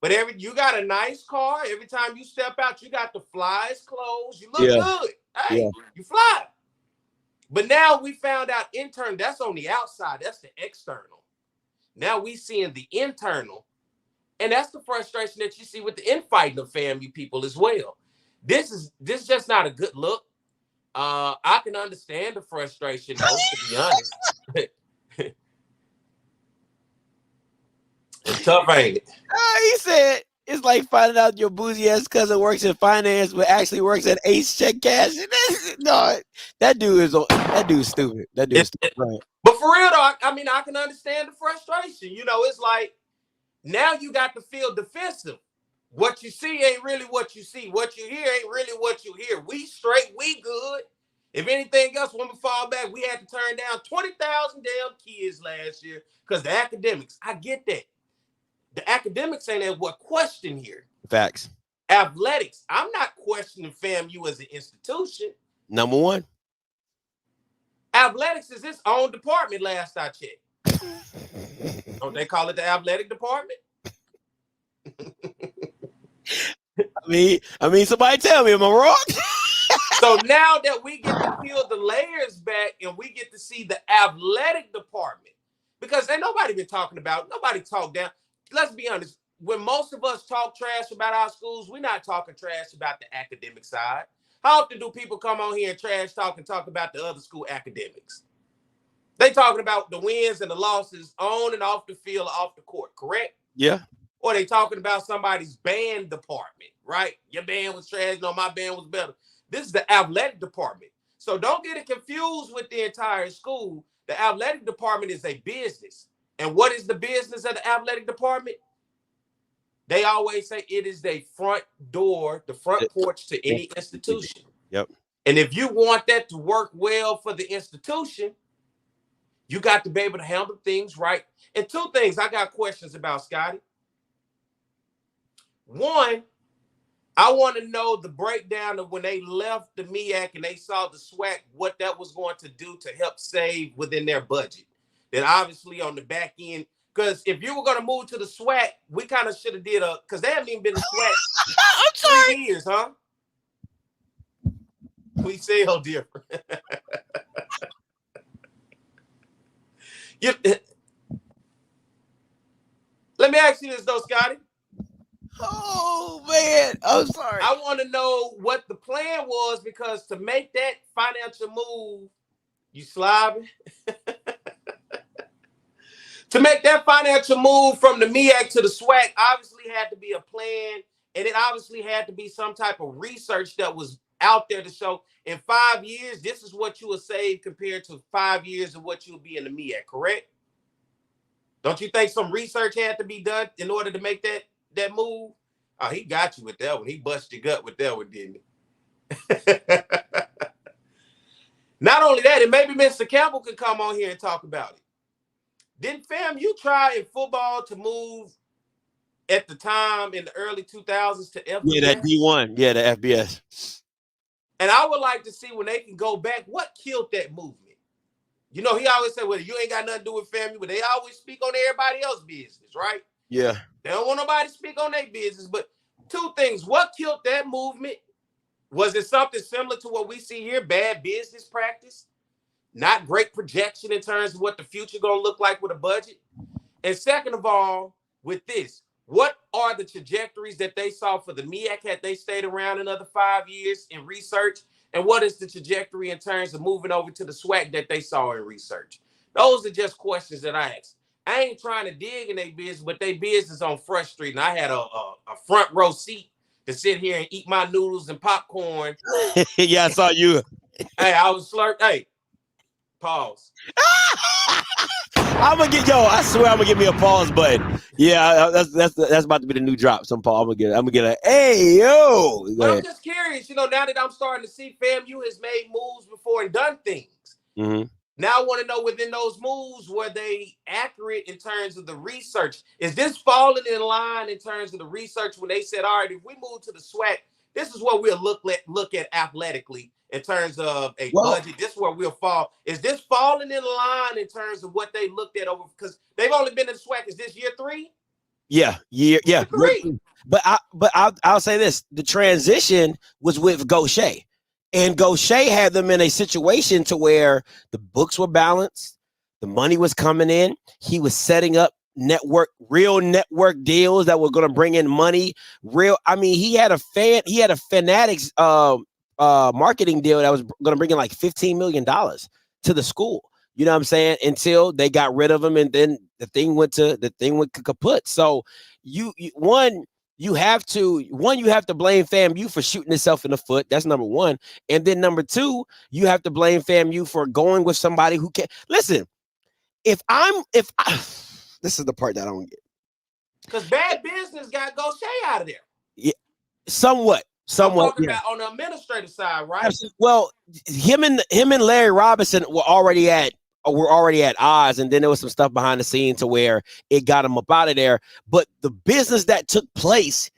But you got a nice car. Every time you step out, you got the flyest clothes. You look good. Hey, you fly. But now we found out intern, that's on the outside. That's the external. Now we seeing the internal. And that's the frustration that you see with the infighting of FAMU people as well. This is just not a good look. I can understand the frustration, though, to be honest. It's tough, ain't it? He said it's like finding out your bougie ass cousin works in finance, but actually works at Ace Check Cash. No, that dude's stupid. That dude's stupid. Right. But for real, though, I mean, I can understand the frustration. You know, it's like now you got to feel defensive. What you see ain't really what you see. What you hear ain't really what you hear. We straight, we good. If anything else, when we fall back, we had to turn down 20,000 damn kids last year because the academics. I get that. The academics ain't at what question here. Facts. Athletics. I'm not questioning FAMU as an institution. Number one. Athletics is its own department, last I checked. Don't they call it the athletic department? I mean, somebody tell me, am I wrong? So now that we get to peel the layers back and we get to see the athletic department, because ain't nobody been talking about, nobody talk down. Let's be honest, when most of us talk trash about our schools, we're not talking trash about the academic side. How often do people come on here and trash talk and talk about the other school academics? They talking about the wins and the losses on and off the field or off the court, correct? Yeah. Or they talking about somebody's band department, right? Your band was trash, no, my band was better. This is the athletic department. So don't get it confused with the entire school. The athletic department is a business. And what is the business of the athletic department? They always say it is the front door, the front porch to any institution. Yep. And if you want that to work well for the institution, you got to be able to handle things right. And two things I got questions about, Scotty. One, I want to know the breakdown of when they left the MEAC and they saw the SWAC, what that was going to do to help save within their budget. Then obviously on the back end, because if you were going to move to the SWAC, we kind of should have did because they haven't even been to SWAC 3 years, huh? We say how different. Let me ask you this though, Scotty. Oh man, I'm sorry. I want to know what the plan was, because to make that financial move, you slobbing. To make that financial move from the MEAC to the SWAC obviously had to be a plan, and it obviously had to be some type of research that was out there to show in 5 years, this is what you will save compared to 5 years of what you'll be in the MEAC, correct? Don't you think some research had to be done in order to make that move? Oh, he got you with that one. He busted your gut with that one, didn't he? Not only that, and maybe Mr. Campbell could come on here and talk about it. Didn't FAMU try in football to move at the time in the early 2000s to FBS? Yeah, that D1. Yeah, the FBS. And I would like to see when they can go back, what killed that movement? You know, he always said, well, you ain't got nothing to do with FAMU, but they always speak on everybody else's business, right? Yeah. They don't want nobody to speak on their business. But two things. What killed that movement? Was it something similar to what we see here? Bad business practice? Not great projection in terms of what the future going to look like with a budget? And second of all, with this, what are the trajectories that they saw for the MEAC had they stayed around another 5 years in research? And what is the trajectory in terms of moving over to the SWAC that they saw in research? Those are just questions that I asked. I ain't trying to dig in their business, but their business on Front Street. And I had a front row seat to sit here and eat my noodles and popcorn. Yeah, I saw you. Hey, I was slurped. Hey, pause. I'm gonna get I swear I'm gonna give me a pause button. Yeah, that's about to be the new drop. Some pause. I'm gonna get a hey yo. But I'm just curious, now that I'm starting to see FAMU has made moves before and done things. Mm-hmm. Now I want to know, within those moves, were they accurate in terms of the research? Is this falling in line in terms of the research when they said, all right, if we move to the SWAC, this is what we'll look at athletically in terms of a budget. This is where we'll fall. Is this falling in line in terms of what they looked at over? Because they've only been in the SWAC. Is this year 3? Yeah. Year 3. But I'll say this: the transition was with Gaucher. And Gaucher had them in a situation to where the books were balanced, the money was coming in. He was setting up real network deals that were going to bring in money. He had a Fanatics marketing deal that was going to bring in like $15 million to the school. You know what I'm saying? Until they got rid of him, and then the thing went kaput. So you have to blame FAMU for shooting itself in the foot. That's number one. And then number two, you have to blame FAMU for going with somebody who can't listen. If this is the part that I don't get. Because bad business got Gaucher out of there. Yeah, somewhat. I'm talking about on the administrative side, right? Well, him and Larry Robinson were already at odds, and then there was some stuff behind the scenes to where it got him up out of there. But the business that took place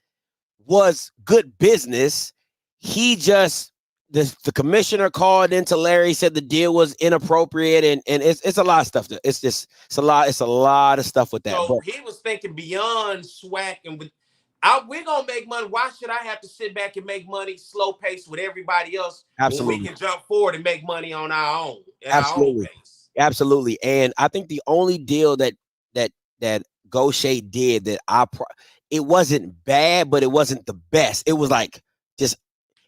was good business. The commissioner called into Larry, said the deal was inappropriate, and it's a lot of stuff. It's a lot of stuff with that. So he was thinking beyond SWAC, and we're gonna make money. Why should I have to sit back and make money slow pace with everybody else? Absolutely. When we can jump forward and make money on our own. Absolutely. Absolutely. And I think the only deal that Gaucher did it wasn't bad, but it wasn't the best. It was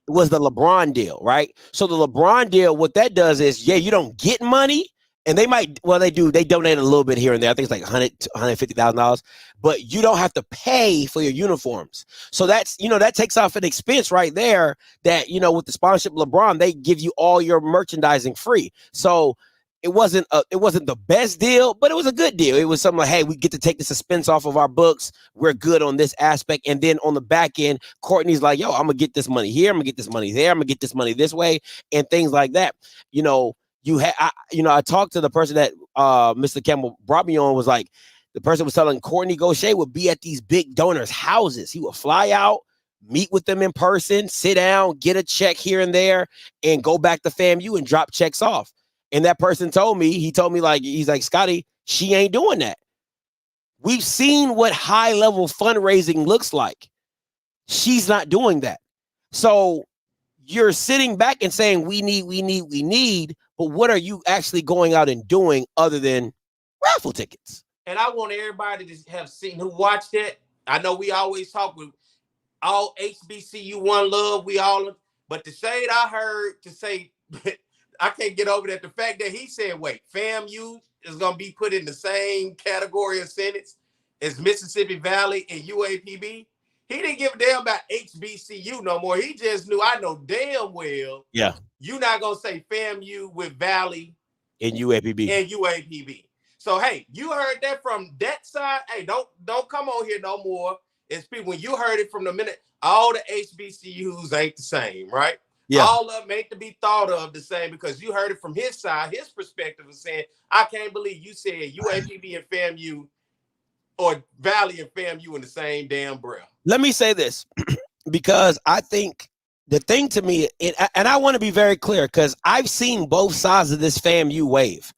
it was the LeBron deal, right? So the LeBron deal, what that does is, you don't get money, and they donate a little bit here and there. I think it's like $150,000, but you don't have to pay for your uniforms. So that's, that takes off an expense right there that, with the sponsorship of LeBron, they give you all your merchandising free. So it wasn't the best deal, but it was a good deal. It was something like, hey, we get to take the suspense off of our books. We're good on this aspect. And then on the back end, Courtney's like, yo, I'm going to get this money here. I'm going to get this money there. I'm going to get this money this way, and things like that. I talked to the person that Mr. Campbell brought me on, was like, the person was telling Courtney Gaucher would be at these big donors' houses. He would fly out, meet with them in person, sit down, get a check here and there, and go back to FAMU and drop checks off. And that person told me, he's like, Scotty, she ain't doing that. We've seen what high level fundraising looks like. She's not doing that. So you're sitting back and saying, we need, but what are you actually going out and doing other than, raffle tickets. And I want everybody to have seen who watched that. I know we always talk with all HBCU one love, but the shade I heard to say, I can't get over that. The fact that he said, wait, FAMU is going to be put in the same category of sentence as Mississippi Valley and UAPB. He didn't give a damn about HBCU no more. He just knew, I know damn well, you're not going to say FAMU with Valley and UAPB. So, hey, you heard that from that side. Hey, don't come on here no more. It's people, when you heard it from the minute, all the HBCUs ain't the same, right? Yeah. All of them ain't to be thought of the same because you heard it from his side, his perspective of saying, I can't believe you said UAPB and FAMU or Valley and FAMU in the same damn breath. Let me say this, because I think the thing to me, and I want to be very clear, because I've seen both sides of this FAMU wave.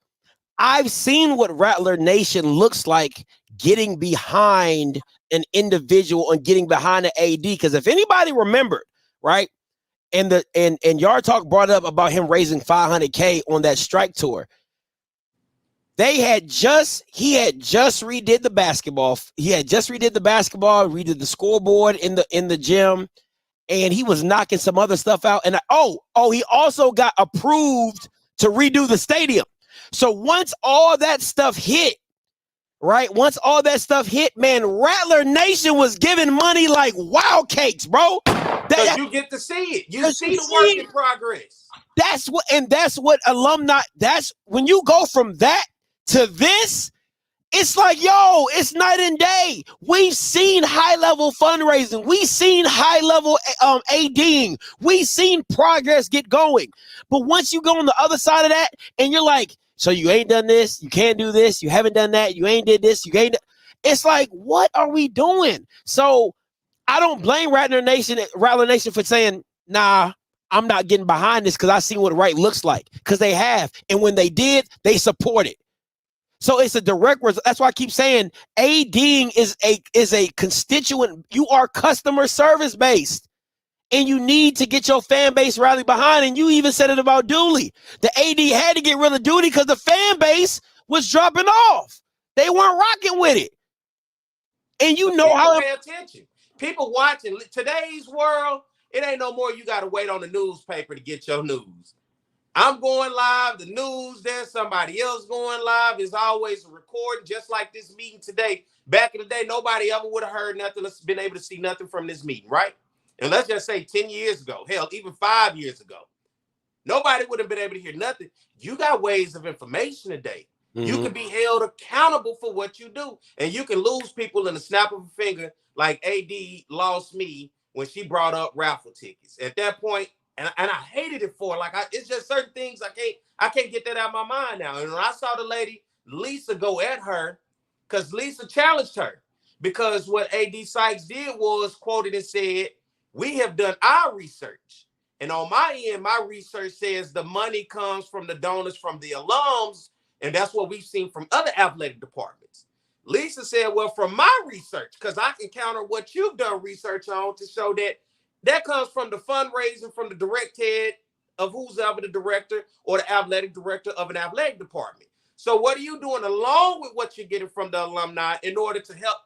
I've seen what Rattler Nation looks like getting behind an individual and getting behind the AD. Because if anybody remembered, right, and Yard Talk brought up about him raising $500K on that strike tour. He had just redid the basketball. Redid the scoreboard in the gym, and he was knocking some other stuff out. And he also got approved to redo the stadium. So once all that stuff hit, right? Once all that stuff hit, man, Rattler Nation was giving money like wild cakes, bro. Because you get to see it. You see the work in progress. That's what alumni, that's when you go from that to this, it's like, yo, it's night and day. We've seen high-level fundraising. We've seen high-level ADing. We've seen progress get going. But once you go on the other side of that and you're like, so you ain't done this, you can't do this, you haven't done that, you ain't did this, it's like, what are we doing? So I don't blame Rattler Nation for saying, nah, I'm not getting behind this because I seen what right looks like. Because they have. And when they did, they supported. So it's a direct result. That's why I keep saying ADing is a constituent. You are customer service based. And you need to get your fan base rallied behind. And you even said it about Dooley. The AD had to get rid of Dooley because the fan base was dropping off. They weren't rocking with it. And you know how pay attention. People watching today's world, it ain't no more you got to wait on the newspaper to get your news. I'm going live, the news, there's somebody else going live. There's always a recording, just like this meeting today. Back in the day, nobody ever would have heard nothing, been able to see nothing from this meeting, right? And let's just say 10 years ago, hell, even 5 years ago, nobody would have been able to hear nothing. You got ways of information today. Mm-hmm. You can be held accountable for what you do. And you can lose people in the snap of a finger, like AD lost me when she brought up raffle tickets. At that point, and I hated it for her. It's just certain things I can't get that out of my mind now. And when I saw the lady Lisa go at her, because Lisa challenged her, because what AD Sykes did was quoted and said, we have done our research. And on my end, my research says the money comes from the donors, from the alums, and that's what we've seen from other athletic departments. Lisa said, well, from my research, because I can counter what you've done research on to show that comes from the fundraising from the direct head of who's ever the director or the athletic director of an athletic department. So what are you doing along with what you're getting from the alumni in order to help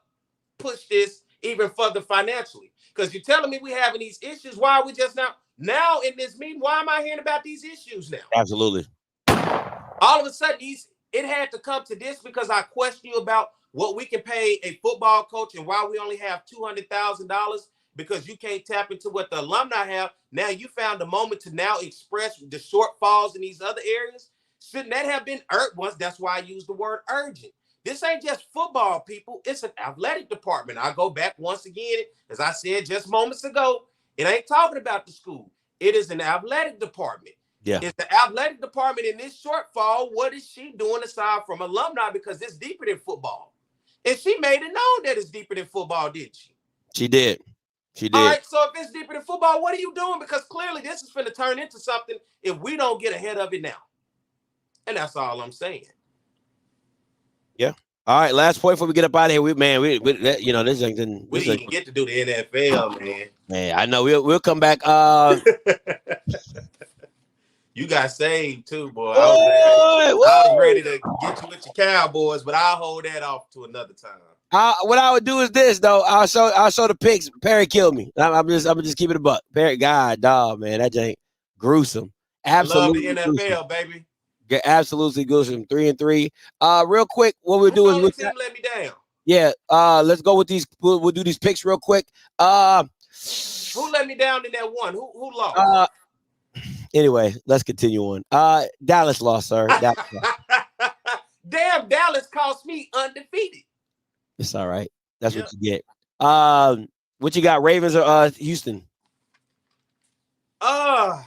push this even further financially? Because you're telling me we're having these issues. Why are we just now in this meeting? Why am I hearing about these issues now? Absolutely. All of a sudden, it had to come to this because I question you about what we can pay a football coach and why we only have $200,000 because you can't tap into what the alumni have. Now you found a moment to now express the shortfalls in these other areas. Shouldn't that have been once? That's why I use the word urgent. This ain't just football, people. It's an athletic department. I go back once again, as I said just moments ago, it ain't talking about the school. It is an athletic department. Yeah. It's the athletic department in this shortfall. What is she doing aside from alumni? Because it's deeper than football. And she made it known that it's deeper than football, didn't she? She did. All right, so if it's deeper than football, what are you doing? Because clearly this is going to turn into something if we don't get ahead of it now. And that's all I'm saying. Yeah. All right, last point before we get up out of here. We this thing we didn't get to do the NFL, man. Man, I know we'll come back. You got saved too, boy. I was ready to get you with your Cowboys, but I'll hold that off to another time. What I would do is this though. I'll show the pics. Perry killed me. I'm just keep it a buck. Perry, God, dog, man, that ain't gruesome. Absolutely, I love the NFL, baby. Yeah, absolutely gruesome. 3-3. Real quick, what we'll do is team let me down. Yeah. Let's go with these. We'll do these picks real quick. Who let me down in that one? Who lost? Anyway, let's continue on. Dallas lost, sir. Dallas lost. Damn, Dallas cost me undefeated. It's all right. That's what you get. What you got? Ravens or Houston? Oh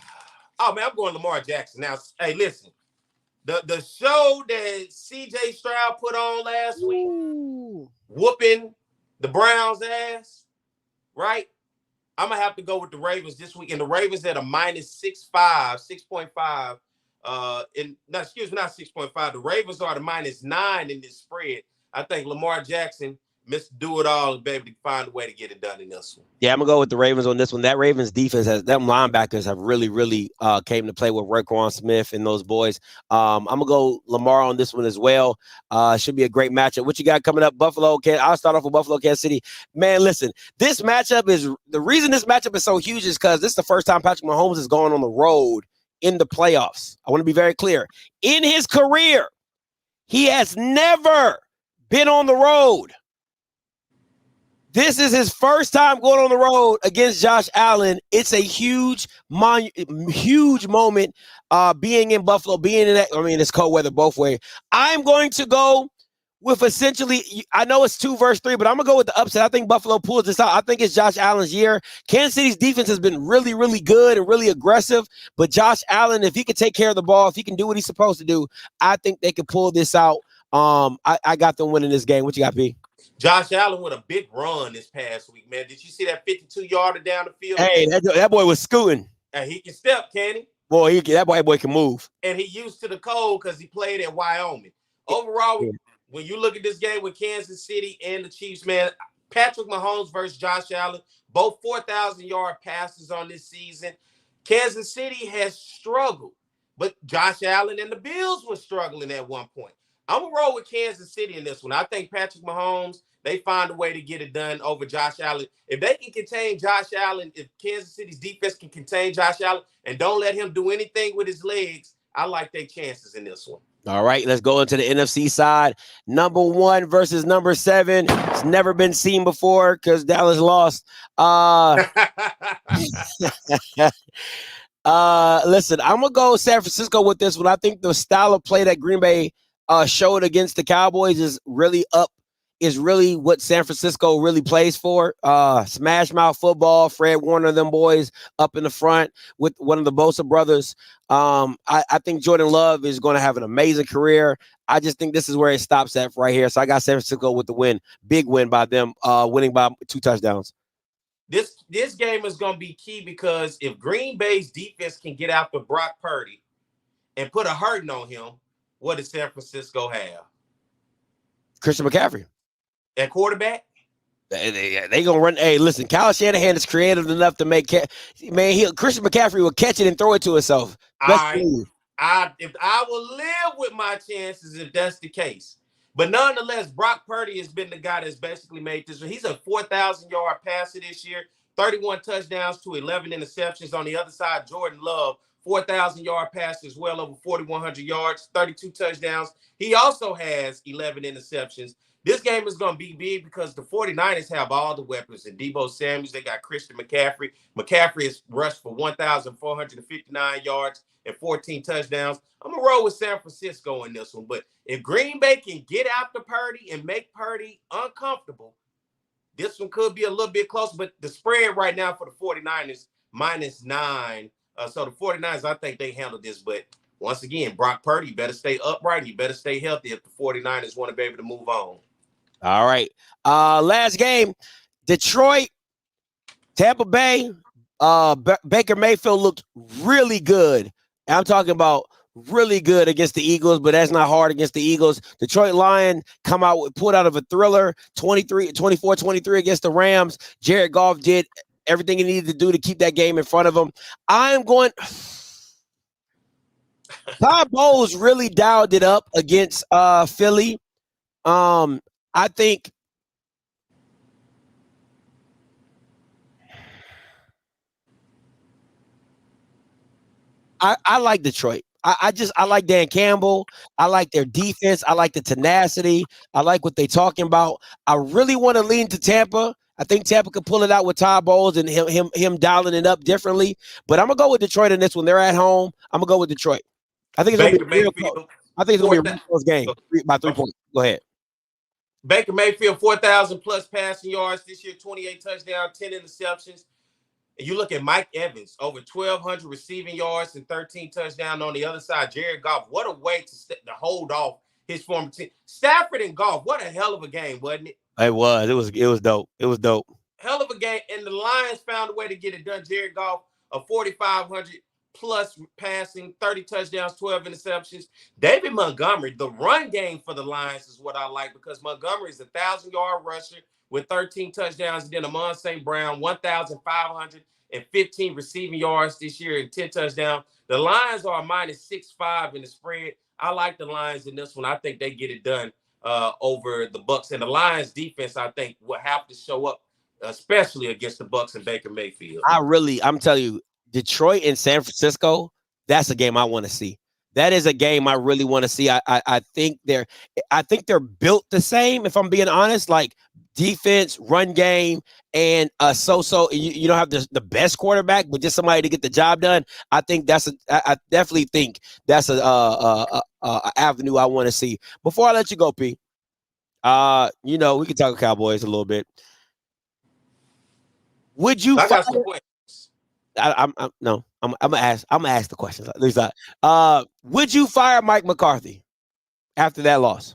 man, I'm going Lamar Jackson. Now, hey, listen. The show that CJ Stroud put on last week, whooping the Browns' ass, right? I'm gonna have to go with the Ravens this week, and the Ravens at a -6.5. Not 6.5. The Ravens are the -9 in this spread. I think Lamar Jackson, Mr. Do It All, and be able to find a way to get it done in this one. Yeah, I'm gonna go with the Ravens on this one. That Ravens defense them linebackers have really came to play with Roquan Smith and those boys. I'm gonna go Lamar on this one as well. Should be a great matchup. What you got coming up? Buffalo. I'll start off with Buffalo, Kansas City. Man, listen, this matchup is the reason this matchup is so huge is because this is the first time Patrick Mahomes is going on the road in the playoffs. I want to be very clear. In his career, he has never been on the road. This is his first time going on the road against Josh Allen. It's a huge moment being in Buffalo, being in that. I mean, it's cold weather both ways. I'm going to go with essentially, I know it's 2 versus 3, but I'm going to go with the upset. I think Buffalo pulls this out. I think it's Josh Allen's year. Kansas City's defense has been really good and really aggressive, but Josh Allen, if he can take care of the ball, if he can do what he's supposed to do, I think they can pull this out. I got them winning this game. What you got, P? Josh Allen with a big run this past week, man. Did you see that 52-yarder down the field? Hey, that boy was scooting. And he can step, can he? Boy, that boy can move. And he used to the cold because he played at Wyoming. Overall, when you look at this game with Kansas City and the Chiefs, man, Patrick Mahomes versus Josh Allen, both 4,000-yard passes on this season. Kansas City has struggled, but Josh Allen and the Bills were struggling at one point. I'm going to roll with Kansas City in this one. I think Patrick Mahomes, they find a way to get it done over Josh Allen. If they can contain Josh Allen, if Kansas City's defense can contain Josh Allen and don't let him do anything with his legs, I like their chances in this one. All right, let's go into the NFC side. Number 1 versus number 7. It's never been seen before because Dallas lost. Listen, I'm going to go San Francisco with this one. I think the style of play that Green Bay showed against the Cowboys is really what San Francisco really plays for. Smash mouth football, Fred Warner, them boys up in the front with one of the Bosa brothers. I think Jordan Love is going to have an amazing career. I just think this is where it stops at right here. So I got San Francisco with the win. Big win by them, winning by 2 touchdowns. This game is going to be key because if Green Bay's defense can get after Brock Purdy and put a hurting on him, what does San Francisco have? Christian McCaffrey. At quarterback? They gonna run. Hey, listen, Kyle Shanahan is creative enough to make Christian McCaffrey will catch it and throw it to himself. If I will live with my chances if that's the case. But nonetheless, Brock Purdy has been the guy that's basically made this. He's a 4,000-yard passer this year, 31 touchdowns to 11 interceptions. On the other side, Jordan Love, 4,000-yard pass as well, over 4,100 yards, 32 touchdowns. He also has 11 interceptions. This game is going to be big because the 49ers have all the weapons. And Deebo Samuels, they got Christian McCaffrey. McCaffrey is rushed for 1,459 yards and 14 touchdowns. I'm going to roll with San Francisco in this one. But if Green Bay can get after Purdy and make Purdy uncomfortable, this one could be a little bit close. But the spread right now for the 49ers, -9. So the 49ers, I think they handled this. But once again, Brock Purdy, you better stay upright. You better stay healthy if the 49ers want to be able to move on. All right. Last game, Detroit, Tampa Bay. Baker Mayfield looked really good. I'm talking about really good against the Eagles, but that's not hard against the Eagles. Detroit Lions pulled out of a thriller, 24-23 against the Rams. Jared Goff did everything he needed to do to keep that game in front of him. I'm going Todd Bowles really dialed it up against Philly. I think I like Detroit. I like Dan Campbell. I like their defense. I like the tenacity. I like what they're talking about. I really want to lean to Tampa. I think Tampa could pull it out with Todd Bowles and him dialing it up differently. But I'm gonna go with Detroit in this one. They're at home. I'm gonna go with Detroit. I think it's gonna be real close. I think it's gonna be a real close game by 3 points. Go ahead. Baker Mayfield, 4,000 plus passing yards this year, 28 touchdowns, 10 interceptions. And you look at Mike Evans, over 1,200 receiving yards and 13 touchdowns on the other side. Jared Goff, what a way to hold off his former team. Stafford and Goff, what a hell of a game, wasn't it? It was dope. It was dope. Hell of a game. And the Lions found a way to get it done. Jared Goff, a 4,500 plus passing, 30 touchdowns, 12 interceptions. David Montgomery, the run game for the Lions is what I like because Montgomery is a 1,000-yard rusher with 13 touchdowns. And then Amon St. Brown, 1,515 receiving yards this year and 10 touchdowns. The Lions are minus 6.5 in the spread. I like the Lions in this one. I think they get it done over the Bucs. And the Lions defense, I think, will have to show up, especially against the Bucs and Baker Mayfield. I'm telling you, Detroit and San Francisco, that's a game I want to see. That is a game I really want to see. I think they're built the same, if I'm being honest, like defense, run game, and you don't have the best quarterback, but just somebody to get the job done. I think I definitely think that's a avenue I want to see. Before I let you go, P, we can talk Cowboys a little bit. Would you? I'm gonna ask the questions. At least would you fire Mike McCarthy after that loss?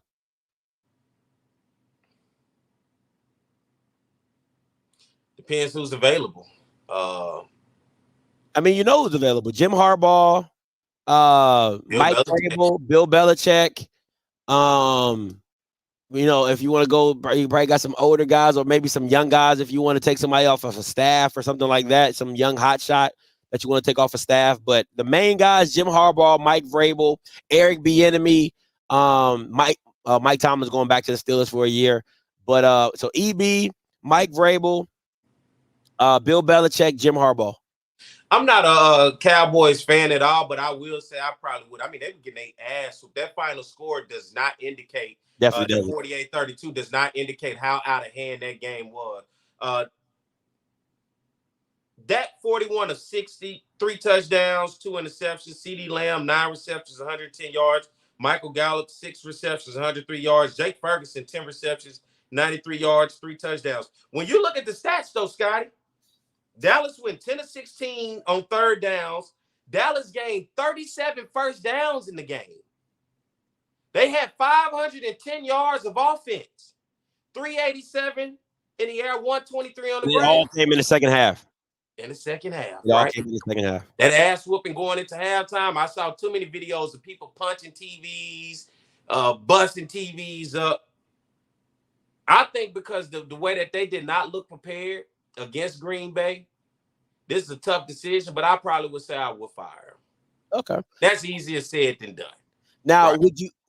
Depends who's available. I mean, you know who's available: Jim Harbaugh, Mike Vrabel, Bill Belichick. If you want to go, you probably got some older guys or maybe some young guys. If you want to take somebody off of a staff or something like that, some young hotshot that you want to take off a staff. But the main guys: Jim Harbaugh, Mike Vrabel, Eric Bieniemy, Mike Thomas going back to the Steelers for a year. But so EB, Mike Vrabel, Bill Belichick, Jim Harbaugh. I'm not a Cowboys fan at all, but I will say I probably would. I mean, they were getting their ass. So that final score does not indicate. Definitely the 48-32 does not indicate how out of hand that game was. Dak 41 of 60, 3 touchdowns, 2 interceptions. CeeDee Lamb 9 receptions, 110 yards. Michael Gallup 6 receptions, 103 yards. Jake Ferguson 10 receptions, 93 yards, 3 touchdowns. When you look at the stats, though, Scotty, Dallas went 10 of 16 on third downs. Dallas gained 37 first downs in the game. They had 510 yards of offense, 387 in the air, 123 on the ground. It all came in the second half. In the second half, It all right? came in the second half. That ass whooping going into halftime. I saw too many videos of people punching TVs, busting TVs up. I think because the way that they did not look prepared against Green Bay, this is a tough decision, but I probably would say I would fire him. Okay. That's easier said than done. Now,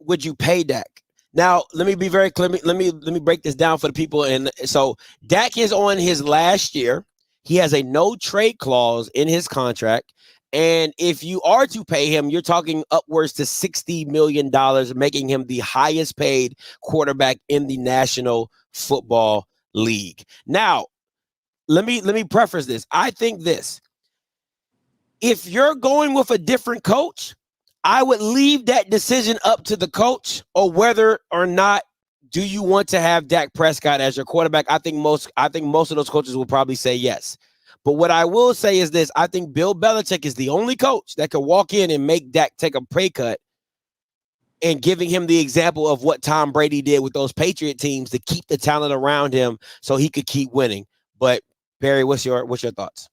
would you pay Dak? Now, let me be very clear. Let me break this down for the people. And so Dak is on his last year. He has a no trade clause in his contract. And if you are to pay him, you're talking upwards to $60 million, making him the highest paid quarterback in the National Football League. Now, let me preface this. I think this. If you're going with a different coach, I would leave that decision up to the coach or whether or not do you want to have Dak Prescott as your quarterback. I think most of those coaches will probably say yes. But what I will say is this. I think Bill Belichick is the only coach that can walk in and make Dak take a pay cut and giving him the example of what Tom Brady did with those Patriot teams to keep the talent around him so he could keep winning. But Barry, what's your thoughts?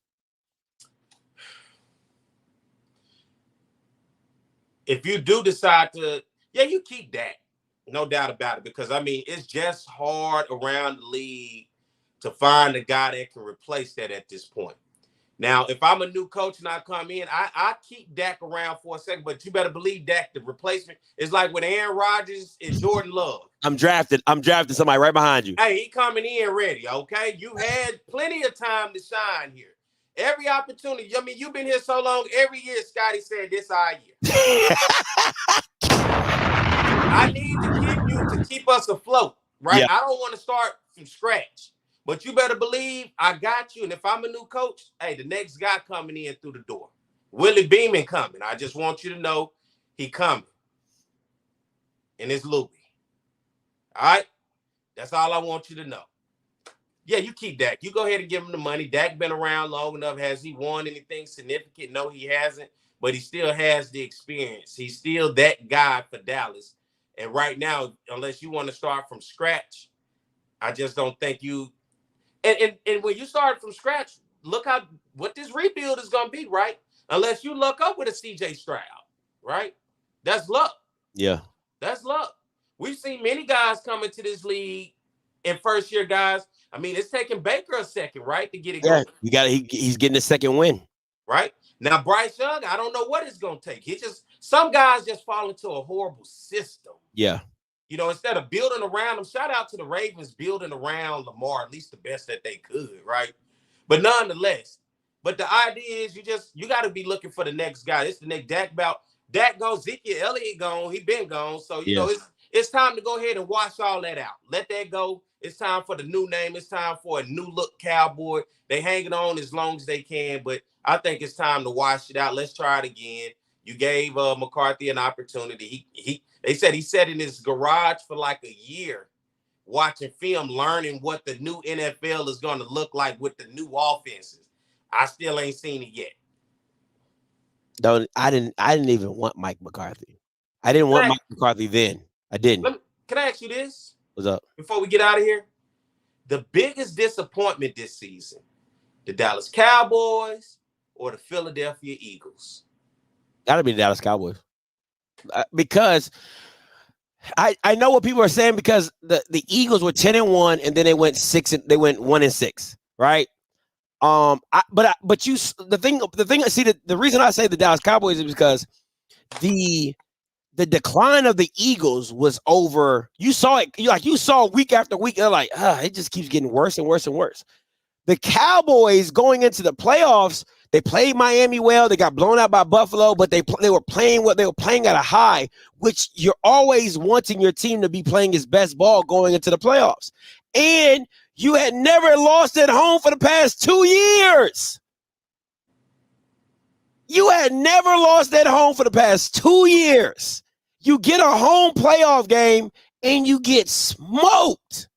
If you do decide to, you keep Dak. No doubt about it. Because, I mean, it's just hard around the league to find a guy that can replace that at this point. Now, if I'm a new coach and I come in, I keep Dak around for a second, but you better believe Dak, the replacement, is like with Aaron Rodgers and Jordan Love. I'm drafting somebody right behind you. Hey, he coming in ready, okay? You had plenty of time to shine here. Every opportunity. I mean, you've been here so long. Every year, Scotty said, this our year. I need to keep us afloat, right? Yeah. I don't want to start from scratch. But you better believe I got you. And if I'm a new coach, hey, the next guy coming in through the door. Willie Beeman coming. I just want you to know he coming. And it's Louis. All right? That's all I want you to know. Yeah, you keep Dak. You go ahead and give him the money. Dak been around long enough. Has he won anything significant? No, he hasn't. But he still has the experience. He's still that guy for Dallas. And right now, unless you want to start from scratch, I just don't think you... And when you start from scratch, look what this rebuild is going to be, right? Unless you luck up with a CJ Stroud, right? That's luck. Yeah. That's luck. We've seen many guys come into this league and first-year guys. I mean, it's taking Baker a second, right, to get it going. He's getting a second win. Right? Now, Bryce Young, I don't know what it's going to take. Some guys just fall into a horrible system. Yeah. You know, instead of building around them, shout out to the Ravens building around Lamar, at least the best that they could, right? But nonetheless, but the idea is you got to be looking for the next guy. It's the next Dak bout. Dak gone, Ezekiel Elliott gone, he been gone. So, you know, it's time to go ahead and wash all that out. Let that go. It's time for the new name. It's time for a new look Cowboy. They hanging on as long as they can, but I think it's time to wash it out. Let's try it again. You gave McCarthy an opportunity. They said he sat in his garage for like a year watching film, learning what the new NFL is going to look like with the new offenses. I still ain't seen it yet. I didn't even want Mike McCarthy. I didn't want Mike McCarthy then. I didn't. Can I ask you this? What's up? Before we get out of here, the biggest disappointment this season, the Dallas Cowboys or the Philadelphia Eagles? Gotta be the Dallas Cowboys. Because I know what people are saying, because the Eagles were 10-1 and then they went 1-6, right? But the reason I say the Dallas Cowboys is because the decline of the Eagles was over. You saw it, you saw week after week. They're like, it just keeps getting worse and worse and worse. The Cowboys going into the playoffs, they played Miami well. They got blown out by Buffalo, but they were playing what they were playing at a high, which you're always wanting your team to be playing its best ball going into the playoffs. And you had never lost at home for the past 2 years. You had never lost at home for the past 2 years. You get a home playoff game and you get smoked.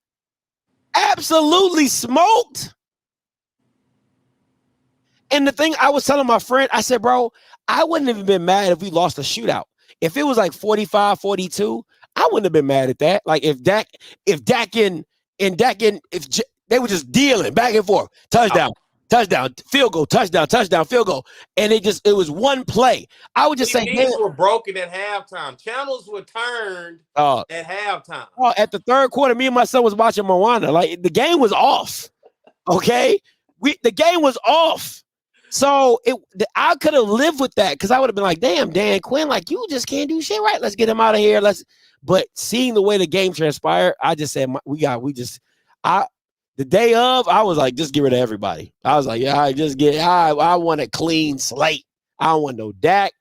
Absolutely smoked. And the thing I was telling my friend, I said, bro, I wouldn't have been mad if we lost a shootout. If it was like 45-42, I wouldn't have been mad at that. Like if they were just dealing back and forth, touchdown, field goal, touchdown, field goal. And it was one play. I would just say, these were broken at halftime. Channels were turned at halftime. Oh, at the third quarter, me and my son was watching Moana. Like the game was off. Okay. The game was off. So I could have lived with that, because I would have been like, damn, Dan Quinn, like, you just can't do shit right. Let's get him out of here. But seeing the way the game transpired, I just said, the day of, I was like, just get rid of everybody. I was like, I want a clean slate. I don't want no Dak.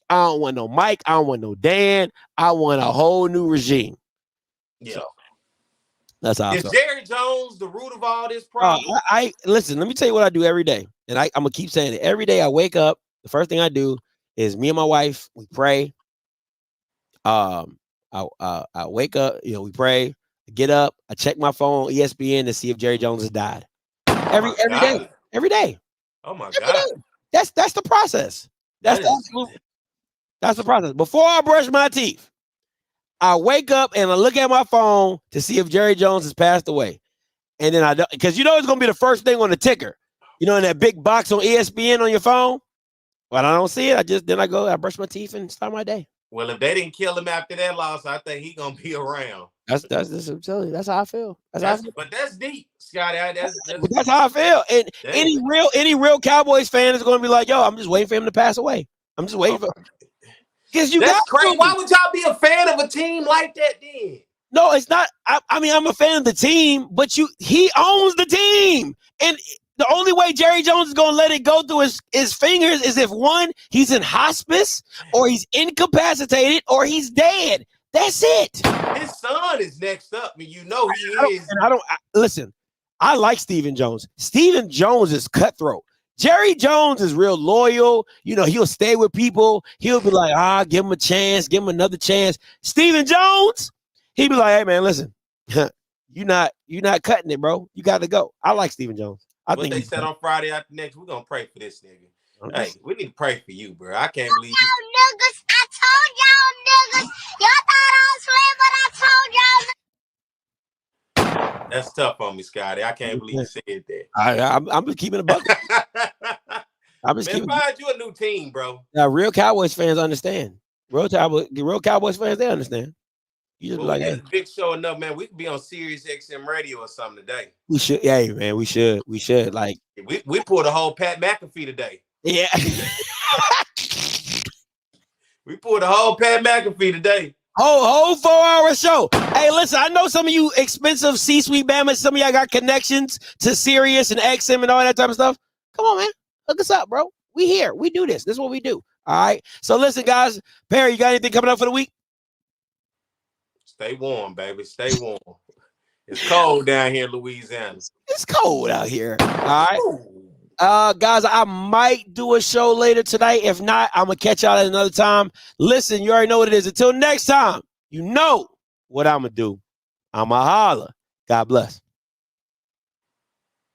I don't want no Mike. I don't want no Dan. I want a whole new regime. Yeah. So, that's how Is Jerry Jones the root of all this problem? Listen, let me tell you what I do every day. And I'm going to keep saying it. Every day I wake up, the first thing I do is me and my wife, we pray. I wake up, we pray, I get up, I check my phone, ESPN, to see if Jerry Jones has died. Every day. Oh my God. That's the process. That's the process. Before I brush my teeth, I wake up and I look at my phone to see if Jerry Jones has passed away. And then because it's going to be the first thing on the ticker, in that big box on ESPN on your phone. But I don't see it. I brush my teeth and start my day. Well, if they didn't kill him after that loss, I think he's gonna be around. That's I'm telling you, that's how I feel. That's how I feel. But that's deep, Scotty. That's how I feel. And any real Cowboys fan is going to be like, yo, I'm just waiting for him to pass away. I'm just waiting for. Because that's crazy. Why would y'all be a fan of a team like that then? No, it's not. I mean, I'm a fan of the team, but he owns the team, and the only way Jerry Jones is going to let it go through his fingers is if one, he's in hospice, or he's incapacitated, or he's dead. That's it. His son is next up, and you know he is. Listen, I like Stephen Jones. Stephen Jones is cutthroat. Jerry Jones is real loyal. You know, he'll stay with people. He'll be like, give him a chance, give him another chance. Stephen Jones, he'd be like, hey man, listen, you're not cutting it, bro. You got to go. I like Stephen Jones. I think they said on Friday after next, we're gonna pray for this nigga. Hey, we need to pray for you, bro. I can't believe you. Niggas, I told y'all niggas. Y'all thought I was playing, but I told y'all. That's tough on me, Scotty. I can't believe you said that. I'm just keeping it bucket. I'm just Man, find you a new team, bro. Now, real Cowboys fans understand. Real Cowboys fans, they understand. You just that's a big show enough, man. We could be on Sirius XM radio or something today. We should, yeah, man. We should. Like we pulled a whole Pat McAfee today. Yeah. We pulled a whole Pat McAfee today. Whole 4-hour show. Hey, listen, I know some of you expensive C-suite bammers, some of y'all got connections to Sirius and XM and all that type of stuff. Come on, man. Hook us up, bro. We here. We do this. This is what we do. All right. So listen, guys. Perry, you got anything coming up for the week? Stay warm, baby. Stay warm. It's cold down here in Louisiana. It's cold out here. All right. Guys, I might do a show later tonight. If not, I'm going to catch y'all at another time. Listen, you already know what it is. Until next time, you know what I'm going to do. I'm going to holler. God bless.